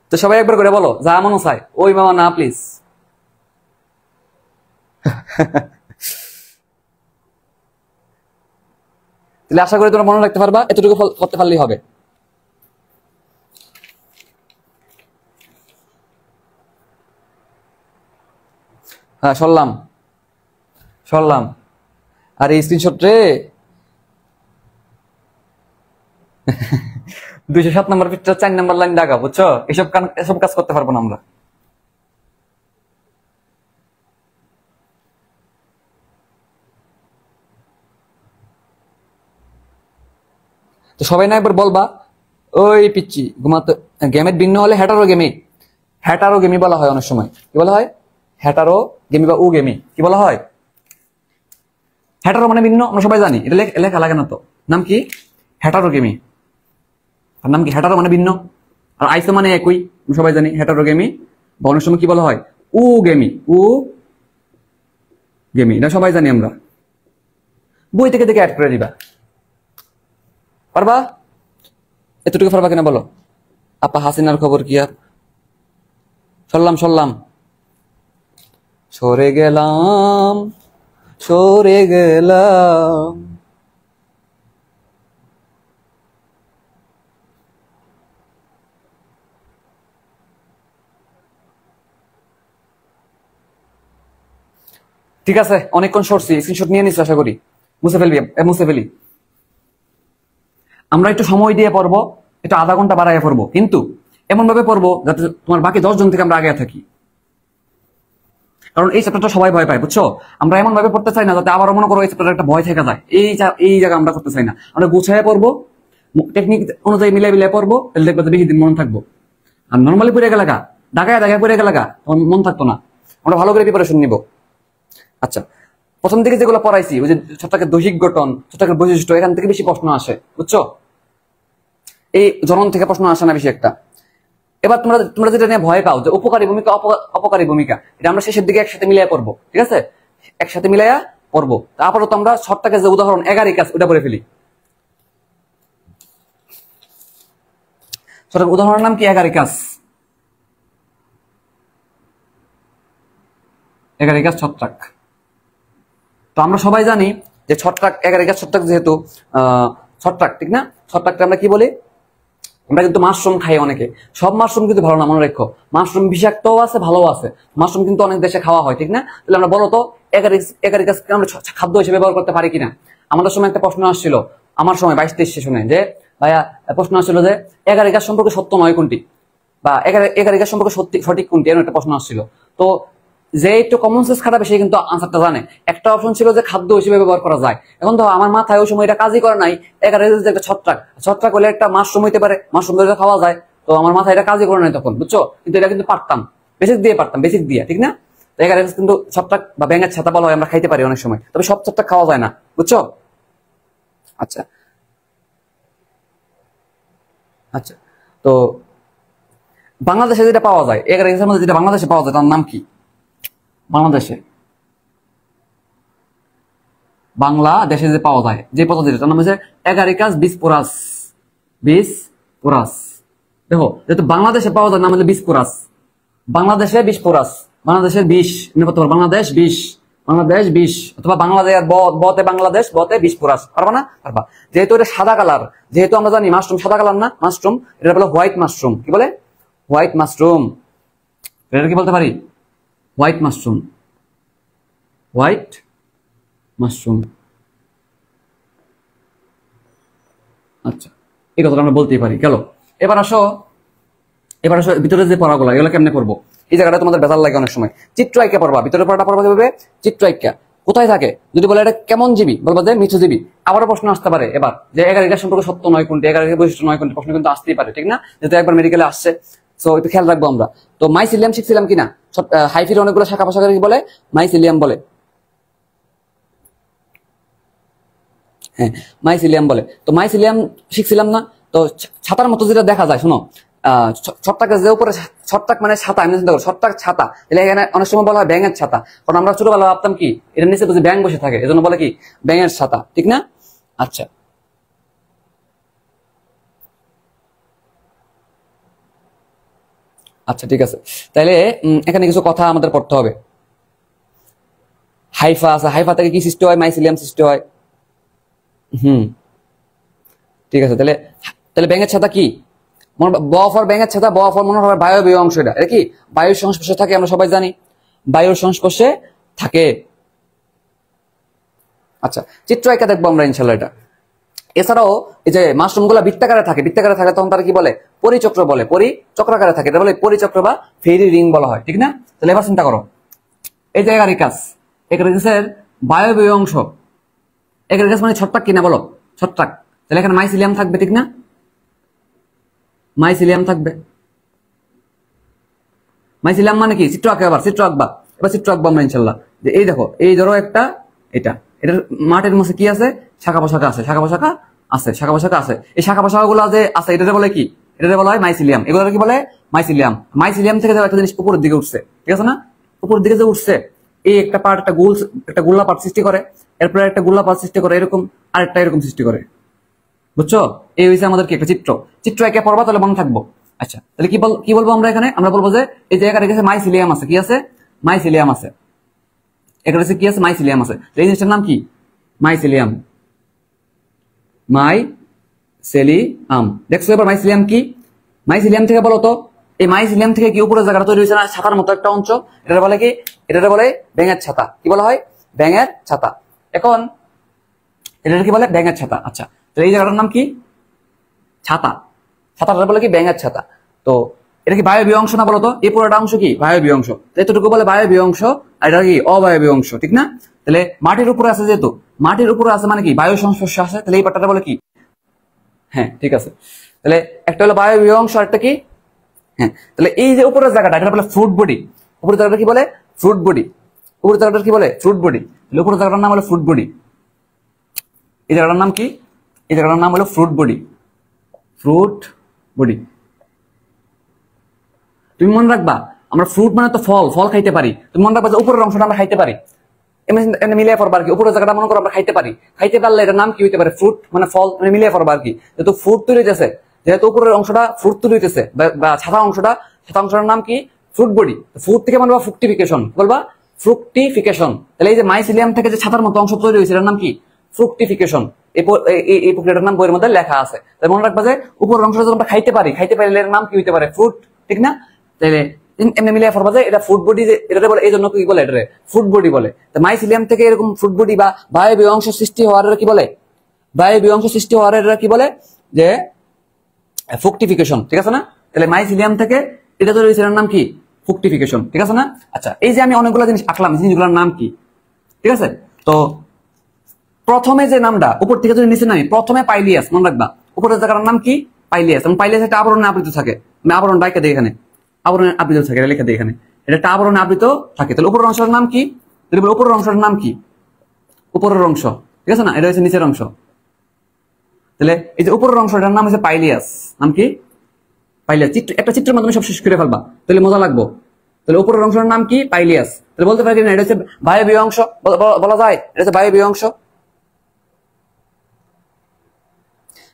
তো সবাই একবার করে বলো, যা মনে চায়। ওই মামা না প্লিজ। তাহলে আশা করি তোমরা মনে রাখতে পারবা, এতটুকু করতে পারলেই হবে। হ্যাঁ, সরলাম সরলাম। আর এই স্ক্রিনশট রে 207 নম্বর পৃষ্ঠা 4 নম্বর লাইন দাগা, বুঝছো? এসব কাজ করতে পারবো না আমরা। তো সবাই না একবার বলবা, ওই পিচ্ছি ঘুমাতে। গেমের ভিন্ন হলে হ্যাটারো গেমি, হ্যাটারো গেমি বলা হয় অনেক সময়। কি বলা হয়? হ্যাটারো গেমি বা উ গেমি কি বলা হয়? হ্যাটারো মানে ভিন্ন, আমরা সবাই জানি, এটা লেখা লাগে না তো। নাম কি? হ্যাটারো গেমি। আর নাম কি? হ্যাটারো মানে ভিন্ন, আর আইসো মানে একই, আমরা সবাই জানি হ্যাটারো গেমি। বা অনেক সময় কি বলা হয়? উ গেমি, উ গেমি, এটা সবাই জানি আমরা। বই থেকে দেখে অ্যাড করে দিবা, পারবা? এতটুকু পারবা কিনা বলো? আপা হাসিনার খবর কি? আর সরলাম সরলাম, সরে গেলাম সরে গেলাম। ঠিক আছে, অনেকক্ষণ সরছি, স্ক্রিনশট নিয়ে নিচ্ছি আশা করি। মুছে ফেলি। আমরা একটু সময় দিয়ে পড়বো, একটু আধা ঘন্টা বাড়াইয়া পড়বো, কিন্তু এমন ভাবে পড়বো যাতে তোমার বাকি 10 জন থেকে আমরা আগে থাকি। কারণ এই চ্যাপ্টারটা সবাই ভয় পায়, বুঝছো? আমরা এমন ভাবে পড়তে চাই না যাতে আবারও মনে করো এই চ্যাপ্টার একটা ভয় থেকে যায়। এই জায়গা আমরা করতে চাই না, আমরা গুছাইয়া পড়বো, টেকনিক অনুযায়ী মিলাই পড়বো, তাহলে দেখবো বেশি দিন মনে থাকবো। আর নর্মালি পড়ে গেলে ঢাকায় পড়ে গেলে তখন মন থাকতো না। আমরা ভালো করে প্রিপারেশন নিব। আচ্ছা, প্রথম দিকে যেগুলো পড়াইছি, ওই যে ছত্রাকের দৈহিক গঠন, ছত্রাকের বৈশিষ্ট্য, এখান থেকে বেশি প্রশ্ন আসে, বুঝছো? এই জনন থেকে প্রশ্ন আসে না বেশি একটা। এবার তোমরা যেটা নিয়ে ভয় পাও যে উপকারী ভূমিকা অপকারী ভূমিকা, এটা আমরা শেষের দিকে একসাথে মিলাইয়া পড়বো, ঠিক আছে? একসাথে মিলাইয়া পড়বো। তারপরে তো আমরা ছত্রাকের যে উদাহরণ এগারিকাস, ওটা পড়ে ফেলি। ছত্রাকের উদাহরণের নাম কি? এগারিকাস ছত্রাক। তো আমরা সবাই জানি যে ছত্রাক, এগারিকাস ছত্রাক যেহেতু ছত্রাক, ঠিক না? ছত্রাকটা আমরা কি বলি? আমরা কিন্তু মাশরুম খাই অনেকে। সব মাশরুম কিন্তু ভালো না, মনে রাখো। মাশরুম বিষাক্তও আছে, ভালো আছে। মাশরুম কিন্তু অনেক দেশে খাওয়া হয়, ঠিক না? তাহলে আমরা বলো তো এগারিকাসকে আমরা খাদ্য হিসেবে ব্যবহার করতে পারি কিনা? আমাদের সময় একটা প্রশ্ন আসছিল, আমার সময় 22-23 সেশনে, যে ভাইয়া প্রশ্ন আসছিল যে এগারিকাস সম্পর্কে সত্য নয় কোনটি, বা এগারিকাস সম্পর্কে সঠিক কোনটি, এমন একটা প্রশ্ন আসছিল। তো যে একটু কমন সেন্স খাটাবে সে কিন্তু আনসারটা জানে। একটা অপশন ছিল যে খাদ্য হিসেবে ব্যবহার করা যায়। এখন তো আমার মাথায় ওই সময় এটা কাজই করে নাই। একটা ছত্রাক হলে একটা মাশরুম হইতে পারে, মাশরুম ধরে খাওয়া যায়। তো আমার মাথায় এটা কাজই করে নাই তখন, বুঝছো? কিন্তু এটা কিন্তু পারতাম, বেসিক দিয়ে, ঠিক না? তো এগারিকাস কিন্তু ছত্রাক বা ব্যাঙের ছাতা বলা হয়, আমরা খাইতে পারি অনেক সময়, তবে সব ছত্রাক খাওয়া যায় না, বুঝছো? আচ্ছা আচ্ছা, তো বাংলাদেশে যেটা পাওয়া যায়, এগারিকাসের মধ্যে যেটা বাংলাদেশে পাওয়া যায়, তার নাম কি? বাংলাদেশে যে পাওয়া যায় যে প্রজাতিটা, তার নাম হচ্ছে এগারিকাস বিসপোরাস। দেখো, যেহেতু বাংলাদেশে পাওয়া যায়, নাম হচ্ছে বিসপোরাস। বাংলাদেশের বিষ, বাংলাদেশ বিষ, অথবা বাংলাদেশ বতে বাংলাদেশ, বতে বিসপোরাস। পারবা না? পারবা। যেহেতু এটা সাদা কালার, যেহেতু আমরা জানি মাশরুম সাদা কালার না, মাশরুম এটা বলে হোয়াইট মাশরুম। কি বলে? White mushroom. এটা কি বলতে পারি? White mushroom. আচ্ছা, এই কথাটা আমরা বলতেই পারি। গেল। এবার আসো ভিতরে যে পড়াগুলো, এগুলো কেমনে করবো? এই জায়গাটা তোমাদের বেজাল লাগে অনেক সময়। চিত্রাইকা পড়বা, ভিতরে পড়াটা পড়বা কিভাবে? চিত্রাইকা কোথায় থাকে? যদি বলে এটা কেমন জীবী, বলবা যে মিথ্যুজীবী। আবারও প্রশ্ন আসতে পারে এবার যে এগারিকাস সম্পর্কে সত্য নয় কোনটি, এগারিকাস বৈশিষ্ট্য নয় কোনটি, প্রশ্ন কিন্তু আসতেই পারে, ঠিক না? যেহেতু একবার মেডিকেলে আসছে, সো একটু খেয়াল রাখবো আমরা। তো মাইসিলিয়াম শিখছিলাম কিনা? হাইফির অনেকগুলো শাখা প্রশাখা কি বলে? মাইসিলিয়াম বলে। হ্যাঁ, মাইসিলিয়াম বলে। তো মাইসিলিয়াম শিখছিলাম না? তো ছাতার মতো যেটা দেখা যায়, শোনো, ছত্রাক যে উপরে, ছত্রাক মানে ছাতা, আমি চিন্তা করো ছত্রাক ছাতা, তাহলে এখানে অনেক সময় বলা হয় ব্যাঙের ছাতা, কারণ আমরা ছোটবেলা ভাবতাম কি এর নিচে বুঝি ব্যাঙ বসে থাকে, এজন্য বলে কি ব্যাঙের ছাতা, ঠিক না? আচ্ছা, আচ্ছা ঠিক আছে, তাহলে এখানে কিছু কথা আমাদের পড়তে হবে। হাইফা আছে, হাইফা থেকে কি সৃষ্টি হয়? মাইসিলিয়াম সৃষ্টি হয়। ঠিক আছে, তাহলে তাহলে ব্যাঙের ছাতা কি? ব ফর ব্যাঙের ছাতা, ব ফর মনে হয় বায়বীয় অংশ, এটা কি বায়ুর সংস্পর্শে থাকে, আমরা সবাই জানি বায়ুর সংস্পর্শে থাকে। আচ্ছা, চিত্র একা দেখবো আমরা ইনশাল্লাহ এটা। এছাড়াও এই যে মাশরুম গুলা বৃত্তাকারে থাকে, বৃত্তাকারে থাকে তখন তারা কি বলে? পরিচক্র বলে, পরিচক্রাকারে থাকে, এটা বলে পরিচক্র বা ফেরি রিং বলা হয়, ঠিক না? তাহলে এবার চিন্তা করো, এই যে এগারিকাস, এগারিকাসের বায়বীয় অংশ, এগারিকাস মানে ছত্রাক কিনা বলো? ছত্রাক, তাহলে এখানে মাইসিলিয়াম থাকবে, ঠিক না? মাইসিলিয়াম থাকবে। মাইসিলিয়াম মানে কি? চিত্র আঁকে, আবার চিত্র আঁকবা, এবার চিত্র আঁকবো আমরা ইনশাল্লাহ। যে এই দেখো, এই ধরো একটা, এটার মাটির মধ্যে কি আছে? শাখা পোশাখা আছে, শাখা পোশাখা আছে, শাখা পোশাখা আছে। এই শাখা পোশাখা গুলো যে আছে এটাতে বলে কি? এটাতে বলা হয় মাইসিলিয়াম। এগুলো কি বলে? মাইসিলিয়াম। মাইসিলিয়াম থেকে একটা জিনিস উপরের দিকে উঠছে, ঠিক আছে না? উপরের দিকে যে উঠছে, এই একটা পার্ট, একটা গোল্লা পার্ট সৃষ্টি করে, এরপরে একটা গোল্লা পার্ট সৃষ্টি করে, এরকম আরেকটা এরকম সৃষ্টি করে, বুঝছো? এই হয়েছে আমাদের কি একটা চিত্র। চিত্র একে পড়বা, তাহলে মনে থাকবো। আচ্ছা, তাহলে কি বলবো আমরা এখানে? আমরা বলবো যে এই জায়গাটা কাছে মাইসিলিয়াম আছে, কি আছে? মাইসিলিয়াম আছে। এখানে কি আছে? মাইসিলিয়াম আছে। এই জিনিসটার নাম কি? মাইসিলিয়াম। মাইসিলিয়াম, দেখছো এবার মাইসিলিয়াম কি? মাইসিলিয়াম থেকে বলো তো, এই মাইসিলিয়াম থেকে কি উপরে জায়গাটা তৈরি হয়েছে না, ছাতার মতো একটা অংশ, এটা বলে কি? এটা বলে ব্যাঙের ছাতা। কি বলা হয়? ব্যাঙের ছাতা। এখন এটা কি বলে? ব্যাঙের ছাতা। আচ্ছা, তো এই জায়গাটার নাম কি? ছাতা। ছাতাটা বলে কি? ব্যাঙের ছাতা। তো এটা কি বায়বীয় অংশ না বলতো? এই পুরোটা অংশ কি? বায়বীয় অংশ। এতটুকু বলে বায়বীয় অংশ, আর এটা কি? অবায়বীয় অংশ, ঠিক না? তাহলে মাটির উপরে আছে, যেহেতু মাটির উপরে আছে মানে কি? বায়ু সংস্পর্শে আছে, তাহলে এই পাটাটা বলে কি? হ্যাঁ, ঠিক আছে। তাহলে একটা হলো বায়বীয় অংশ, আর একটা কি? হ্যাঁ, তাহলে এই যে উপরের জায়গাটা, এটা বলে ফ্রুট বডি। উপরের জায়গাটা কি বলে? Fruit body. উপরের জায়গাটা কি বলে? Fruit body. তাহলে উপরের জায়গাটার নাম হলো ফ্রুট বডি। এই জায়গাটার নাম কি? এই জায়গাটার নাম হলো ফ্রুট বডি। Fruit body. তুমি মনে রাখবা, আমরা ফ্রুট মানে তো ফল, ফল খাইতে পারি। তুমি মনে রাখবা যে উপরের অংশটা আমরা খাইতে পারি, এমনি মিলিয়ে পড়বা আর কি। উপরের জায়গাটা মনে করো আমরা খাইতে পারি, খাইতে পারলে এটার নাম কি হইতে পারে? ফ্রুট মানে ফল, মানে মিলিয়ে পড়বা আর কি। যেহেতু ফ্রুট তৈরি হইতেছে, যেহেতু উপরের অংশটা ফ্রুট তৈরি হইতেছে, বা ছাতা অংশটার নাম কি? Fruit body. ফ্রুট থেকে বলবা ফ্রুকটিফিকেশন, বলবা ফ্রুকটিফিকেশন। তাহলে এই যে মাইসিলিয়াম থেকে যে ছাতার মতো অংশ তৈরি হয়েছে, এটার নাম কি? ফ্রুকটিফিকেশন। এই প্রক্রিয়াটার নাম বইয়ের মধ্যে লেখা আছে। তাই মনে রাখবা যে উপরের অংশটা যখন আমরা খাইতে পারি, এর নাম কি হইতে পারে? ফ্রুট, ঠিক না? তাহলে এমনি মিলিয়ে পড়বা যে এটা ফুড বডি, এটা বলে এই জন্য কি বলে? এটা ফুড বডি বলে। তো মাইসিলিয়াম থেকে এরকম ফুড বডি বা বায়বীয় অংশ সৃষ্টি হওয়ার কি বলে? বায়বীয় অংশ সৃষ্টি হওয়ার কি বলে? যে ফ্রুকটিফিকেশন, ঠিক আছে না? তাহলে মাইসিলিয়াম থেকে এটা তৈরি হয়েছে, এর নাম কি? ফ্রুকটিফিকেশন, ঠিক আছে না? আচ্ছা, এই যে আমি অনেকগুলো জিনিস আঁকলাম, জিনিসগুলোর নাম কি? ঠিক আছে, তো প্রথমে যে নামটা উপর থেকে যদি নিচে নামি, প্রথমে পাইলিয়াস, মনে রাখবা উপরের জায়গার নাম কি? পাইলিয়াস। এবং পাইলিয়াস একটা আবরণে আবৃত থাকে, আমি আবরণ ডাইকা দিই এখানে, আবরণে আবৃত থাকে, এটা লিখে দিই এখানে, এটা একটা আবরণে আবৃত থাকে। তাহলে উপরের অংশের নাম কি? উপরের অংশের নাম কি? উপরের অংশ, ঠিক আছে না? এটা হচ্ছে নিচের অংশ। তাহলে এই যে উপরের অংশ, এটার নাম হচ্ছে পাইলিয়াস। নাম কি? পাইলিয়াস। একটা চিত্রের মাধ্যমে সব শেষ করে ফেলবা, তাহলে মজা লাগবো। তাহলে উপরের অংশের নাম কি? পাইলিয়াস। তাহলে বলতে পারি না এটা হচ্ছে বায়বীয় অংশ? বলা যায় এটা হচ্ছে বায়বীয় অংশ।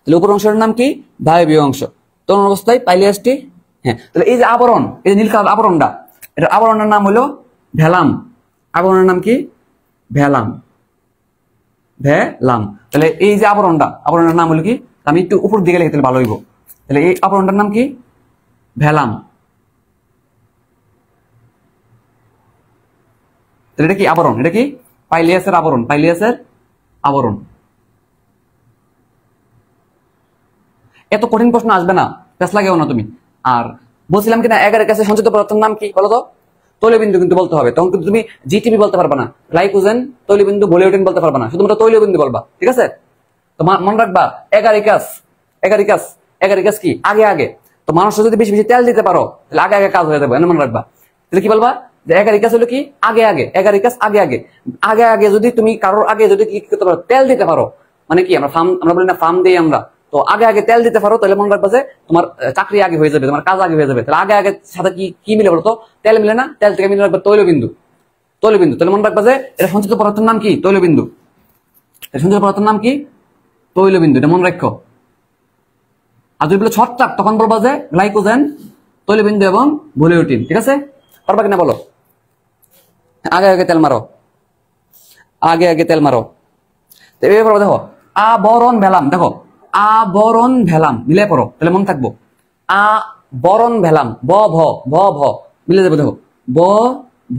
তাহলে উপর অংশের নাম কি? বায়বীয় অংশ। তরল অবস্থায় পাইলিয়াসটি। হ্যাঁ, তাহলে এই যে আবরণ, এই যে নীল কালার আবরণটা, এটা আবরণের নাম হলো ভ্যালাম। আবরণের নাম কি? ভ্যালাম। ভ্যালাম। তাহলে এই যে আবরণের নাম হলো কি? আমি একটু উপর দিকে লিখে তাহলে ভালো হইব। তাহলে এই আবরণটার নাম কি? ভ্যালাম। তাহলে এটা কি? আবরণ। এটা কি? পাইলিয়াসের আবরণ। পাইলিয়াসের আবরণ। এত কঠিন প্রশ্ন আসবে না, পেছ লাগেও না তুমি। আর বলছিলাম কিনা এগারের কাছে সঞ্চিত পদার্থের নাম কি বলো তো? তৈলবিন্দু কিন্তু বলতে হবে, তখন কিন্তু তুমি জিটিপি বলতে পারবে না, গ্লাইকোজেন, তৈলবিন্দু, ভলিওটিন বলতে পারবে না, শুধুমাত্র তৈলবিন্দু বলবা, ঠিক আছে? তো মনে রাখবা এগারিকাস। এগারিকাস কি? আগে আগে। তো মানুষ যদি বেশি বেশি তেল দিতে পারো, তাহলে আগে আগে কাজ হয়ে যাবে, মনে রাখবা। তাহলে কি বলবা? যে এগারিকাস হলো কি? আগে আগে। এগারিকাস আগে আগে। আগে আগে যদি তুমি কারোর আগে যদি কি করতে পারো? তেল দিতে পারো, মানে কি? আমরা বলি না ফার্ম দিই আমরা, তো আগে আগে তেল দিতে পারো, তাহলে মনে রাখবা যে তোমার চাকরি আগে হয়ে যাবে, তোমার কাজ আগে হয়ে যাবে। তাহলে আগে আগে সাথে কি কি মিলে বলতো? তেল মিলে না? তেল থেকে মিলে রাখবে তৈলবিন্দু। তৈলবিন্দু, তাহলে মনে রাখবা যে এটা সঞ্চিত পদার্থের নাম কি? তৈলবিন্দু। সঞ্চিত পদার্থের নাম কি? তৈলবিন্দু, এটা মনে রাখো। আর যদি বলো ছত্রাক, তখন বলবা যে গ্লাইকোজেন, তৈলবিন্দু এবং ভলিউটিন। ঠিক আছে, পারবা কিনা বলো? আগে আগে তেল মারো, আগে আগে তেল মারো। দেখো আবরণ ভেলাম, দেখো আবরণ ভেলাম মিলে পড়ো, তাহলে মনে থাকবো। আবরণ ভেলাম, ব ভ ভ ভ মিলে যাবে, দেখো ব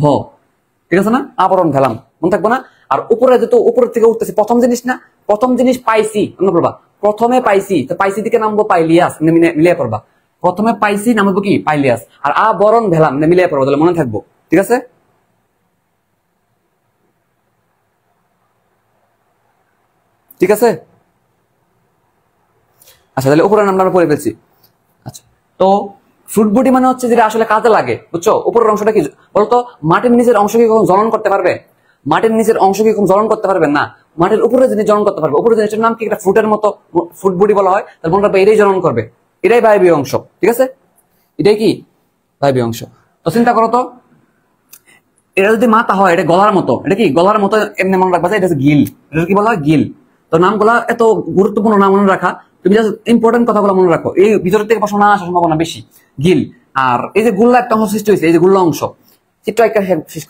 ভ। ঠিক আছে না? আবরণ ভেলাম মনে থাকবো না? আর উপরে যেহেতু উপরের থেকে উঠতেছে, প্রথম জিনিস না, প্রথম জিনিস পাইছি, মনে করবা প্রথমে পাইছি, তো পাইছি দিকে নামবো পাইলিয়াস, মিলিয়ে পড়বা। প্রথমে পাইছি নামবো কি? পাইলিয়াস। আর আবরণ ভেলাম মিলিয়ে পড়বো, তাহলে মনে থাকবো। ঠিক আছে, ঠিক আছে। আচ্ছা, তাহলে উপরের নামটা আমরা পড়ে ফেলছি। আচ্ছা, তো ফ্রুট বডি মানে হচ্ছে যেটা আসলে কাজে লাগে, বুঝছো? উপরের অংশটা কি বলতো? মাটির নিচের অংশ কি কখন জ্বলন করতে পারবে? মাটির নিচের অংশ কি কখন জ্বলন করতে পারবে না? মাটির উপরে জিনিস জ্বলন করতে পারবে। উপরে জিনিসটার নাম কি? একটা ফ্রুটের মতো ফ্রুট বডি বলা হয়। তার মনে রাখবে এটাই জ্বলন করবে, এটাই বায়বীয় অংশ। ঠিক আছে, এটাই কি? বায়বীয় অংশ। তো চিন্তা করো তো, এটা যদি মাথা হয়, এটা গলার মতো, এটা কি গলার মতো? এমনি মনে রাখবা যে এটা হচ্ছে গিল। এটা কি বলা হয়? গিল। তো নামগুলা এত গুরুত্বপূর্ণ না মনে রাখা, তুমি জাস্ট ইম্পর্টেন্ট কথাগুলো মনে রাখো। এই ভিতর থেকে প্রশ্ন না আসার সম্ভাবনা বেশি। গিল। আর এই যে গুল্লা একটা অংশ সৃষ্টি হয়েছে, এই যে গুল্লা অংশ, চিত্র একটা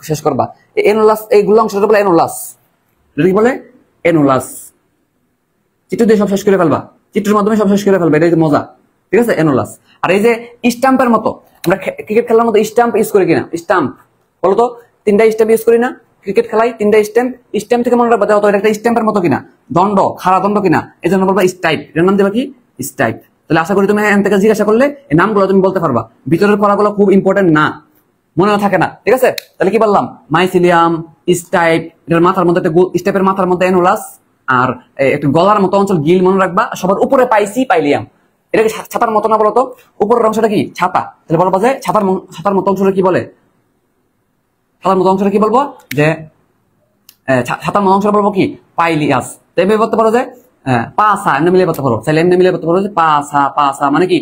শেষ করবা। এনোলাস, এই গুল্লা অংশটা বলে এনোলাস। এটা কি বলে? এনোলাস। চিত্র দিয়ে সব শেষ করে ফেলবা, চিত্রের মাধ্যমে সব শেষ করে ফেলবা, এটাই মজা। ঠিক আছে, এনোলাস। আর এই যে স্টাম্পের মতো, আমরা ক্রিকেট খেলার মতো স্টাম্প ইউজ করি কিনা? স্টাম্প বলতো, তিনটা স্টাম্প ইউজ করি না ক্রিকেট খেলায়? তিনটা স্টাম্প, স্টাম্প থেকে মনে রাখবা তো এটা একটা স্টাম্পের মতো কিনা, দণ্ড, খাড়া দণ্ড কিনা, এই জন্য বলবা স্টাইপ। এর নাম দিবা কি? স্টাইপ। তাহলে আশা করি তুমি এখান থেকে জিজ্ঞাসা করলে এই নামগুলো তুমি বলতে পারবা। ভিতরের পড়াগুলো খুব ইম্পর্টেন্ট না, মনে থাকে না। ঠিক আছে, তাহলে কি বললাম? মাইসিলিয়াম, স্টাইপ, এটার মাথার মধ্যে একটা স্টাইপের মাথার মধ্যে এনোলাস, আর একটু গলার মতো অঞ্চল গিল মনে রাখবা। সবার উপরে পাইছি, পাইলিয়াম। এটা কি ছাতার মতো না বলতো? উপরের অংশটা কি? ছাতা। তাহলে বলবো যে ছাতার মতো অংশটা কি বলে? ছাতার মতো অংশটা কি বলবো? যে ছাতার মতো অংশটা বলবো কি? পাইলিয়াস। তো এভাবে বলতে পারো যে পাসা, এমনি মিলিয়ে বলতে পারো। তাহলে এমনি মিলিয়ে বলতে পারো যে পাসা, পাসা মানে কি?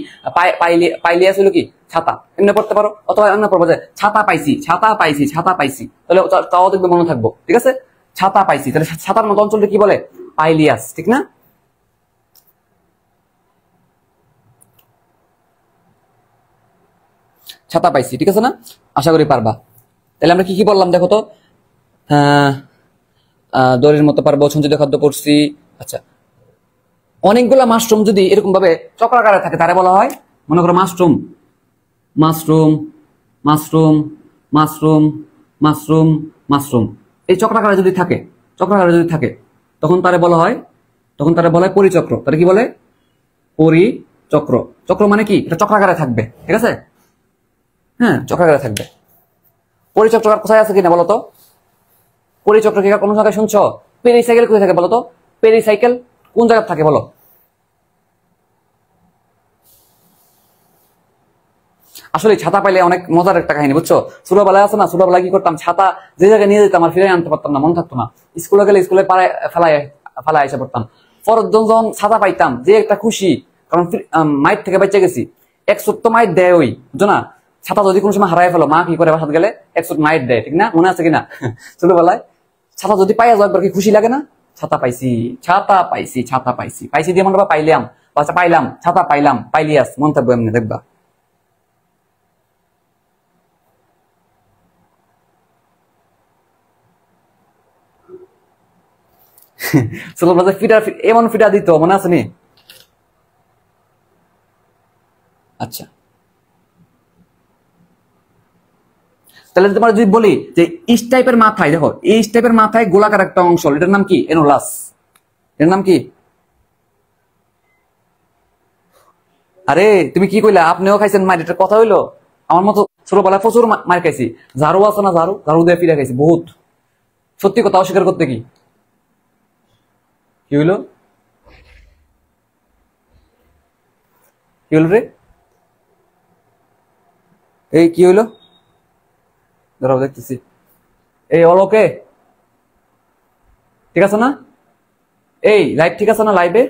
পাইলিয়াস হলো কি? ছাতা। এমনি পড়তে পারো, অথবা এমনি পড়বো যে ছাতা পাইছি, ছাতা পাইছি, ছাতা পাইছি। তাহলে তাও দেখবে মনে থাকবো। ঠিক আছে, ছাতা পাইছি। তাহলে ছাতার মতো অঞ্চলটা কি বলে? পাইলিয়াস। ঠিক না? ছাতা পাইছি। ঠিক আছে না? আশা করি পারবা। তাহলে আমরা কি কি বললাম দেখো তো? হ্যাঁ, দড়ির মতো পারবো, সঞ্চিত খাদ্য পড়ছি। আচ্ছা, অনেকগুলা মাশরুম যদি এরকম ভাবে চক্রাকারে থাকে, তারা বলা হয়, মনে করো mushroom, mushroom, mushroom, mushroom, mushroom, mushroom, এই চক্রাকারে যদি থাকে, চক্রাকারে যদি থাকে, তখন তারা বলা হয়, তখন তারা বলা হয় পরিচক্র। তারা কি বলে? পরিচক্র। চক্র মানে কি? এটা চক্রাকারে থাকবে। ঠিক আছে, হ্যাঁ, চক্রাকারে থাকবে। পরিচক্র কোথায় আছে কিনা বলতো? পরিচক্র কি কোন জায়গায় শুনছো? পেরিসাইকেল কোথায় থাকে বলতো? পেরিসাইকেল কোন জায়গায় থাকে বলো? আসলে ছাতা পাইলে অনেক মজার একটা কাহিনী, বুঝছো? ছোটবেলায় আছে না, ছোটবেলায় কি করতাম? ছাতা যে জায়গায় নিয়ে যেতাম আর ফিরে আনতে পারতাম না, মনে থাকতো না। স্কুলে গেলে স্কুলে ফেলায় ফেলায় এসে পড়তাম। পরের দিন যখন ছাতা পাইতাম, যে একটা খুশি, কারণ মাইট থেকে বেঁচে গেছি। এক সত্য মাইট দেয়, ওই বুঝছো না? ছাতা যদি কোনো সময় হারাই ফেলো, মা কি করে বাসাতে গেলে? এক সত্য মাইট দেয়, ঠিক না? মনে আছে কিনা ছোটবেলায়? ছাতা যদি পাইয়া যাও একবার, কি খুশি লাগে না? ছাতা পাইছি, ছাতা পাইছি, ছাতা পাইছি, পাইছি দিয়ে মনে পাইলাম, আচ্ছা পাইলাম, ছাতা পাইলাম, পাইলিয়াস, মন থাকবো এমনি, দেখবা। ছোটবেলায় ফিটা এমন ফিটা দিত, মনে আছে নি? আচ্ছা, তাহলে তোমার যদি বলি যে ইস টাইপের মাথায়, দেখো এই টাইপের মাথায় গোলাকার একটা অংশ, এটার নাম কি? এনোলাস। এর নাম কি? আরে তুমি কি কইলা? আপনিও খাইছেন মার, এটার কথা হইলো? আমার মতো ছোটবেলায় প্রচুর মার খাইছি। ঝাড়ু আছে না, ঝাড়ু, ঝাড়ু দিয়ে ফিরে খাইছি বহুত। সত্যি কথা অস্বীকার করতে কি? কি হইলো? কি হইলো রে? এই কি হইলো? দাঁড়াও দেখতেছি। এই অলোকে ঠিক আছে না? এই লাইভ ঠিক আছে না? লাইভে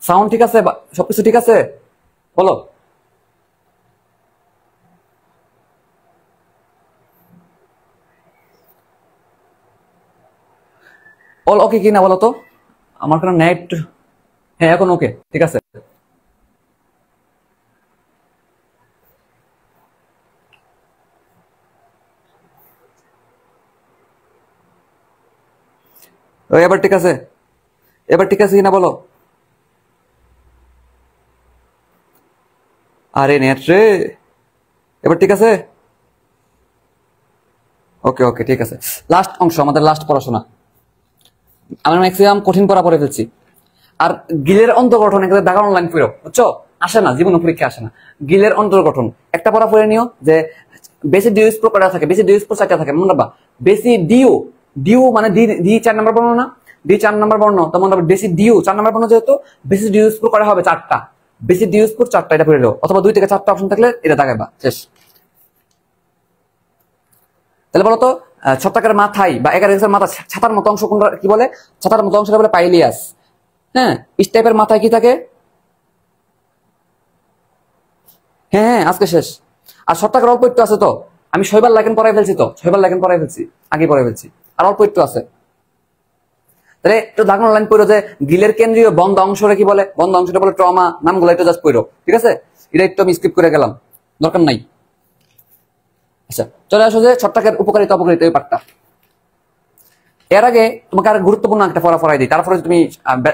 সাউন্ড ঠিক আছে? সবকিছু ঠিক আছে? বলো। অল ওকে কি না বলো তো, আমার কোনো নেট। হ্যাঁ এখন ওকে, ঠিক আছে। এবার ঠিক আছে? এবার ঠিক আছে কিনা বলো। আরে নেট রে, এবার ঠিক আছে? ওকে ওকে ঠিক আছে। লাস্ট অংশ, আমাদের লাস্ট পড়াশোনা। আমরা ম্যাক্সিমাম কঠিন পড়া পড়ে ফেলছি। আর গিলের অন্তর্গঠন একটা দাগানো লাইন পড়ো, বুঝছো? আসে না, জীবন পরীক্ষা আসে না। গিলের অন্তর্গঠন একটা পড়া পড়ে নিও, যে বেসি ডিউ স্পোর কয়টা থাকে, বেসি ডিউ স্পোর 4টা থাকে, মনে রাখবা। বেসি ডিউ, ডিউ মানে ডি 4 নাম্বার বর্ণ না, ডি 4 নাম্বার বর্ণ, তো মনে রাখবা বেসি ডিউ 4 নাম্বার বর্ণ, যেহেতু বেসি ডিউ স্পোর করা হবে 4টা, বেসি ডিউ স্পোর 4টা, এটা পড়ে নিও। অথবা 2 থেকে 4টা অপশন থাকলে এটা দাগাইবা, শেষ। তাহলে বলো তো, ছত্রাকের মাথায় বা একারেক্সের মাথা ছাতার মতো অংশ কোনটা কি বলে? ছাতার মতো অংশটা বলে পাইলিয়াস। হ্যাঁ, স্টেপের মাথায় কি থাকে? হ্যাঁ হ্যাঁ, আজকে শেষ। আর ছত্রাকের অল্প একটু আছে তো, আমি শৈবাল লাইকেন পড়াই ফেলছি তো, শৈবাল লাইকেন পড়াই ফেলছি, আগে পড়াই ফেলছি, আর অল্প একটু আছে। তাহলে একটু দাগানো লাইন পড়ো, যে গিলের কেন্দ্রীয় বন্ধ অংশটা কি বলে? বন্ধ অংশটা বলে ট্রমা, নামগুলো একটু জাস্ট পড়ো, ঠিক আছে? এটা একটু আমি স্কিপ করে গেলাম, দরকার নাই। আচ্ছা, চলে আসো যে ছত্রাকের উপকারিতা অপকারিতা এই পাঠটা। এর আগে তোমাকে আর গুরুত্বপূর্ণ একটা পড়া পড়াই দিই, তারপরে তুমি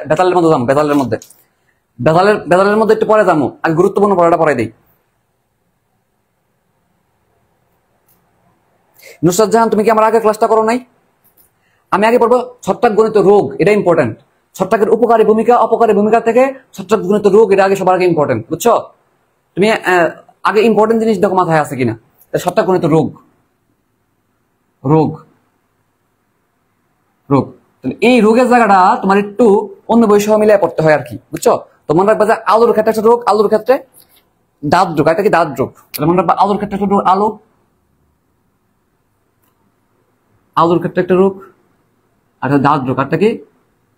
বেতালের মধ্যে যাবো। বেতালের মধ্যে, বেতালের মধ্যে একটু পরে যাবো, আগে গুরুত্বপূর্ণ পড়াটা পড়াই দিই। নুসরাত জাহান, তুমি কি আমার আগে ক্লাসটা করো নাই? আমি আগে পড়বো ছত্রাক গণিত রোগ, এটা ইম্পর্টেন্ট। ছত্রাকের উপকারী ভূমিকা অপকারী ভূমিকা থেকে ছত্রাক গণিত রোগ, এটা আগে সবার আগে ইম্পর্টেন্ট, বুঝছো? তুমি আগে ইম্পর্টেন্ট জিনিস দেখো মাথায় আছে কিনা। ছত্রাক গণিত রোগ, রোগ, রোগ। এই রোগের জায়গাটা তোমার একটু অন্য বই সহ মিলিয়ে পড়তে হয় আর কি, বুঝছো? তো মনে রাখবা যে আলুর ক্ষেত্রে একটা রোগ, আলুর ক্ষেত্রে দাঁত রোগ, এটা কি দাঁত রোগ? মনে রাখবা আলুর ক্ষেত্রে একটা রোগ, আলু, আলুর ক্ষেত্রে একটা রোগ, আর দাঁত রোগ, একটা কি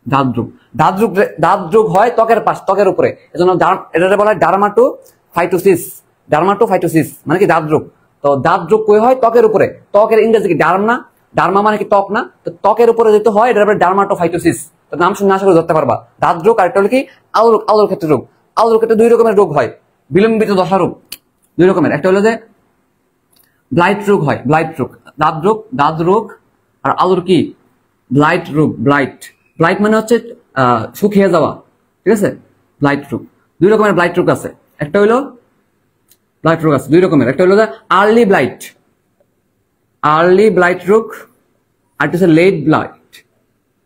দাঁত রোগ। দাঁত রোগ, দাঁত রোগ হয় ত্বকের পাশ, ত্বকের উপরে, এজন্য এটা বলা হয় ডার্মাটোফাইটোসিস। ডার্মাটোফাইটোসিস মানে কি দাঁত রোগ। তো দাঁত রোগ কই হয়? ত্বকের উপরে। ত্বকের ইংরেজি কি? ডার্ম না? ডার্মা মানে কি ত্বক না? তো ত্বকের উপরে যেতে হয়, এটা ডার্মাটোফাইটোসিস। তো নাম শুনে আশা করে ধরতে পারবা দাঁত রোগ। আর একটা হলো কি আলু রোগ, আলুর ক্ষেত্রে রোগ। আলুর ক্ষেত্রে 2 রকমের রোগ হয়, বিলম্বিত দশা রোগ, 2 রকমের। একটা হলো যে ব্লাইট রোগ হয়, ব্লাইট রোগ, দাঁত রোগ, দাঁত রোগ। আর আলুর কি ব্লাইট রোগ, ব্লাইট, ব্লাইট মানে হচ্ছে শুকিয়ে যাওয়া, ঠিক আছে? ব্লাইট রোগ, 2 রকমের ব্লাইট রোগ আছে। একটা হইলো ব্লাইট রোগ আছে 2 রকমের, একটা হলো আর্লি ব্লাইট, আর্লি ব্লাইট রোগ, আর হচ্ছে লেট ব্লাইট,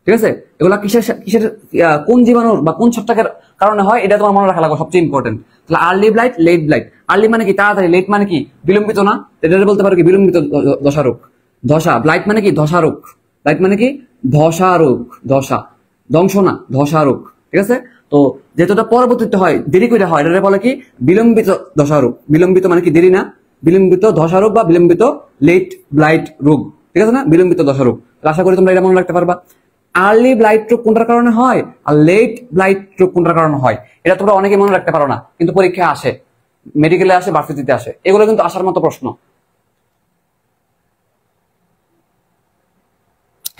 ঠিক আছে? এগুলা কিসের কিসের কোন জীবাণুর বা কোন ছত্রাকের কারণে হয়, এটা তোমার মনে রাখা লাগবে, সবচেয়ে ইম্পর্টেন্ট। তাহলে early blight, late blight. Early মানে কি তাড়াতাড়ি, লেট মানে কি বিলম্বিত না, এটা বলতে পারো কি বিলম্বিত দশা রোগ। ধসা, ব্লাইট মানে কি ধসা রোগ, ব্লাইট মানে কি ধসা রোগ, ধসা, ধ্বংস না, ধসা রোগ, ঠিক আছে? তো যেহেতু এটা পরবর্তীতে হয়, দেরি করে হয়, এটা বলে কি বিলম্বিত দশা রোগ। বিলম্বিত মানে কি দেরি না, বিলম্বিত ধসা রোগ বা বিলম্বিত লেট ব্লাইট রোগ, ঠিক আছে না? বিলম্বিত দশা রোগ। আশা করি তোমরা এটা মনে রাখতে পারবা। আর্লি ব্লাইট রোগ কোনটার কারণে হয়, আর লেট ব্লাইট রোগ কোনটার কারণে হয়, এটা তোমরা অনেকে মনে রাখতে পারো না, কিন্তু পরীক্ষায় আসে, মেডিকেলে আসে, ভার্সিটিতে আসে, এগুলো কিন্তু আসার মতো প্রশ্ন।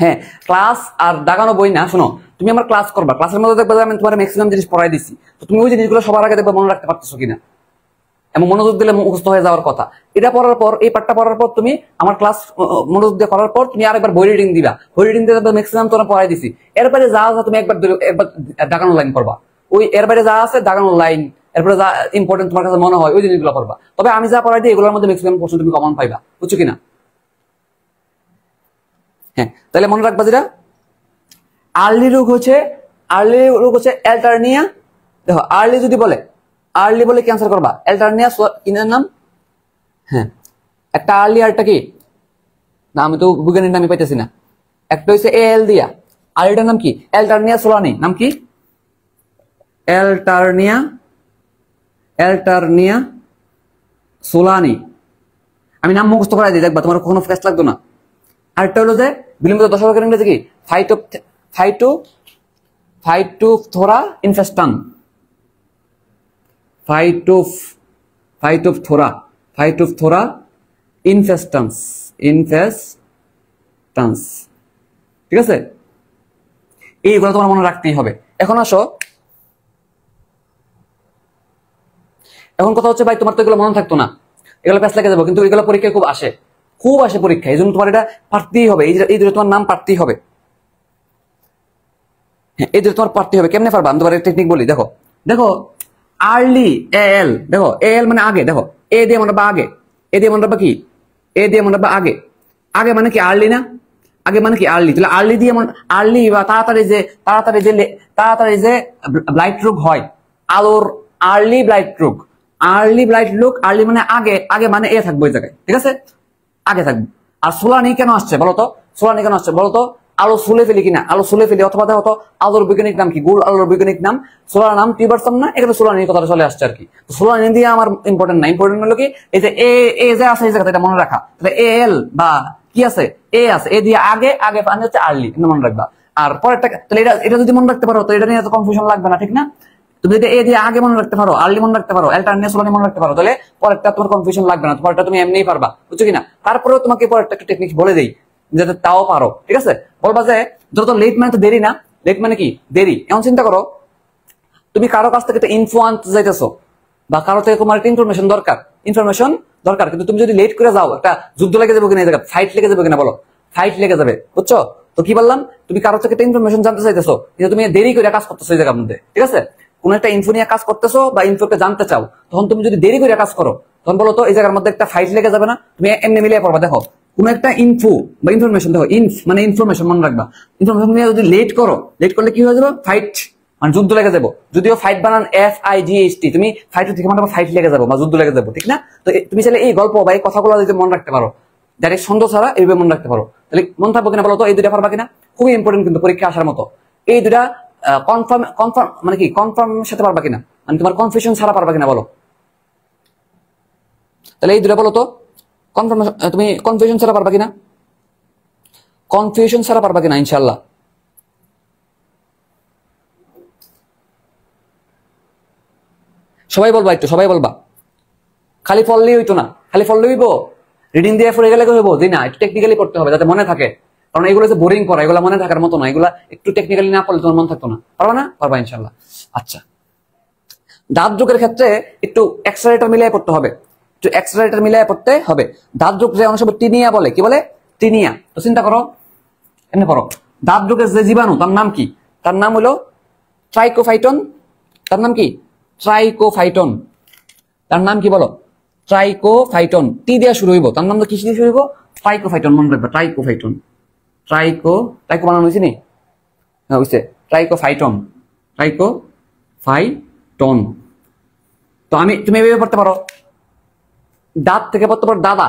হ্যাঁ, ক্লাস আর দাগানো বই না, শোনো, তুমি আমার ক্লাস করবা, ক্লাসের মধ্যে দেখবে আমি তোমার ম্যাক্সিমাম জিনিস পড়াই দিছি, তো তুমি ওই জিনিসগুলো সবার আগে দেখবে মনে রাখতে পারতেছো কিনা, এমন মনোযোগ দিলে মুখস্থ হয়ে যাওয়ার কথা। এটা পড়ার পর, এই পাঠটা পড়ার পর তুমি আমার ক্লাস মনোযোগ দিয়ে করার পর তুমি আরেকবার বই রিডিং দিবা, বই রিডিং দিয়ে ম্যাক্সিমাম তোমরা পড়াই দিছি। এরপরে যা আছে তুমি একবার দাগানো লাইন পড়বা, ওই এরপরে যা আছে দাগানো লাইন, এরপরে যা ইম্পর্টেন্ট তোমার কাছে মনে হয় ওই জিনিসগুলো পড়বা। তবে আমি যা পড়াই দিই এগুলোর মধ্যে ম্যাক্সিমাম প্রশ্ন তুমি কমন পাইবা, বুঝছো কিনা? হ্যাঁ, তাহলে মনে রাখবা যেটা আর্লি রোগ হচ্ছে, আর্লি রোগ হচ্ছে অ্যালটারনিয়া। দেখো আর্লি যদি বলে, আর্লি বলে ক্যান্সার করবা, অ্যালটারনিয়া কিনার নাম। হ্যাঁ, একটা আর্লি আর একটা কি না, আমি তো বিজ্ঞানীর নামই পাইতেছি না। একটা হচ্ছে এল দিয়া, আর এটার নাম কি অ্যালটারনিয়া সোলানি, নাম কি অ্যালটারনিয়া, অ্যালটারনিয়া সোলানি। আমি নাম মুখস্থ করাই দিই, দেখবা তোমার কখনো ফ্রেশ লাগতো না। আরেকটা হলো যে বিলম্বিত দশা রোগের ইংরেজি কি Phytophthora infestans, Phytophthora, Phytophthora infestans, infestans. ঠিক আছে, এইগুলো তোমার মনে রাখতেই হবে। এখন আসো, এখন কথা হচ্ছে ভাই তোমার তো এগুলো মনে থাকতো না, এগুলো প্যাস লেগে যাবো, কিন্তু এগুলো পরীক্ষায় খুব আসে, খুব আসে পরীক্ষা, এই জন্য তোমার এটা পারতেই হবে, এই দুটো তোমার নাম পারতেই হবে। হ্যাঁ, এই দুটো তোমার পারতেই হবে। কেমনে পারবা আমি তোমার টেকনিক বলি, দেখো দেখো আর্লি এল, দেখো এল মানে আগে, দেখো এ দিয়ে মনে রাখবা আগে, এ দিয়ে মনে রাখবা কি, এ দিয়ে মনে রাখবা আগে, আগে মানে কি আর্লি না, আগে মানে কি আর্লি, তাহলে আর্লি দিয়ে আর্লি বা তাড়াতাড়ি যে ব্লাইট রোগ হয়, আলোর আর্লি ব্লাইট রোগ, আর্লি ব্লাইট রোগ, আর্লি মানে আগে, আগে মানে এ থাকবে ওই জায়গায়, ঠিক আছে, আগে থাকবে। আর সোলানি কেন আসছে বলতো, সোলানি কেন আসছে বলতো, আলো সুলে ফেলি কিনা, আলো সুলে ফেলি, অথবা দেখো তো আলোর বৈজ্ঞানিক নাম কি, গোল আলোর বৈজ্ঞানিক নাম সোলার নাম টিউবারসাম না, এখানে সোলানি কথাটা চলে আসছে আর কি। সোলানি দিয়ে আমার ইম্পর্টেন্ট না, ইম্পর্টেন্ট হলো কি এই যে এ যে আছে এই জায়গাতে, এটা মনে রাখা, তাহলে এ এল বা কি আছে, এ আছে, এ দিয়ে আগে, আগে পানি হচ্ছে আর্লি, এটা মনে রাখবা। আর পরেরটা, তাহলে এটা যদি মনে রাখতে পারো তো এটা নিয়ে এত কনফিউশন লাগবে না, ঠিক না? তুমি যদি এ দিয়ে আগে মনে রাখতে পারো, আর্লি মনে রাখতে পারো, অ্যাল্টারনেট সোলানি মনে রাখতে পারো, তাহলে পরেরটা তোমার কনফিউশন লাগবে না, পরেরটা তুমি এমনিই পারবা, বুঝছো কিনা? তারপরেও তোমাকে পরেরটা একটু টেকনিক বলে দেই যাতে তাও পারো, ঠিক আছে? বলবা যে যত লেট মানে তো দেরি না, লেট মানে কি দেরি। এমন চিন্তা করো তুমি কারো কাছ থেকে একটা ইনফো আনতে যাইতেছো, বা কারো থেকে তোমার একটা ইনফরমেশন দরকার, কিন্তু তুমি যদি লেট করে যাও, একটা যুদ্ধ লেগে যাবে কিনা, এই জায়গা ফাইট লেগে যাবে কিনা বলো, ফাইট লেগে যাবে, বুঝছো? তো কি বললাম, তুমি কারো থেকে একটা ইনফরমেশন জানতে চাইতেছো, কিন্তু তুমি দেরি করে কাজ করতেছো এই জায়গার মধ্যে, ঠিক আছে? কোন একটা ইনফো নিয়ে কাজ করতেছো বা ইনফোকে জানতে চাও, তখন তুমি যদি দেরি করে কাজ করো, তখন বলো তো এই জায়গার মধ্যে একটা ফাইট লেগে যাবে না? তুমি এমনি মিলিয়ে পড়বা, দেখো কোন একটা ইনফো বা ইনফরমেশন, দেখো ইনফ মানে ইনফরমেশন মনে রাখবা, ইনফরমেশন নিয়ে যদি লেট করো, লেট করলে কি হয়ে যাবে, ফাইট মানে যুদ্ধ লেগে যাবো। যদিও ফাইট বানান FIGHT, তুমি ফাইট থেকে মানে ফাইট লেগে যাবো বা যুদ্ধ লেগে যাবো, ঠিক না? তো তুমি চাইলে এই গল্প বা এই কথাগুলো যদি মনে রাখতে পারো, ডাইরেক্ট ছন্দ ছাড়া এইভাবে মনে রাখতে পারো, তাহলে মনে থাকবো কিনা বলো তো? এই দুটা পারবা কিনা? খুবই ইম্পর্টেন্ট কিন্তু পরীক্ষা আসার মতো। এই দুটা কনফার্ম মানে কি, কনফার্ম সাথে পারবা কিনা, মানে তোমার কনফিউশন ছাড়া পারবা কিনা বলো? তাহলে এই দুটা বলো তো, কনফার্ম, তুমি কনফিউশন ছাড়া পারবা কিনা, কনফিউশন ছাড়া পারবা কিনা ইনশাল্লাহ? সবাই বলবা, একটু সবাই বলবা, খালি পড়লেই হইতো না, খালি পড়লে হইব, রিডিং দিয়ে পড়ে গেলে হইব যে না, একটু টেকনিক্যালি পড়তে হবে যাতে মনে থাকে, কারণ এগুলো যে বোরিং পড়া, এগুলো মনে থাকার মতো না, এগুলা একটু টেকনিক্যালি না পড়লে তোমার মনে থাকতো না। পারবা না? পারবা ইনশাল্লাহ। আচ্ছা, দাঁত যোগের ক্ষেত্রে একটু এক্সট্রালেটার মিলিয়ে পড়তে হবে, একটু এক্সট্রালেটার মিলিয়ে পড়তে হবে। দাঁত যোগ যে অনেক সময় টিনিয়া বলে, কি বলে, টিনিয়া। তো চিন্তা করো, এমনি পড়ো, দাঁত যোগের যে জীবাণু তার নাম কি? তার নাম হলো ট্রাইকোফাইটন। তার নাম কি? ট্রাইকোফাইটন। তার নাম কি বলো? ট্রাইকোফাইটন। টি দিয়ে শুরু হইব, তার নাম তো কিসে দিয়ে শুরু হইব? ট্রাইকোফাইটন, মনে রাখবা, ট্রাইকোফাইটন। ট্রাইকো বানানো হয়েছে নি? হ্যাঁ হয়েছে, ট্রাইকোফাইটন, ট্রাইকোফাইটন। তো তুমি এভাবে পড়তে পারো, দাঁত থেকে পড়তে পারো দাদা,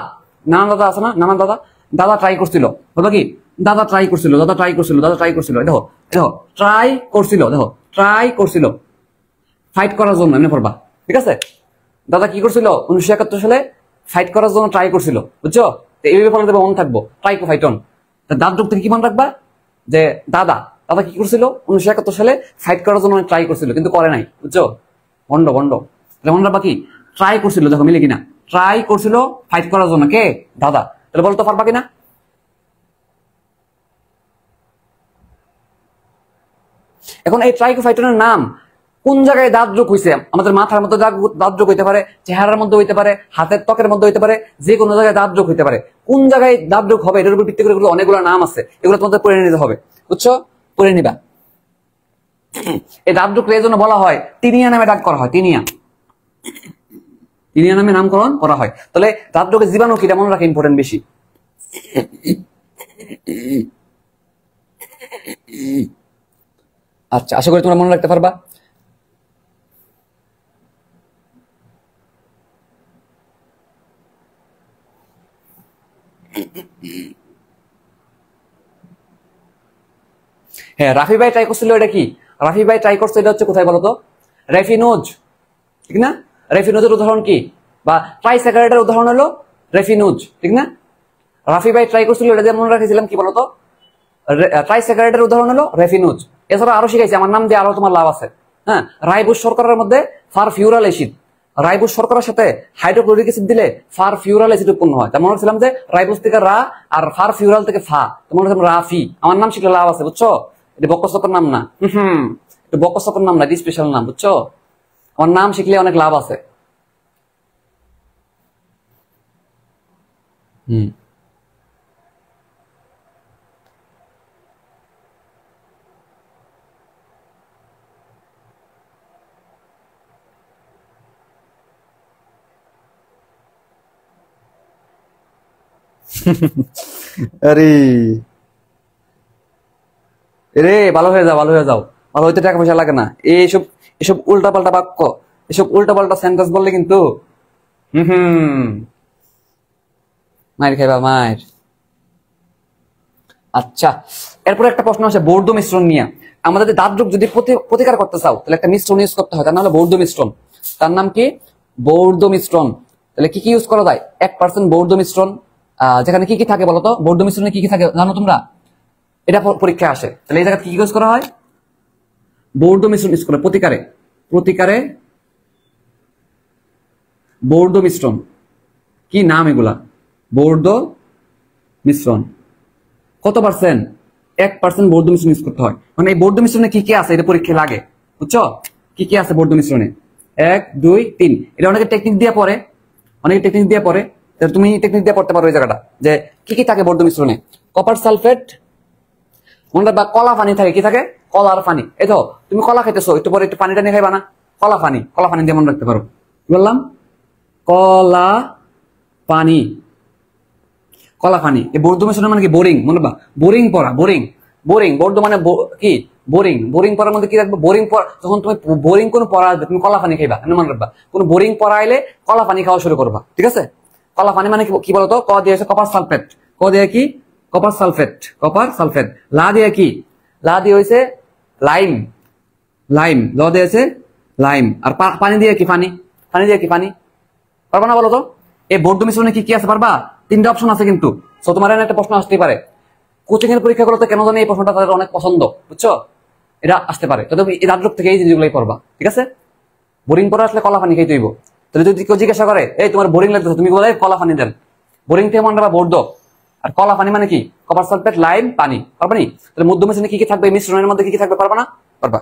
নানা দাদা আছে না, নানা দাদা, দাদা ট্রাই করছিল, বলবো কি, দাদা ট্রাই করছিল, দাদা ট্রাই করছিল, দাদা ট্রাই করছিল, দেখো দেখো ট্রাই করছিল, দেখো ট্রাই করছিল, ফাইট করার জন্য এমনি পড়বা, ঠিক আছে? দাদা কি করছিল 1971 সালে? ফাইট করার জন্য ট্রাই করছিল, বুঝছো? তো এইভাবে পড়লে দেবে, মনে থাকবো, ট্রাইকোফাইটন। দাঁত যোগ থেকে কি মনে রাখবা, যে দাদা দাদা কি করছিল 1971 সালে? ফাইট করার জন্য ট্রাই করছিল, কিন্তু করে নাই, বুঝছো? বন্ড বন্ড, মনে রাখবা কি, ট্রাই করছিল, দেখো মিলে কিনা, ট্রাই করছিল ফাইট করার জন্য, কে? দাদা। তাহলে বলতো পারবা কিনা? এখন এই ট্রাইকোফাইটনের নাম কোন জায়গায় দাঁত যোগ হয়েছে? আমাদের মাথার মধ্যে দাঁত যোগ হইতে পারে, চেহারার মধ্যে হইতে পারে, হাতের ত্বকের মধ্যে হইতে পারে, যে কোনো জায়গায় দাঁত যোগ হইতে পারে। কোন জায়গায় দাঁত যোগ হবে এটার উপর ভিত্তি করে অনেকগুলো নাম আছে, এগুলো তোমাদের পড়ে নিতে হবে, বুঝছো? পড়ে নিবা। এই দাঁত যোগ এই জন্য বলা হয়, টিনিয়া নামে ডাক করা হয়, টিনিয়া, টিনিয়া নামে নামকরণ করা হয়। তাহলে দাঁত যোগের জীবাণু কিটা মনে রাখা ইম্পর্টেন্ট বেশি। আচ্ছা, আশা করি তোমরা মনে রাখতে পারবা। হ্যাঁ, রাফি ভাই ট্রাই করছিল, এটা কি? রাফি ভাই ট্রাই করছে, এটা হচ্ছে কোথায় বলতো? রেফিনোজ, ঠিক না? রেফিনোজের উদাহরণ কি, বা ট্রাইস্যাকারাইডের উদাহরণ হলো রেফিনোজ, ঠিক না? রাফি ভাই ট্রাই করছিল, এটা দিয়ে মনে রাখেছিলাম কি বলতো? ট্রাইস্যাকারাইডের উদাহরণ হলো রেফিনোজ। এছাড়া আরো শিখাইছি, আমার নাম দিয়ে আরো তোমার লাভ আছে। হ্যাঁ, রাইবোজ শর্করার মধ্যে ফারফিউরাল অ্যাসিড, রাইবোজ শর্করার সাথে হাইড্রোক্লোরিক অ্যাসিড দিলে ফার ফিউরাল অ্যাসিড উৎপন্ন হয়। তার মনে হচ্ছিলাম যে রাইবোজ থেকে রা আর ফার ফিউরাল থেকে ফা, তোমার হচ্ছে রাফি। আমার নাম শিখলে লাভ আছে, বুঝছো? এটা বক্কসকর নাম না, এটা বক্কসকর নাম না, এটা স্পেশাল নাম, বুঝছো? আমার নাম শিখলে অনেক লাভ আছে। হুম আরে রে, ভালো হয়ে যাও, ভালো হয়ে যাও। ভালো হইতে টাকা পয়সা লাগে না। এইসব এসব উল্টা পাল্টা বাক্য, এসব উল্টা পাল্টা সেন্টেন্স বললে কিন্তু হুম মায়ের খাইবা মায়ের। আচ্ছা, এরপর একটা প্রশ্ন আছে বৌদ্ধ মিশ্রণ নিয়ে। আমাদের দাঁত রোগ যদি প্রতিকার করতে চাও তাহলে একটা মিশ্রণ ইউজ করতে হয়, তার নাম হলো বৌদ্ধ মিশ্রণ। তার নাম কি? বৌদ্ধ মিশ্রণ। তাহলে কি কি ইউজ করা যায়? 1% বৌদ্ধ মিশ্রণ। যেখানে কি কি থাকে বলতো? বৌদ্ধ মিশ্রণে কি কি থাকে জানো তোমরা? এটা পরীক্ষায় আসে। তাহলে এই জায়গায় কি ইউজ করা হয়? বৌদ্ধ মিশ্রণ ইউজ করে প্রতিকারে। প্রতিকারে বৌদ্ধ মিশ্রণ। কি নাম এগুলা? বৌদ্ধ মিশ্রণ। কত পার্সেন্ট? 1% বৌদ্ধ মিশ্রণ ইউজ করতে হয়। মানে এই বৌদ্ধ মিশ্রণে কি কি আছে এটা পরীক্ষায় লাগে, বুঝছো? কি কি আছে বৌদ্ধ মিশ্রণে? 1 2 3। এটা অনেকে টেকনিক দিয়ে পড়ে, অনেকে টেকনিক দিয়ে পড়ে। তুমি টেকনিক দিয়ে পড়তে পারো এই জায়গাটা, যে কি কি থাকে বৌদ্ধ মিশ্রণে। কপার সালফেট, মনে রাখবা কলা পানি থাকে। কি থাকে? কলার পানি। এই তো তুমি কলা খাইতেছো, একটু পরে একটু পানিটা নিয়ে খাইবা না? কলা পানি, কলা পানি দিয়ে মনে রাখতে পারো। কি বললাম? কলা পানি, কলা পানি। এই বৌদ্ধ মিশ্রণ মানে কি? বোরিং। মনে রাখবা বোরিং পড়া, বোরিং। বোরিং বৌদ্ধ মানে কি? বোরিং। বোরিং পড়ার মধ্যে কি রাখবে? বোরিং পড়া যখন তুমি বোরিং কোনো পড়া আসবে তুমি কলা পানি খাইবা, মনে রাখবা। কোন বোরিং পড়া আইলে কলা পানি খাওয়া শুরু করবা, ঠিক আছে? কলা পানি মানে কি বলতো? ক দিয়ে কপার সালফেট। ক দিয়ে কি? Copper sulphate, copper sulphate. লা দিয়ে কি? লা দিয়ে হয়েছে লাইম, লাইম। ল দিয়েছে লাইম। আর পানি দিয়ে কি? পানি। পানি দিয়ে কি? পানি। পারবা না বলো তো? এই বৌদ্ধ মিশ্রণে কি কি আছে পারবা? 3টা অপশন আছে কিন্তু। সো তোমার একটা প্রশ্ন আসতে পারে, কোচিং এর পরীক্ষাগুলোতে কেন জানি এই প্রশ্নটা তাদের অনেক পছন্দ, বুঝছো? এটা আসতে পারে। তো তুমি এই রাজলোক থেকে এই জিনিসগুলোই পড়বা, ঠিক আছে? বোরিং পড়া আসলে কলা পানি খাইতে হইব। তাহলে যদি কেউ জিজ্ঞাসা করে এই তোমার বোরিং লাগতেছে, তুমি বলে কলা পানি দেন। বোরিং থেকে মনে রাখবা বৌদ্ধ। আর কলা পানি মানে কি? কপার সালফেট, লাইম, পানি। পারবা নি? তাহলে মধ্য মিশ্রণে কি কি থাকবে? মিশ্রণের মধ্যে কি কি থাকবে? পারবা না? পারবা।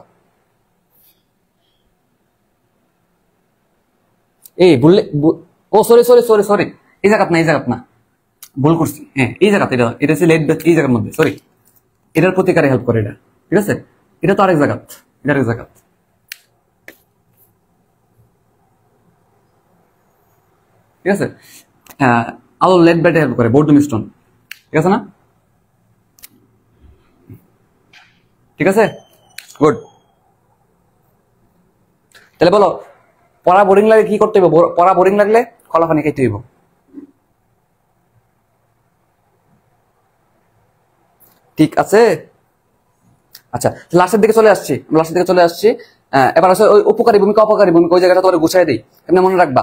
এই বললে ও সরি সরি সরি সরি, এই জায়গাত না, এই জায়গাত না, ভুল করছি। হ্যাঁ এই জায়গাতে, এটা এটা হচ্ছে লেট এই জায়গার মধ্যে, সরি। এটার প্রতিকারে হেল্প করে এটা, ঠিক আছে? এটা তো আরেক জায়গাত, এটা আরেক জায়গাত, ঠিক আছে? হ্যাঁ, আলো লেট ব্যাটে হেল্প করে বৌদ্ধ মিশ্রণ, ঠিক আছে না? ঠিক আছে, গুড। তাহলে বলো, পড়া বোরিং লাগে কি করতে হইব? পড়া বোরিং লাগলে কলা পানি খাইতে হইব, ঠিক আছে? আচ্ছা, লাস্টের দিকে চলে আসছি, লাস্টের দিকে চলে আসছি। এবার আসলে ওই উপকারী ভূমিকা অপকারী ভূমিকা ওই জায়গাটা তোমার গুছাই দিই, এমনি মনে রাখবা।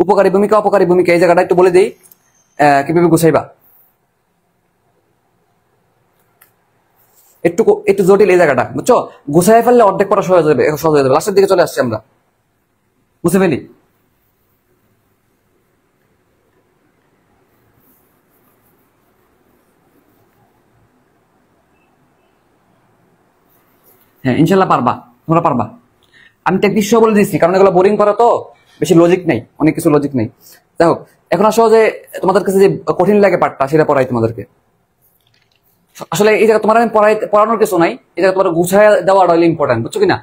উপকারী ভূমিকা অপকারী ভূমিকা এই জায়গাটা একটু বলে দিই, কিভাবে গুছাইবা। একটু একটু জটিল এই জায়গাটা, বুঝছো? গুছাই ফেললে অর্ধেক পড়া সহজ হয়ে যাবে, সহজ হয়ে যাবে। লাস্টের দিকে চলে আসছি আমরা, বুঝে ফেলি। হ্যাঁ ইনশাল্লাহ পারবা, তোমরা পারবা। আমি টেকনিক সহ বলে দিচ্ছি, কারণ এগুলো বোরিং করা তো, বেশি লজিক নেই, অনেক কিছু লজিক নেই। যাই হোক, এখন আসো যে তোমাদের কাছে যে কঠিন লাগে পাঠটা সেটা পড়াই তোমাদেরকে। আসলে এই জায়গা তোমার আমি পড়ানোর কিছু নাই, এই জায়গা তোমার গুছায় দেওয়াটা হলো ইম্পর্টেন্ট, বুঝছো কিনা?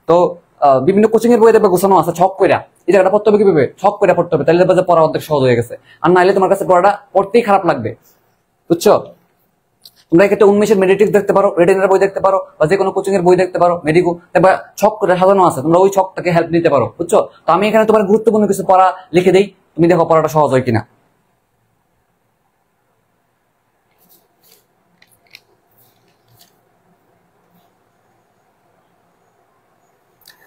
তো বিভিন্ন কোচিং এর বই দেখবে গুছানো আছে ছক কইরা। এই জায়গাটা পড়তে হবে কিভাবে? ছক কইরা পড়তে হবে, তাহলে দেখবে যে পড়া অর্ধেক সহজ হয়ে গেছে। আর নাইলে তোমার কাছে পড়াটা পড়তেই খারাপ লাগবে, বুঝছো? তোমরা এক্ষেত্রে উন্মেষের মেডিটিভ দেখতে পারো, রেটিনার বই দেখতে পারো, বা যে কোনো কোচিং এর বই দেখতে পারো, মেডিকো দেখবা ছক করে সাজানো আছে, তোমরা ওই ছক থেকে হেল্প নিতে পারো, বুঝছো? তো আমি এখানে তোমার গুরুত্বপূর্ণ কিছু পড়া লিখে দেই, তুমি দেখো পড়াটা সহজ হয় কিনা।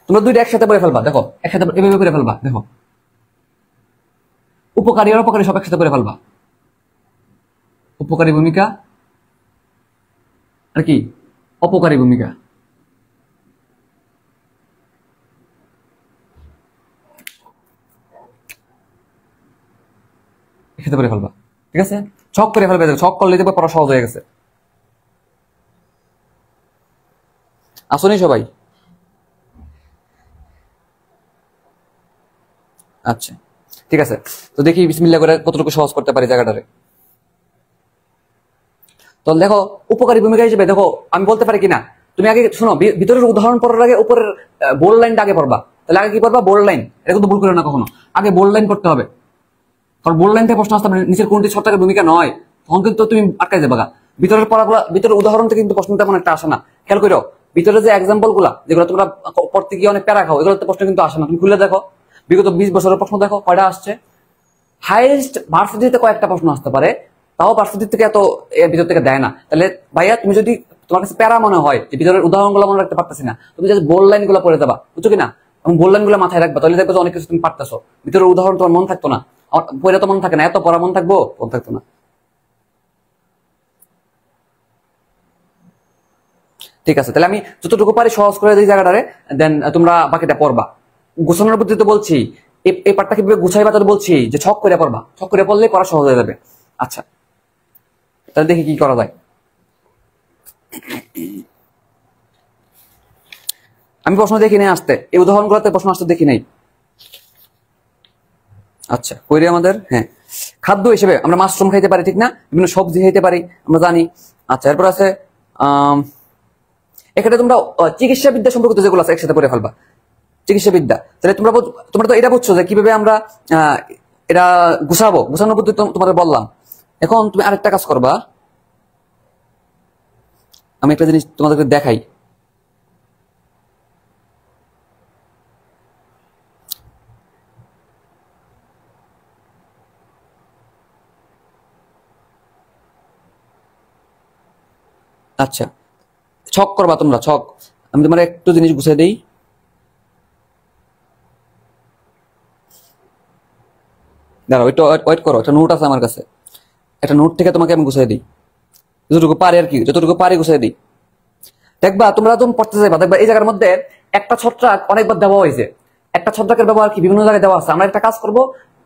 তোমরা দুইটা একসাথে পড়ে ফেলবা, দেখো একসাথে এভাবে করে ফেলবা, দেখো উপকারী আর অপকারী সব একসাথে করে ফেলবা। উপকারী ভূমিকা আর কি? অপকারী ভূমিকা। একসাথে করে ফেলবা। ঠিক আছে, ছক করে ফেলবে, ছক করলে দেখবে পড়া সহজ হয়ে গেছে। আসুনি সবাই? আচ্ছা ঠিক আছে, তো দেখি বিসমিল্লাহ করে কতটুকু সহজ করতে পারি জায়গাটারে। তো দেখো উপকারী ভূমিকা হিসেবে দেখো আমি বলতে পারি কিনা, তুমি আগে শোনো, ভিতরের উদাহরণ পড়ার আগে উপরের বোল্ড লাইনটা আগে পড়বা। তাহলে আগে কি পড়বা? Bold line. এটা কিন্তু ভুল করে না কখনো, আগে বোল্ড লাইন পড়তে হবে। কারণ বোল্ড লাইন থেকে প্রশ্ন আসতে পারে নিচের কোনটি ছত্রাকের ভূমিকা নয়, তখন কিন্তু তুমি আটকাই যাবে। ভিতরের পড়াগুলা, ভিতরের উদাহরণ থেকে কিন্তু প্রশ্ন তেমন একটা আসে না। খেয়াল করো ভিতরে যে এক্সাম্পল গুলা যেগুলো তোমরা পড়তে গিয়ে অনেক প্যারা খাও, এগুলোতে প্রশ্ন কিন্তু আসে না। তুমি খুলে দেখো বিগত 20 বছরের প্রশ্ন দেখো কয়টা আসছে। হাইয়েস্ট ভার্সিটিতে কয়েকটা প্রশ্ন আসতে পারে, তাও ভার্সিটি থেকে এত এর ভিতর থেকে দেয় না। তাহলে ভাইয়া তুমি যদি তোমার কাছে প্যারা মনে হয় যে ভিতরের উদাহরণগুলো মনে রাখতে পারতেছি না, তুমি যদি বোল্ড লাইন গুলো পড়ে যাবা, বুঝছো কিনা, এবং বোল্ড লাইন গুলো মাথায় রাখবা, তাহলে দেখবে যে অনেক কিছু তুমি পারতেছো। ভিতরের উদাহরণ তোমার মন থাকতো না, পড়ে তো মন থাকে না, এত পড়া মন থাকবো, মন থাকতো না। ঠিক আছে, তাহলে আমি যতটুকু পারি সহজ করে দিই জায়গাটারে, দেন তোমরা বাকিটা পড়বা। গোছানোর প্রতি তো বলছি, এই পার্টটা কিভাবে গুছাইবা তো বলছি, যে ছক করে পড়বা, ছক করে পড়লে পড়া সহজ হয়ে যাবে। আচ্ছা তাহলে দেখি কি করা যায়। আমি প্রশ্ন দেখি নাই আসতে, এই উদাহরণগুলোতে প্রশ্ন আসতে দেখি নাই। আচ্ছা কইরে আমাদের, হ্যাঁ, খাদ্য হিসেবে আমরা মাশরুম খাইতে পারি, ঠিক না, বিভিন্ন সবজি খাইতে পারি, আমরা জানি। আচ্ছা এরপর আছে এখানে তোমরা চিকিৎসা বিদ্যা সম্পর্কিত যেগুলো আছে একসাথে পড়ে ফেলবা। চিকিৎসা বিদ্যা, তাহলে তোমরা তো এটা বুঝছো যে কিভাবে আমরা এটা গুছাবো, গুছানোর পদ্ধতি তোমাদের বললাম। এখন তুমি আরেকটা কাজ করবা, আমি একটা জিনিস তোমাদেরকে দেখাই। আচ্ছা ছক করবা তোমরা, ছক। আমি তোমার একটু জিনিস গুছাই দেই। দাঁড়াও একটু ওয়েট করো, একটা নোট আছে আমার কাছে, একটা নোট থেকে তোমাকে আমি গুছাই দিই যতটুকু পারি আর কি, যতটুকু পারি গুছাই দিই। দেখবা তোমরা যখন পড়তে যাইবা, দেখবা এই জায়গার মধ্যে একটা ছত্রাক অনেকবার দেওয়া হয়েছে। একটা ছত্রাকের ব্যবহার কি বিভিন্ন জায়গায় দেওয়া আছে। আমরা একটা কাজ করব,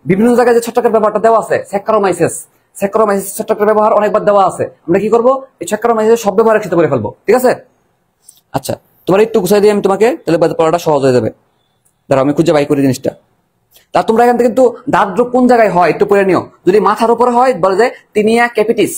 বিভিন্ন জায়গায় যে ছত্রাকের ব্যবহারটা দেওয়া আছে, স্যাক্কারোমাইসিস, স্যাক্কারোমাইসিস ছত্রাকের ব্যবহার অনেকবার দেওয়া আছে। আমরা কি করব, এই স্যাক্কারোমাইসিস সব ব্যবহার একসাথে করে ফেলবো, ঠিক আছে। আচ্ছা তোমার একটু গুছাই দিই আমি তোমাকে, তাহলে পড়াটা সহজ হয়ে যাবে। দাঁড়াও আমি খুঁজে বাই করি জিনিসটা। তা তোমরা এখান থেকে কিন্তু দাঁত কোন জায়গায় হয় একটু পড়ে নিও। যদি মাথার উপরে হয় বলে যে টিনিয়া ক্যাপিটিস,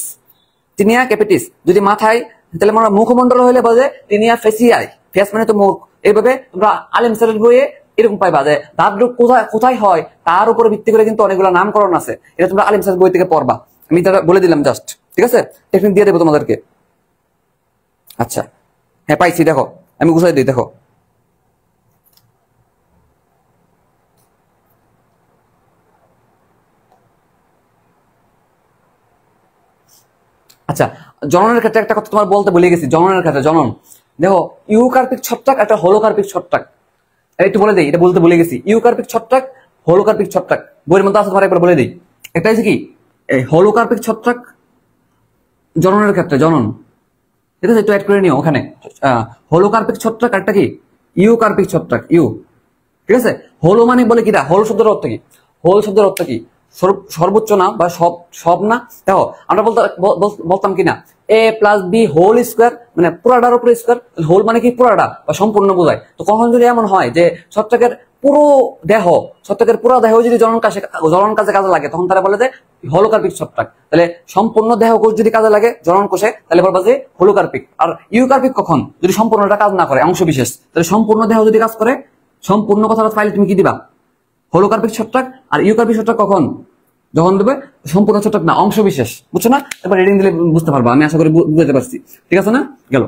টিনিয়া ক্যাপিটিস। যদি মাথায়, তাহলে আমরা মুখমন্ডল হইলে বলে যে টিনিয়া ফেসিয়াই, ফেস মানে তো মুখ। এইভাবে তোমরা আলিম স্যারের বইয়ে এরকম পাইবা যে দাঁত কোথায় কোথায় হয় তার উপরে ভিত্তি করে কিন্তু অনেকগুলো নামকরণ আছে। এটা তোমরা আলিম স্যারের বই থেকে পড়বা, আমি তারা বলে দিলাম জাস্ট, ঠিক আছে, টেকনিক দিয়ে দেবো তোমাদেরকে। আচ্ছা হ্যাঁ পাইছি, দেখো আমি গুছাই দিই, দেখো আচ্ছা জননের ক্ষেত্রে একটা কথা তোমার বলতে ভুলে গেছি। জননের ক্ষেত্রে জনন, দেখো ইউকার্পিক ছত্রাক একটা হোলোকার্পিক ছত্রাক, একটু বলে দিই, এটা বলতে ভুলে গেছি। ইউকার্পিক ছত্রাক, হোলোকার্পিক ছত্রাক, বইয়ের মধ্যে আছে, তোমার একবার বলে দিই। একটা হচ্ছে কি এই হোলোকার্পিক ছত্রাক জননের ক্ষেত্রে, জনন, ঠিক আছে, একটু অ্যাড করে নিও ওখানে। হোলোকার্পিক ছত্রাক একটা কি ইউকার্পিক ছত্রাক, ইউ, ঠিক আছে। হোলো মানে বলে কিটা, হোল শব্দের অর্থ কি, হোল শব্দের অর্থ কি, সর্বোচ্চ না বা সব, সব না। দেখো আমরা বলতাম কি না, এ প্লাস বি হোল স্কোয়ার, মানে পুরাটার উপরে স্কোয়ার, হোল মানে কি পুরাটা বা সম্পূর্ণ বোঝায়। তো কখন যদি এমন হয় যে ছত্রাকের পুরো দেহ, ছত্রাকের পুরো দেহ যদি জনন কাজে কাজে লাগে, তখন তারা বলে যে হোলোকার্পিক ছত্রাক। তাহলে সম্পূর্ণ দেহ কোষ যদি কাজে লাগে জনন কোষে, তাহলে বলবো যে হোলোকার্পিক। আর ইউকার্পিক কখন, যদি সম্পূর্ণটা কাজ না করে, অংশ বিশেষ। তাহলে সম্পূর্ণ দেহ যদি কাজ করে, সম্পূর্ণ কথাটা পাইলে তুমি কি দিবা, হোলোকার্পিক ছত্রাক। আর ইউকার্পিক ছত্রাক কখন, যখন দেবে সম্পূর্ণ ছত্রাক না, অংশ বিশেষ, বুঝছো না। এবার রিডিং দিলে বুঝতে পারবা, আমি আশা করি বুঝতে পারছি, ঠিক আছে না। গেল,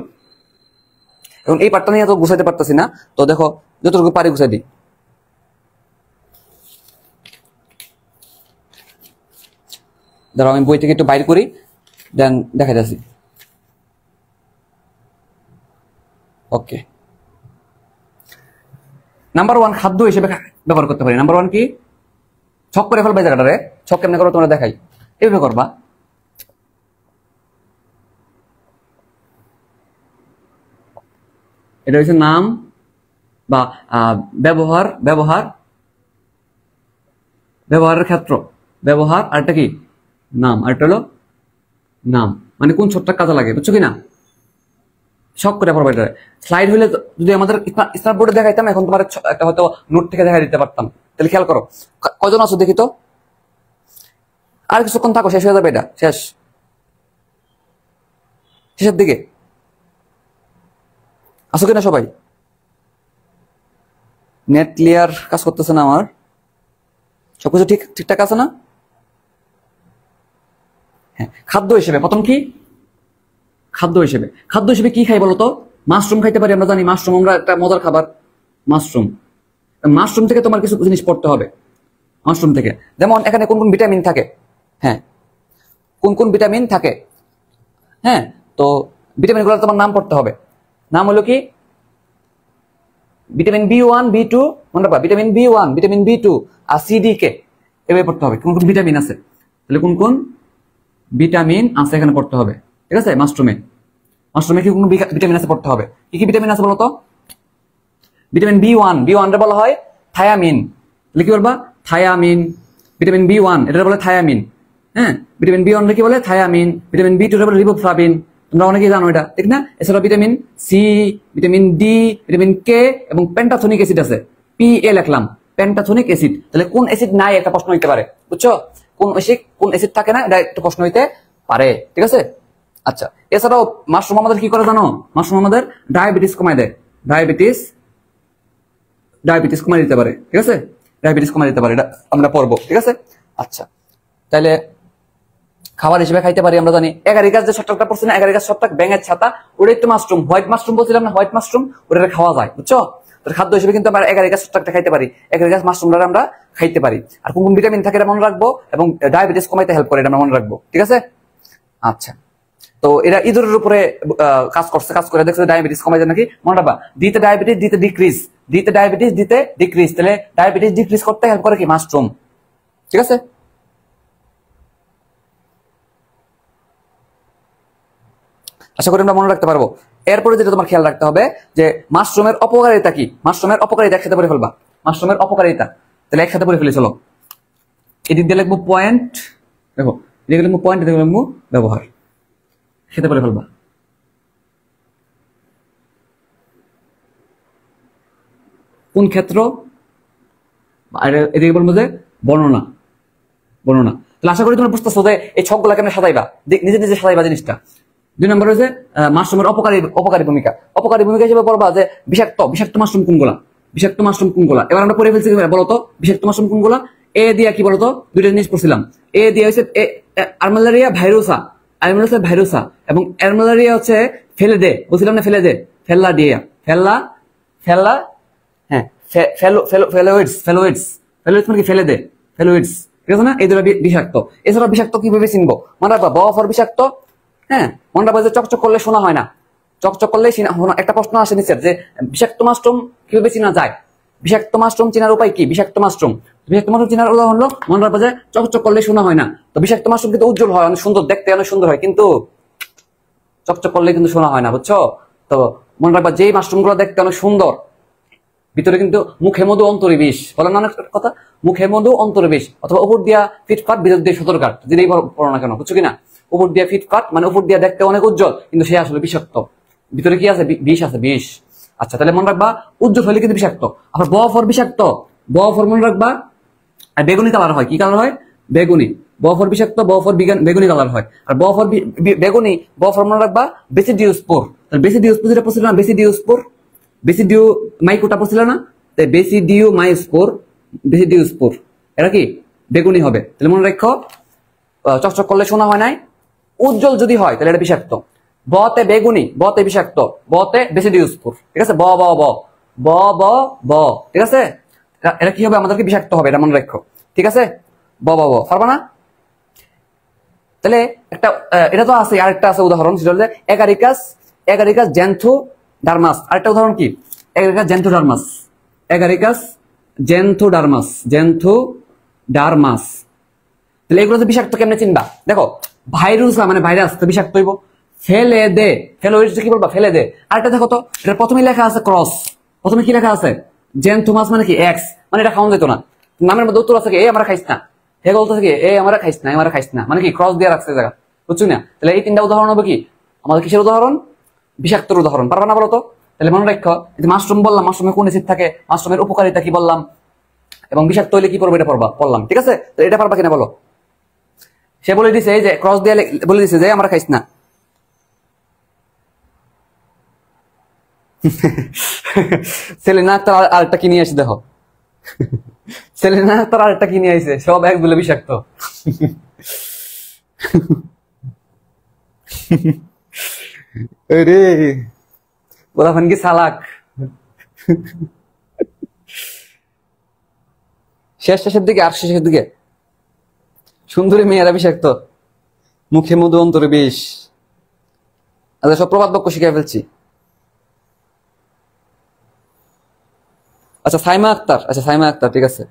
এখন এই পার্টটা নিয়ে তো গুছাইতে পারতেছি না, তো দেখো যতটুকু পারি গুছাই দিই। ধরো আমি বই থেকে একটু বাইর করি, দেন দেখা যাচ্ছি। ওকে, নাম্বার ওয়ান খাদ্য হিসেবে ব্যবহার করতে পারি। নাম্বার ওয়ান কি, ছক করে ফেলবা জায়গাটারে। ছক কেমনে করো তোমরা দেখাই, এইভাবে করবা। এটা হচ্ছে নাম বা ব্যবহার, ব্যবহারের ক্ষেত্র, ব্যবহার, আর একটা কি নাম, আর একটা হলো নাম। মানে কোন ছোট্ট কাজে লাগে, বুঝছো কিনা? শখ করে পড়বা এটা। স্লাইড হইলে যদি আমাদের স্মার্ট বোর্ডে দেখাইতাম, এখন তোমার একটা হয়তো নোট থেকে দেখা দিতে পারতাম। তাহলে খেয়াল করো, কজন আছো দেখি তো। আর কিছুক্ষণ থাকো, শেষ হয়ে যাবে এটা, শেষ, শেষের দিকে আছো কিনা সবাই? নেট ক্লিয়ার কাজ করতেছে না আমার, সবকিছু ঠিকঠাক আছে না? হ্যাঁ, খাদ্য হিসেবে প্রথম কি? খাদ্য হিসেবে কি খাই বলতো? মাশরুম খাইতে পারি, আমরা জানি মাশরুম আমরা একটা মজার খাবার। মাশরুম থেকে তোমার কিছু জিনিস পড়তে হবে। মাশরুম থেকে যেমন এখানে কোন কোন ভিটামিন থাকে, হ্যাঁ কোন কোন ভিটামিন থাকে, হ্যাঁ তো ভিটামিনগুলো তোমার নাম পড়তে হবে। নাম হলো কি? ভিটামিন B1 B2, মনে রাখবা ভিটামিন B1 ভিটামিন B2 আর CDK এভাবে পড়তে হবে। কোন কোন ভিটামিন আছে, তাহলে কোন কোন ভিটামিন আছে এখানে পড়তে হবে। ঠিক আছে? মাশরুমে কি কোন ভিটামিন আছে পড়তে হবে। কি কি ভিটামিন আছে বলতো? ভিটামিন B1 রে বলা হয় থায়ামিন। লিখি বলবা থায়ামিন। ভিটামিন B1 এটা বলে থায়ামিন, হ্যাঁ ভিটামিন B1 রে কি বলে? থায়ামিন। ভিটামিন B2 রে বলে রিবোফ্লাভিন, তোমরা অনেকেই জানো এটা, ঠিক না? এছাড়া vitamin C, vitamin D, vitamin K এবং পেন্টাথনিক অ্যাসিড আছে। PA লিখলাম, পেন্টাথনিক অ্যাসিড। তাহলে কোন অ্যাসিড নাই একটা প্রশ্ন হইতে পারে, বুঝছো? কোন অ্যাসিড থাকে না, এটা একটা প্রশ্ন হইতে পারে, ঠিক আছে? আচ্ছা, এছাড়াও মাশরুম আমাদের কি করে জানো? মাশরুম আমাদের ডায়াবেটিস কমায় দেয়। ডায়াবেটিস কমায় দিতে পারে, ঠিক আছে? ডায়াবেটিস কমায় দিতে পারে, এটা আমরা পড়বো, ঠিক আছে? আচ্ছা, তাহলে খাবার হিসেবে খাইতে পারি আমরা জানি। এগারিকাস যে ছত্রাকটা পড়ছে না, এগারিকাস ছত্রাক, ব্যাঙের ছাতা, ওটাই তো মাশরুম। হোয়াইট মাশরুম বলছিলাম না, হোয়াইট মাশরুম, ওটা খাওয়া যায়, বুঝছো? তো খাদ্য হিসেবে কিন্তু আমরা এগারিকাস ছত্রাকটা খাইতে পারি, এগারিকাস মাশরুমটা আমরা খাইতে পারি। আর কোন কোন ভিটামিন থাকে এটা মনে রাখবো, এবং ডায়াবেটিস কমাইতে হেল্প করে এটা আমরা মনে রাখবো, ঠিক আছে? আচ্ছা, তো এরা ইঁদুরের উপরে কাজ করে দেখছে ডায়াবেটিস কমাই যায় নাকি, মনে রাখবা। ডিতে ডায়াবেটিস, ডিতে ডিক্রিজ, তাহলে ডায়াবেটিস ডিক্রিজ করতে হেল্প করে কি? মাশরুম, ঠিক আছে? আশা করি আমরা মনে রাখতে পারবো। এরপরে যেটা তোমার খেয়াল রাখতে হবে যে মাশরুমের অপকারিতা কি। মাশরুমের অপকারিতা একসাথে পড়ে ফেলবা। মাশরুমের অপকারিতা তাহলে একসাথে পড়ে ফেলি, চলো। এদিক দিয়ে লিখবো পয়েন্ট, দেখো এদিকে লিখবো পয়েন্ট, এদিকে লিখবো ব্যবহার, খেতে পড়ে ফেলবা। কোন ক্ষেত্র, আর এদিকে বলবো যে বর্ণনা। তাহলে আশা করি তোমরা বুঝতেছো যে এই ছকগুলা কেমন সাজাইবা, নিজে সাজাইবা জিনিসটা। 2 নম্বর হচ্ছে মাশরুমের অপকারী ভূমিকা হিসেবে বলবা যে বিষাক্ত মাশরুম কোনগুলা। এবার আমরা পড়ে ফেলছি, বলতো বিষাক্ত মাশরুম কোনগুলা। এ দিয়া কি বলতো? দুইটা জিনিস পড়ছিলাম। এ দিয়া হচ্ছে আর্মেলারিয়া ভাইরুসা, এবং আর্মেলারিয়া হচ্ছে ফেলেডে, বলছিলাম না ফেলেডে, হ্যাঁ ফেলোইডস মানে কি? ফেলোইডস, ঠিক আছে না? এই দুটো বিষাক্ত। এছাড়া বিষাক্ত কিভাবে চিনবো? মনে রাখবা বফর বিষাক্ত, হ্যাঁ মনে রাখবা যে চকচক করলে শোনা হয় না, একটা প্রশ্ন আসে নিচের যে বিষাক্ত মাশরুম কিভাবে চিনা যায়? বিষাক্ত মাশরুম চেনার উপায় কি? বিষাক্ত মাশরুম চেনার উদাহরণ হলো, মনে রাখবা যে চকচক করলে শোনা হয় না। তো বিষাক্ত মাশরুম কিন্তু উজ্জ্বল হয়, অনেক সুন্দর দেখতে, অনেক সুন্দর হয়, কিন্তু চকচক করলে কিন্তু শোনা হয় না, বুঝছো? তো মনে রাখবা যেই মাশরুম গুলো দেখতে অনেক সুন্দর, ভিতরে কিন্তু মুখে মধু অন্তরে বিষ, বলেন না অনেক কথা, মুখে মধু অন্তরে বিষ, অথবা উপর দিয়া ফিটফাট ভিতর দিয়ে সতর্কাট, যেটাই পড়ো না কেন, বুঝছো কিনা? উপর দিয়া ফিটফাট মানে উপর দিয়া দেখতে অনেক উজ্জ্বল, কিন্তু সে আসলে বিষাক্ত, ভিতরে কি আছে? বিষ আছে, বিষ। আচ্ছা, তাহলে মনে রাখবা উজ্জ্বল হলে কিন্তু বিষাক্ত। আবার বফর বিষাক্ত, মনে রাখবা বেগুনি কালার হয়। কি কালার হয়? বেগুনি। বফর বিষাক্ত, বেগুনি কালার হয়। আর বফর মনে রাখবা বেসিডিওস্পোর। বেসিডিওস্পোর যেটা পড়ছিল না, বেসিডিও মাইকোটা পড়ছিল না, বেসিডিওস্পোর এটা কি? বেগুনি হবে। তাহলে মনে রাখো চকচক করলে শোনা হয় নাই, উজ্জ্বল যদি হয় তাহলে এটা বিষাক্ত। বতে বেগুনি, বতে বিষাক্ত, বতে বেসিডিওস্পোর, ঠিক আছে? ব ব ব ব ব ব ঠিক আছে? এটা কি হবে? আমাদেরকে বিষাক্ত হবে, এটা মনে রাখো, ঠিক আছে? ব ব ব পারবা না? তাহলে একটা এটা তো আছে, আরেকটা আছে উদাহরণ, সেটা হচ্ছে এগারিকাস জ্যান্থোডার্মাস। আরেকটা উদাহরণ কি? এগারিকাস জ্যান্থোডার্মাস। তাহলে এগুলো তো বিষাক্ত কেমনে চিনবা? দেখো ভাইরাস মানে ভাইরাস তো বিষাক্ত হইব। ফেলোইডস কি বলবা? ফেলে দে। আরেকটা দেখো তো, এটা প্রথমে লেখা আছে ক্রস, প্রথমে কি লেখা আছে? জ্যান্থোমাস মানে কি? এক্স, মানে এটা খাওয়া যেত না, নামের মধ্যে উত্তর আছে কি? আমরা খাইছ না। হে বলতেছে কি এ আমরা খাইস না, আমরা খাইস না, মানে কি ক্রস দিয়ে রাখছে জায়গা, বুঝছো না? তাহলে এই তিনটা উদাহরণ হবে কি আমাদের কিসের উদাহরণ? বিষাক্তর উদাহরণ। পারবা না বলো তো? তাহলে মনে রাখো, মাশরুম বললাম, মাশরুমে কোন অ্যাসিড থাকে, মাশরুমের উপকারিতা কি বললাম, এবং বিষাক্ত হইলে কি পড়বো এটা পড়লাম, ঠিক আছে? তো এটা পারবা কিনা বলো? সে বলে দিছে যে ক্রস দিয়ে বলে দিছে যে আমরা খাইস না। সেলিনা আক্তার আরেকটা কি নিয়ে আসে দেখো, সেলিনা আক্তার আরেকটা কি নিয়ে আসে, সব একগুলো বিষাক্ত। রে ওরা কি সালাক। শেষের দিকে আর শেষের দিকে সুন্দরী মেয়েরা বিষাক্ত, মুখে মধু অন্তরে বিষ। আচ্ছা সব প্রবাদ বাক্য শিখে ফেলছি। আচ্ছা সাইমা আক্তার, আচ্ছা সাইমা আক্তার ঠিক আছে।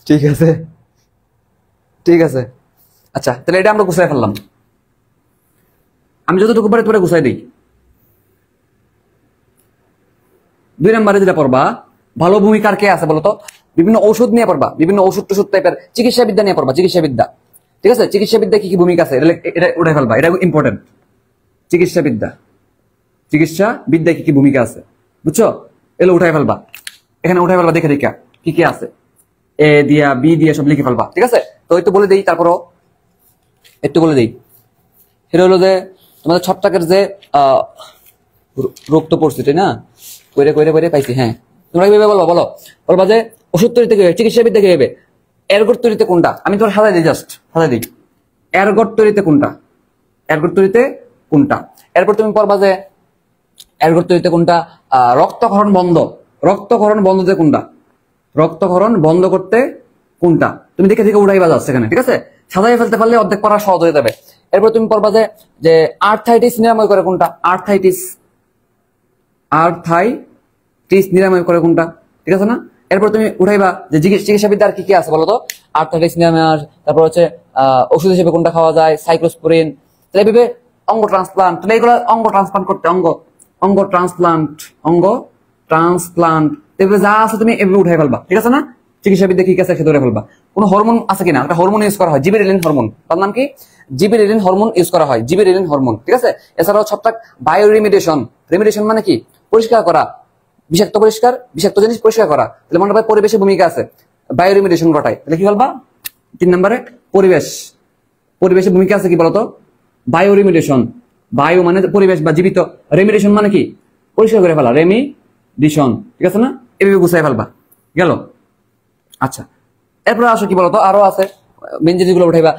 ঠিক আছে ঠিক আছে। আচ্ছা তাহলে এটা আমরা গুছাই ফেললাম। আমি যতটুকু পারি তোমরা গুছাই দিই। 2 নম্বরে যেটা পড়বা, ভালো ভূমিকার কে আছে বলতো? বিভিন্ন ঔষধ নিয়ে পড়বা, বিভিন্ন ঔষধ টষুধ টাইপের চিকিৎসা বিদ্যা নিয়ে পড়বা, চিকিৎসা বিদ্যা, ঠিক আছে? চিকিৎসা বিদ্যা কি কি ভূমিকা আছে এটা উঠে ফেলবা, এটা ইম্পর্টেন্ট। চিকিৎসা বিদ্যা, চিকিৎসা বিদ্যায় কি কি ভূমিকা আছে বুঝছো? এগুলো উঠাই ফেলবা, এখানে উঠাই ফেলবা, দেখে দেখা কি কি আছে, এ দিয়া বি দিয়া সব লিখে ফেলবা, ঠিক আছে? তো একটু বলে দিই, তারপরও একটু বলে দিই। সেটা হলো যে তোমাদের ছত্রাকের যে রোগ তো পড়ছে তাই না, কইরে কইরে কইরে পাইছি। হ্যাঁ তোমরা কিভাবে বলবা যে ওষুধ তৈরিতে কি হবে, চিকিৎসা বিদ্যা কি হবে, এরগট তৈরিতে কোনটা? আমি তোমার সাজাই দিই, জাস্ট সাজাই দিই। এরগট তৈরিতে কোনটা, এরগট তৈরিতে কোনটা। এরপর তুমি পড়বা যে এরগট তৈরিতে কোনটা, রক্তক্ষরণ বন্ধ, রক্তক্ষরণ বন্ধতে কোনটা, রক্তক্ষরণ বন্ধ করতে কোনটা। তুমি দেখে দেখে উড়াইবা যাচ্ছে এখানে, ঠিক আছে? সাজাই ফেলতে পারলে অর্ধেক পড়া সহজ হয়ে যাবে। এরপর তুমি পড়বা যে আর্থাইটিস নিরাময় করে কোনটা, আর্থাইটিস, আর্থাইটিস নিরাময় করে কোনটা, ঠিক আছে না? এরপর তুমি উঠাইবা যে চিকিৎসা বিদ্যার কি কি আছে বলতো? আর্থাইটিস নিরাময়, তারপর হচ্ছে ওষুধ হিসেবে কোনটা খাওয়া যায়, সাইক্লোস্পোরিন। তাহলে এইভাবে অঙ্গ ট্রান্সপ্লান্ট, তাহলে এগুলো অঙ্গ ট্রান্সপ্লান্ট করতে, অঙ্গ ট্রান্সপ্লান্ট, অঙ্গ ট্রান্সপ্লান্ট, এগুলো যা আছে তুমি এভাবে উঠাই ফেলবা, ঠিক আছে না? চিকিৎসা বিদ্যা কি আছে সেটা ফেলবা। কোন হরমোন আছে কিনা, একটা হরমোন ইউজ করা হয়, জিবেরেলিন হরমোন, তার নাম কি? জিবেরেলিন হরমোন ইউজ করা হয়, জিবেরেলিন হরমোন, ঠিক আছে? এছাড়াও ছত্রাক বায়োরিমিডিয়েশন, রেমিডিয়েশন মানে কি? পরিষ্কার করা, বিষাক্ত জিনিস পরিষ্কার করা। তাহলে মনে হয় পরিবেশের ভূমিকা আছে, বায়োরিমিডিয়েশন ঘটায়। তাহলে কি বলবা? 3 নম্বরে পরিবেশ, পরিবেশের ভূমিকা আছে কি বলতো? বায়োরিমিডিয়েশন, বায়ু মানে পরিবেশ বা জীবিত, রেমিডিয়েশন মানে কি? পরিষ্কার করে ফেলা, রেমিডিয়েশন, ঠিক আছে না? এভাবে গুছাই ফেলবা, গেল। আচ্ছা এরপরে আসো কি বলতো, আরো আছে মেন জিনিসগুলো উঠাইবা,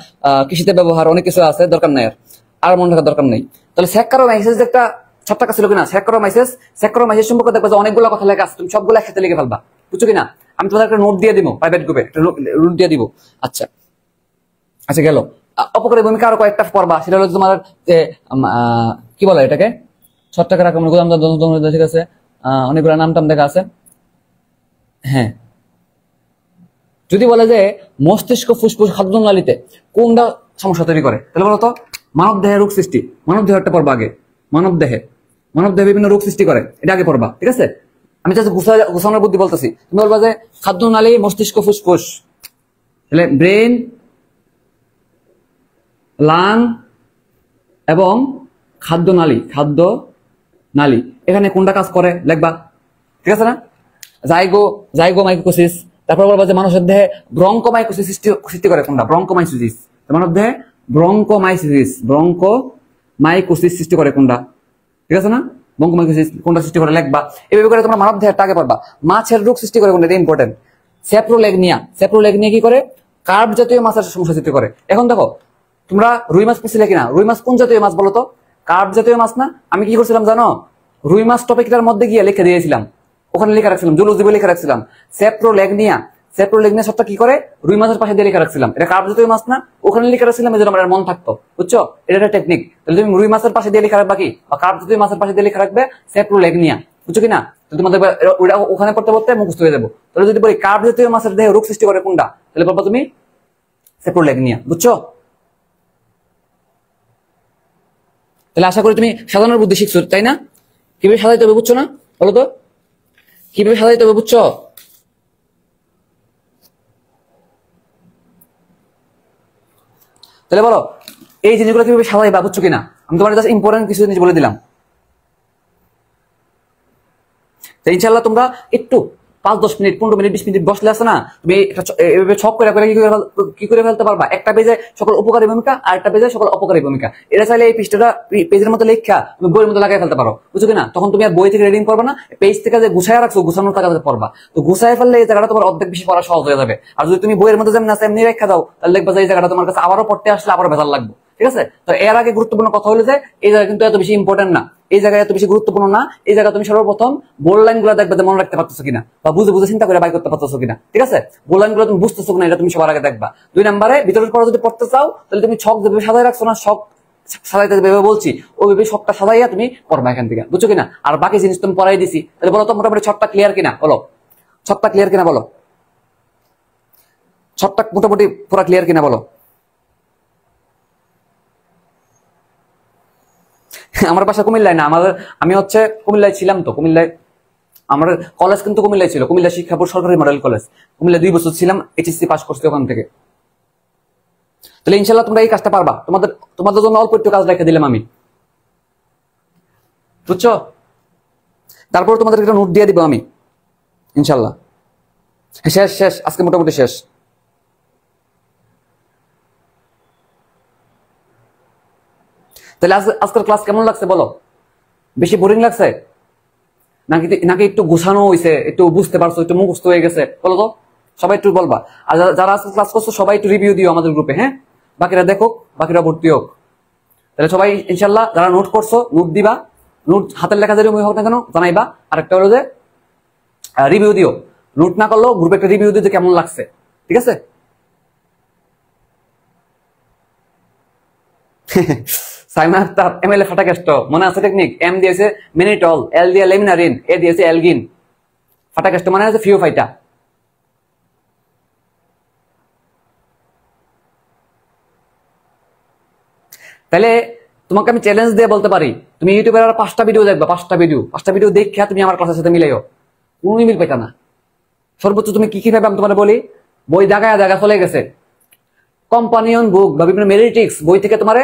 কৃষিতে ব্যবহার, অনেক কিছু আছে, দরকার নাই আর মনে রাখার দরকার নেই। তাহলে স্যাক্কারোমাইসিস একটা ছত্রাক ছিল কিনা, স্যাক্কারোমাইসিস সম্পর্কে দেখবা যে অনেকগুলো কথা লেখা আছে, তুমি সবগুলো একসাথে লিখে ফেলবা, বুঝছো কিনা? আমি তোমাদের একটা নোট দিয়ে দিব, প্রাইভেট গ্রুপে একটা নোট দিয়ে দিব। আচ্ছা আচ্ছা গেল। অপকারী ভূমিকা আরো কয়েকটা পড়বা, সেটা হলো তোমার যে কি বলে এটাকে, ছত্রাকের আক্রমণ, ঠিক আছে? অনেকগুলো নাম টাম দেখা আছে। হ্যাঁ যদি বলে যে মস্তিষ্ক, ফুসফুস, খাদ্যনালীতে কোনটা সমস্যা তৈরি করে, তাহলে বলতো মানব দেহে রোগ সৃষ্টি, মানব দেহটা পড়বা আগে, মানব দেহে বিভিন্ন রোগ সৃষ্টি করে, এটা আগে পড়বা, ঠিক আছে? আমি জাস্ট গোছানোর বুদ্ধি বলতেছি। তুমি বলবা যে খাদ্যনালী, মস্তিষ্ক, ফুসফুস, তাহলে ব্রেন, লাং এবং খাদ্যনালী, এখানে কোনটা কাজ করে লিখবা, ঠিক আছে না? জাইগোমাইকোসিস। তারপর বলবা যে মানুষের দেহে ব্রঙ্কোমাইকোসিস সৃষ্টি করে কোনটা, ব্রঙ্কোমাইকোসিস, মানব দেহে ব্রঙ্কোমাইকোসিস সৃষ্টি করে কোনটা, ঠিক আছে না? ব্রঙ্কোমাইকোসিস কোনটা সৃষ্টি করে লিখবা। এইভাবে করে তোমরা মানব দেহের আগে পড়বা। মাছের রোগ সৃষ্টি করে কোনটা, এটা ইম্পর্টেন্ট। স্যাপ্রোলেগনিয়া কি করে? কার্ব জাতীয় মাছের সমস্যা সৃষ্টি করে। এখন দেখো তোমরা রুই মাছ পড়ছিলে কিনা, রুই মাছ কোন জাতীয় মাছ বলো তো? কার্ব জাতীয় মাছ না? আমি কি করছিলাম জানো? রুই মাছ টপিকটার মধ্যে গিয়ে লিখে দিয়েছিলাম, ওখানে লেখা রাখছিলাম, জুলজি বলে লেখা রাখছিলাম স্যাপ্রোলেগনিয়া সবটা কি করে, রুই মাছের পাশে দিয়ে লেখা রাখছিলাম, এটা কার্ব জাতীয় মাছ না? ওখানে লেখা রাখছিলাম, এই জন্য আমার মন থাকতো, বুঝছো? এটা একটা টেকনিক। তাহলে তুমি রুই মাছের পাশে দিয়ে লেখা রাখবা কি, বা কার্ব জাতীয় মাছের পাশে দিয়ে লেখা রাখবে স্যাপ্রোলেগনিয়া, বুঝছো কিনা? তো তোমাদের ওটা ওখানে পড়তে পড়তে মুখস্থ হয়ে যাবো। তাহলে যদি বলি কার্ব জাতীয় মাছের দেহে রোগ সৃষ্টি করে কোনটা, তাহলে বলবো তুমি স্যাপ্রোলেগনিয়া, বুঝছো? তাহলে আশা করি তুমি সাজানোর বুদ্ধি শিখছো, তাই না? কিভাবে সাজাইতে হবে বুঝছো না বলো তো? কিভাবে সাজাইতে হবে বুঝছো? তাহলে বলো এই জিনিসগুলো কিভাবে সাজাইবা, বুঝছো কিনা? আমি তোমার জাস্ট ইম্পর্টেন্ট কিছু জিনিস বলে দিলাম। তো ইনশাল্লাহ তোমরা একটু 5-10 মিনিট 15 মিনিট 20 মিনিট বসলে আছে না, তুমি এভাবে ছক করে কি করে ফেলতে পারবা। একটা পেজে সকল উপকারী ভূমিকা আর একটা পেজে সকল অপকারী ভূমিকা। এটা চাইলে এই পৃষ্ঠাটা পেজের মতো লেখা তুমি বইয়ের মতো লাগাই ফেলতে পারো, বুঝছো কিনা? তখন তুমি আর বই থেকে রিডিং করবে না, পেজ থেকে যে গুছায় রাখছো গুছানোর টাকা পড়বা। তো গুছায় ফেললে এই জায়গাটা তোমার অর্ধেক বেশি পড়া সহজ হয়ে যাবে। আর যদি তুমি বইয়ের মধ্যে যেমন আছে এমনি রেখা দাও, তাহলে দেখবা যে এই জায়গাটা তোমার কাছে আবারও পড়তে আসলে আবারও ভেজাল লাগবে। ঠিক আছে? তো এর আগে গুরুত্বপূর্ণ কথা হলো যে এই জায়গা কিন্তু এত বেশি ইম্পর্টেন্ট না, এই জায়গায় এত বেশি গুরুত্বপূর্ণ না। এই জায়গা তুমি সর্বপ্রথম বোল্ড লাইন গুলো দেখবে, মনে রাখতে পারতেছো কিনা, বা বুঝে বুঝে চিন্তা করে বাই করতে পারতেছো কিনা। ঠিক আছে? বোল্ড লাইন গুলো তুমি বুঝতেছো কিনা এটা তুমি সবার আগে দেখবা। 2 নম্বরে ভিতরের পড়া যদি পড়তে চাও, তাহলে তুমি ছক যেভাবে সাজাই রাখছো না, ছক সাজাইতে যেভাবে বলছি ওইভাবে ছকটা সাজাইয়া তুমি পড়বা এখান থেকে, বুঝছো কিনা? আর বাকি জিনিস তুমি পড়াই দিছি। তাহলে বলো তো মোটামুটি ছকটা ক্লিয়ার কিনা, বলো ছকটা ক্লিয়ার কিনা, বলো ছকটা মোটামুটি পুরো ক্লিয়ার কিনা, বলো। আমার বাসা কুমিল্লায় না, আমি হচ্ছে কুমিল্লায় ছিলাম। তো কুমিল্লায় আমার কলেজ কিন্তু কুমিল্লায় ছিল, কুমিল্লা শিক্ষা বোর্ড সরকারি মডেল কলেজ। কুমিল্লা 2 বছর ছিলাম, এইচএসসি পাস করছি ওখান থেকে। তাহলে ইনশাল্লাহ তোমরা এই কাজটা পারবা। তোমাদের জন্য অল্প একটু কাজ রেখে দিলাম আমি, বুঝছো? তারপর তোমাদের একটা নোট দিয়ে দিব আমি ইনশাল্লাহ। শেষ আজকে মোটামুটি শেষ। তাহলে আজকের ক্লাস কেমন লাগছে বলো? বেশি বোরিং লাগছে নাকি নাকি একটু গোছানো হয়েছে, একটু বুঝতে পারছো, একটু মুখস্থ হয়ে গেছে? বলো তো, সবাই একটু বলবা। আর যারা আজকে ক্লাস করছো সবাই একটু রিভিউ দিও আমাদের গ্রুপে, হ্যাঁ? বাকিরা দেখো, বাকিরা ভর্তি হোক। তাহলে সবাই ইনশাল্লাহ যারা নোট করছো নোট দিবা, নোট হাতের লেখা যেরকম হোক না কেন জানাইবা। আর একটা হলো যে রিভিউ দিও, নোট না করলেও গ্রুপে একটা রিভিউ দিতে কেমন লাগছে, ঠিক আছে? সাইমা আক্তার এমএলএ ফাটাকেষ্ট, মনে আছে টেকনিক? এম দিয়েছে মিনিটল, এল দিয়ে লেমিনারিন, এ দিয়েছে এলগিন। ফাটাকেষ্ট মানে আছে ফিও ফাইটা। তাহলে তোমাকে আমি চ্যালেঞ্জ দিয়ে বলতে পারি, তুমি ইউটিউবের আর 5টা ভিডিও দেখবা, 5টা ভিডিও দেখে তুমি আমার ক্লাসের সাথে মিলাইও, কোনো মিল পেটা না। সর্বোচ্চ তুমি কি ভাবে আমি তোমার বলি, বই জায়গায় চলে গেছে, কম্পানিয়ন বুক বা বিভিন্ন মেরিটিক্স বই থেকে তোমার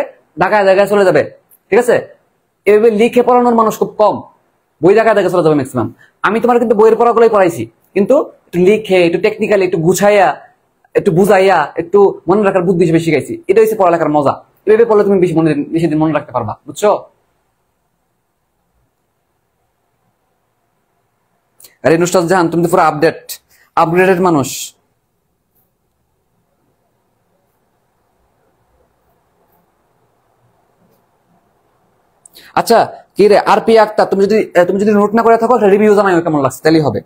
জায়গায় চলে যাবে। ঠিক আছে? এভাবে লিখে পড়ানোর মানুষ খুব কম, বই জায়গায় চলে যাবে ম্যাক্সিমাম। আমি তোমার কিন্তু বইয়ের পড়াগুলোই পড়াইছি, কিন্তু একটু লিখে, একটু টেকনিক্যালি, একটু গুছাইয়া, একটু বুঝাইয়া, একটু মনে রাখার বুদ্ধি হিসেবে শিখাইছি। এটা হচ্ছে পড়ালেখার মজা। এভাবে পড়লে তুমি বেশি দিন মনে রাখতে পারবা, বুঝছো? আরে নুসরাত জাহান, তুমি তো পুরো আপগ্রেডেড মানুষ। আচ্ছা কি রে আরপি আক্তার, তুমি যদি নোট না করে থাকো রিভিউ জানাও কেমন লাগছে, তাহলেই হবে।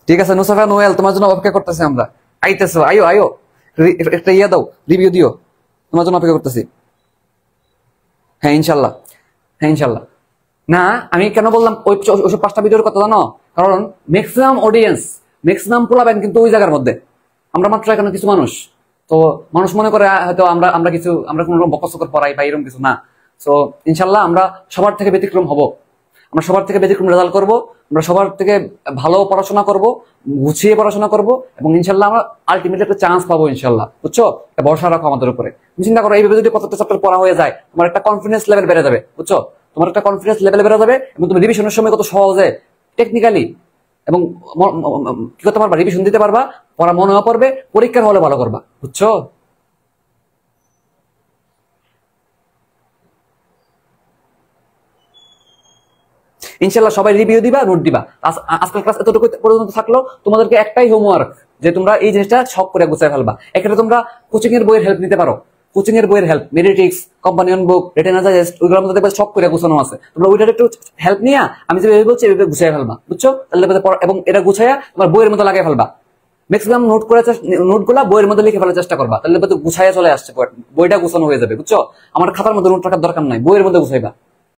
ঠিক আছে নুসাফা নোয়েল, তোমার জন্য অপেক্ষা করতেছি আমরা। আইতেছো, আয়ো একটা ইয়ে দাও, রিভিউ দিও, তোমার জন্য অপেক্ষা করতেছি। হ্যাঁ ইনশাল্লাহ, হ্যাঁ ইনশাল্লাহ। না আমি কেন বললাম ওইসব 5টা ভিডিওর কথা জানো? কারণ ম্যাক্সিমাম অডিয়েন্স, ম্যাক্সিমাম পোলাবেন কিন্তু ওই জায়গার মধ্যে। আমরা মাত্র এখানে কিছু মানুষ। তো মানুষ মনে করে হয়তো আমরা কোনো বকচকর পড়াই বা এরকম কিছু না। তো ইনশাল্লাহ আমরা সবার থেকে ব্যতিক্রম হব, আমরা সবার থেকে ব্যতিক্রম রেজাল্ট করব, আমরা সবার থেকে ভালো পড়াশোনা করব, গুছিয়ে পড়াশোনা করব, এবং ইনশাল্লাহ আমরা আলটিমেটলি একটা চান্স পাবো ইনশাল্লাহ, বুঝছো? একটা ভরসা রাখো আমাদের উপরে। তুমি চিন্তা করো এইভাবে যদি প্রত্যেকটা চ্যাপ্টার পড়া হয়ে যায়, তোমার একটা কনফিডেন্স লেভেল বেড়ে যাবে, বুঝছো? তোমার একটা কনফিডেন্স লেভেল বেড়ে যাবে, এবং তুমি রিভিশনের সময় কত সহজে টেকনিক্যালি এবং কি করতে পারবা, রিভিশন দিতে পারবা, পড়া মনেও পড়বে, পরীক্ষার হলে ভালো করবা, বুঝছো? ইনশাল্লাহ সবাই রিভিউ দিবা, নোট দিবা। আজকাল ক্লাস এতটুকু পর্যন্ত থাকলো, তোমাদেরকে একটাই হোমওয়ার্ক যে তোমরা এই জিনিসটা সব করে গুছাই ফেলবা। এক্ষেত্রে তোমরা কোচিং এর বইয়ের হেল্প নিতে পারো, কোচিং এর বইয়ের হেল্প, মেরিটিক্স, কম্পানিয়ন বুক, রিটেন ডাইজেস্ট, ওইগুলোর মধ্যে দেখবে সব করে গুছানো আছে। তোমরা ওইটার একটু হেল্প নিয়ে আমি যেভাবে বলছি এভাবে গুছাই ফেলবা, বুঝছো? তাহলে এবং এটা গুছাইয়া তোমার বইয়ের মধ্যে লাগাই ফেলবা। ম্যাক্সিমাম নোটগুলা বইয়ের মধ্যে লিখে ফেলার চেষ্টা করবা, তাহলে গুছাইয়া চলে আসছে, বইটা গুছানো হয়ে যাবে, বুঝছো? আমার খাতার মধ্যে নোট রাখার দরকার নাই, বইয়ের মধ্যে গুছাইবা।